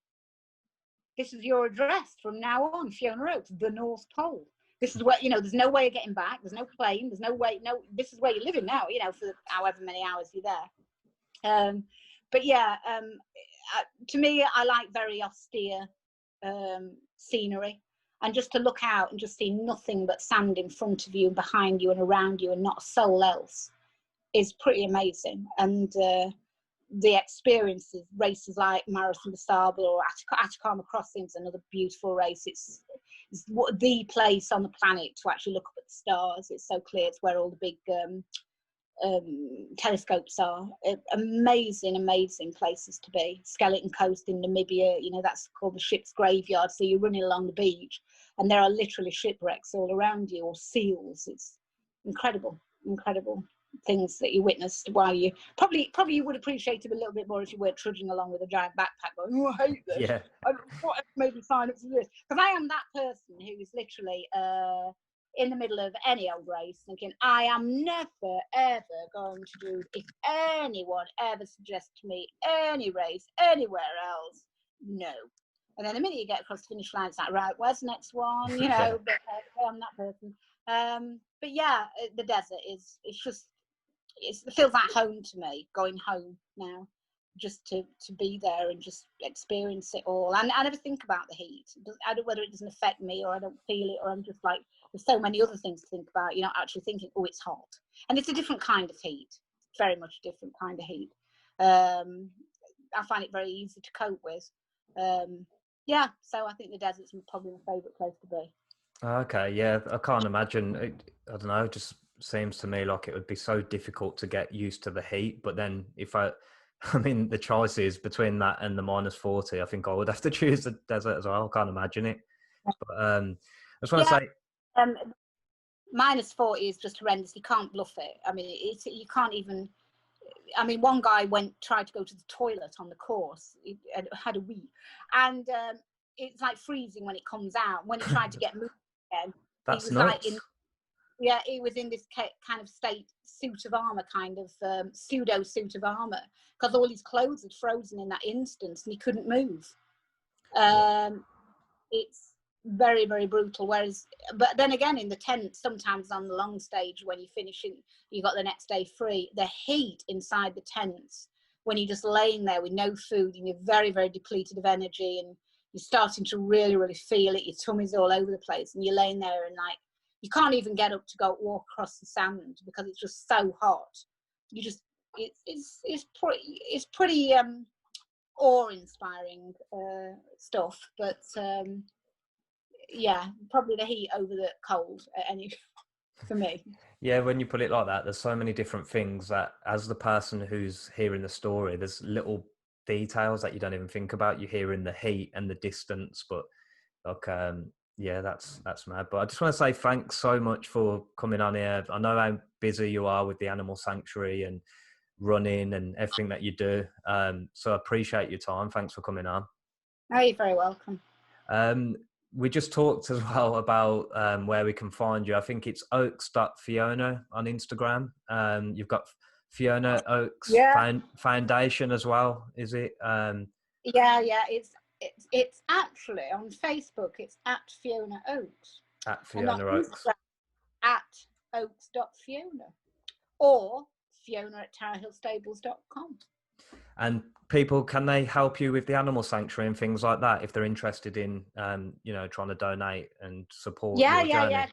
this is your address from now on, Fiona Oakes, the North Pole. This is where, there's no way of getting back. There's no plane. There's no way. No, this is where you're living now, for however many hours you're there. But yeah, to me, I like very austere scenery. And just to look out and just see nothing but sand in front of you and behind you and around you and not a soul else is pretty amazing. And the experiences, races like Marathon Des Sables or Atacama Crossings, another beautiful race. It's the place on the planet to actually look up at the stars. It's so clear. It's where all the big telescopes are. Amazing places to be. Skeleton Coast in Namibia, that's called the ship's graveyard. So you're running along the beach and there are literally shipwrecks all around you, or seals. It's incredible things that you witnessed while you probably you would appreciate it a little bit more if you were trudging along with a giant backpack going, oh, I hate this. Yeah. What made me sign up for this? Because I am that person who is literally in the middle of any old race thinking, I am never ever going to do, if anyone ever suggests to me any race anywhere else, no. And then the minute you get across the finish line, it's like, right, where's the next one? Yeah. But I'm that person. But yeah, the desert it feels like home to me, going home now, just to be there and just experience it all. And I never think about the heat. I don't, whether it doesn't affect me or I don't feel it, or I'm just like, there's so many other things to think about, actually thinking, oh, it's hot. And it's a different kind of heat, very much a different kind of heat. I find it very easy to cope with. Yeah, so I think the desert's probably my favourite place to be. Okay, yeah, I can't imagine. I don't know, it just seems to me like it would be so difficult to get used to the heat. But then I mean, the choice is between that and the minus 40, I think I would have to choose the desert as well. I can't imagine it. But I just want to say... minus 40 is just horrendous. You can't bluff it. I mean, you can't even... I mean, one guy tried to go to the toilet on the course. He had a wee. And it's like freezing when it comes out. When he tried to get moving again, That's he was nuts. he was in this kind of state suit of armour, kind of pseudo suit of armour, because all his clothes had frozen in that instance and he couldn't move. It's very, very brutal. Whereas, but then again, in the tent, sometimes on the long stage, when you finish it, you got the next day free. The heat inside the tents, when you're just laying there with no food and you're very, very depleted of energy, and you're starting to really, really feel it, your tummy's all over the place, and you're laying there and like, you can't even get up to go walk across the sand because it's just so hot. You just, it's pretty awe-inspiring stuff, but yeah, probably the heat over the cold for me. Yeah, when you put it like that, there's so many different things that, as the person who's hearing the story, there's little details that you don't even think about. You're hearing the heat and the distance, but like, yeah, that's mad. But I just want to say thanks so much for coming on here. I know how busy you are with the animal sanctuary and running and everything that you do. So I appreciate your time. Thanks for coming on. Oh, you're very welcome. We just talked as well about where we can find you. I think it's oakes.fiona on Instagram. You've got Fiona Oakes Foundation as well, is it? Yeah, it's actually on Facebook. It's at Fiona Oakes. At Fiona Oakes. At oakes.fiona, or Fiona@towerhillstables.com. And people, can they help you with the animal sanctuary and things like that if they're interested in, trying to donate and support your journey? Yeah.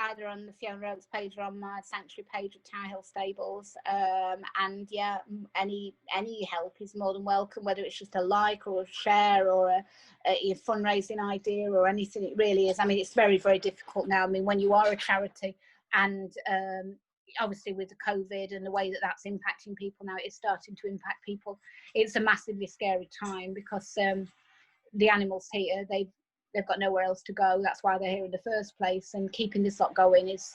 Either on the Fiona Oakes page or on my sanctuary page at Tower Hill Stables. And yeah, any help is more than welcome, whether it's just a like or a share or a fundraising idea or anything. It really is. I mean, it's very, very difficult now. I mean, when you are a charity and obviously with the COVID and the way that that's impacting people now, it's starting to impact people. It's a massively scary time because the animals here, they've got nowhere else to go. That's why they're here in the first place. And keeping this lot going is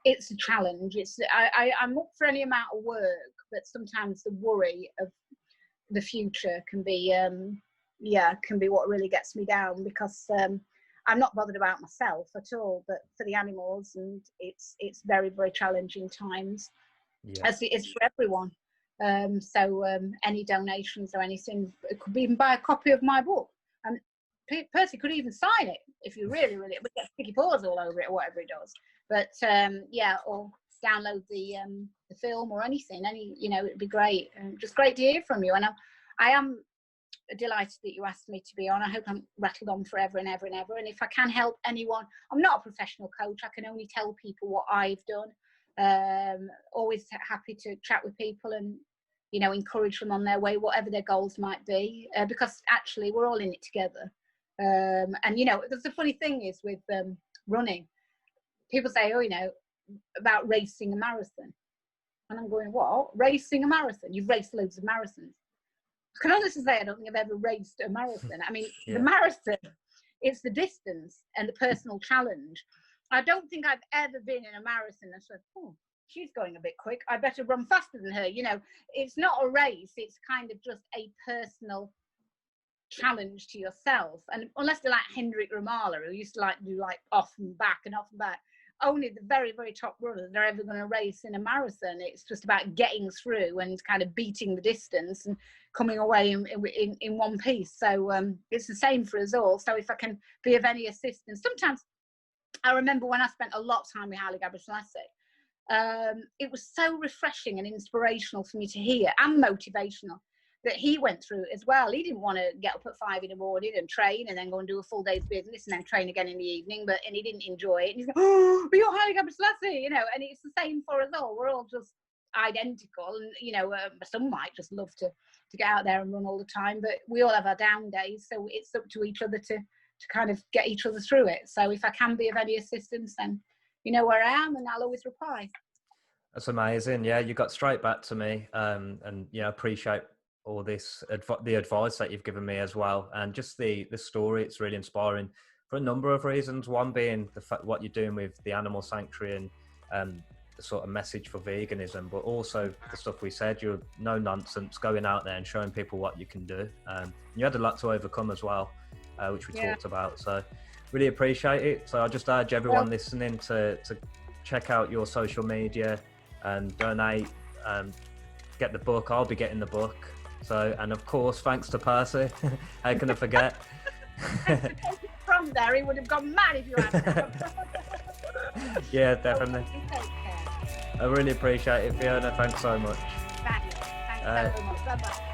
it's a challenge. I'm up for any amount of work, but sometimes the worry of the future can be what really gets me down, because I'm not bothered about myself at all, but for the animals, and it's very, very challenging times, as it is for everyone. So any donations or anything, it could even buy a copy of my book, and Percy could even sign it if you really, really, but get sticky paws all over it or whatever he does. But or download the film or anything. It'd be great. Just great to hear from you, and I am delighted that you asked me to be on. I hope I'm rattled on forever and ever and ever. And if I can help anyone, I'm not a professional coach. I can only tell people what I've done. Always happy to chat with people and, encourage them on their way, whatever their goals might be, because actually we're all in it together. And, the funny thing is with running, people say, about racing a marathon. And I'm going, what? Racing a marathon? You've raced loads of marathons. I can honestly say I don't think I've ever raced a marathon. I mean, The marathon, it's the distance and the personal challenge. I don't think I've ever been in a marathon and said, oh, she's going a bit quick, I better run faster than her. It's not a race. It's kind of just a personal challenge to yourself. And unless they're like Hendrik Ramala, who used to do off and back, only the very, very top runners are ever going to race in a marathon. It's just about getting through and kind of beating the distance and coming away in one piece. So it's the same for us all. So if I can be of any assistance, sometimes I remember when I spent a lot of time with Haile Gebrselassie, it was so refreshing and inspirational for me to hear, and motivational, that he went through it as well. He didn't want to get up at 5 a.m. and train and then go and do a full day's business and then train again in the evening, and he didn't enjoy it. And he's like, oh, but you're Haile Gebrselassie, and it's the same for us all. We're all just identical, and some might just love to get out there and run all the time, but we all have our down days, so it's up to each other to kind of get each other through it. So if I can be of any assistance, then you know where I am, and I'll always reply. That's amazing. Yeah, you got straight back to me, and appreciate all this the advice that you've given me as well, and just the story. It's really inspiring for a number of reasons. One being the fact what you're doing with the animal sanctuary and the sort of message for veganism, but also the stuff we said. You're no nonsense, going out there and showing people what you can do. You had a lot to overcome as well, which we talked about. So really appreciate it. So I just urge everyone listening to check out your social media and donate. Get the book. I'll be getting the book. So, and of course, thanks to Percy. How can I forget? From there, he would have gone mad if you hadn't. Yeah, definitely. Take care. I really appreciate it, Fiona. Thanks so much. Thanks so much. Bye-bye.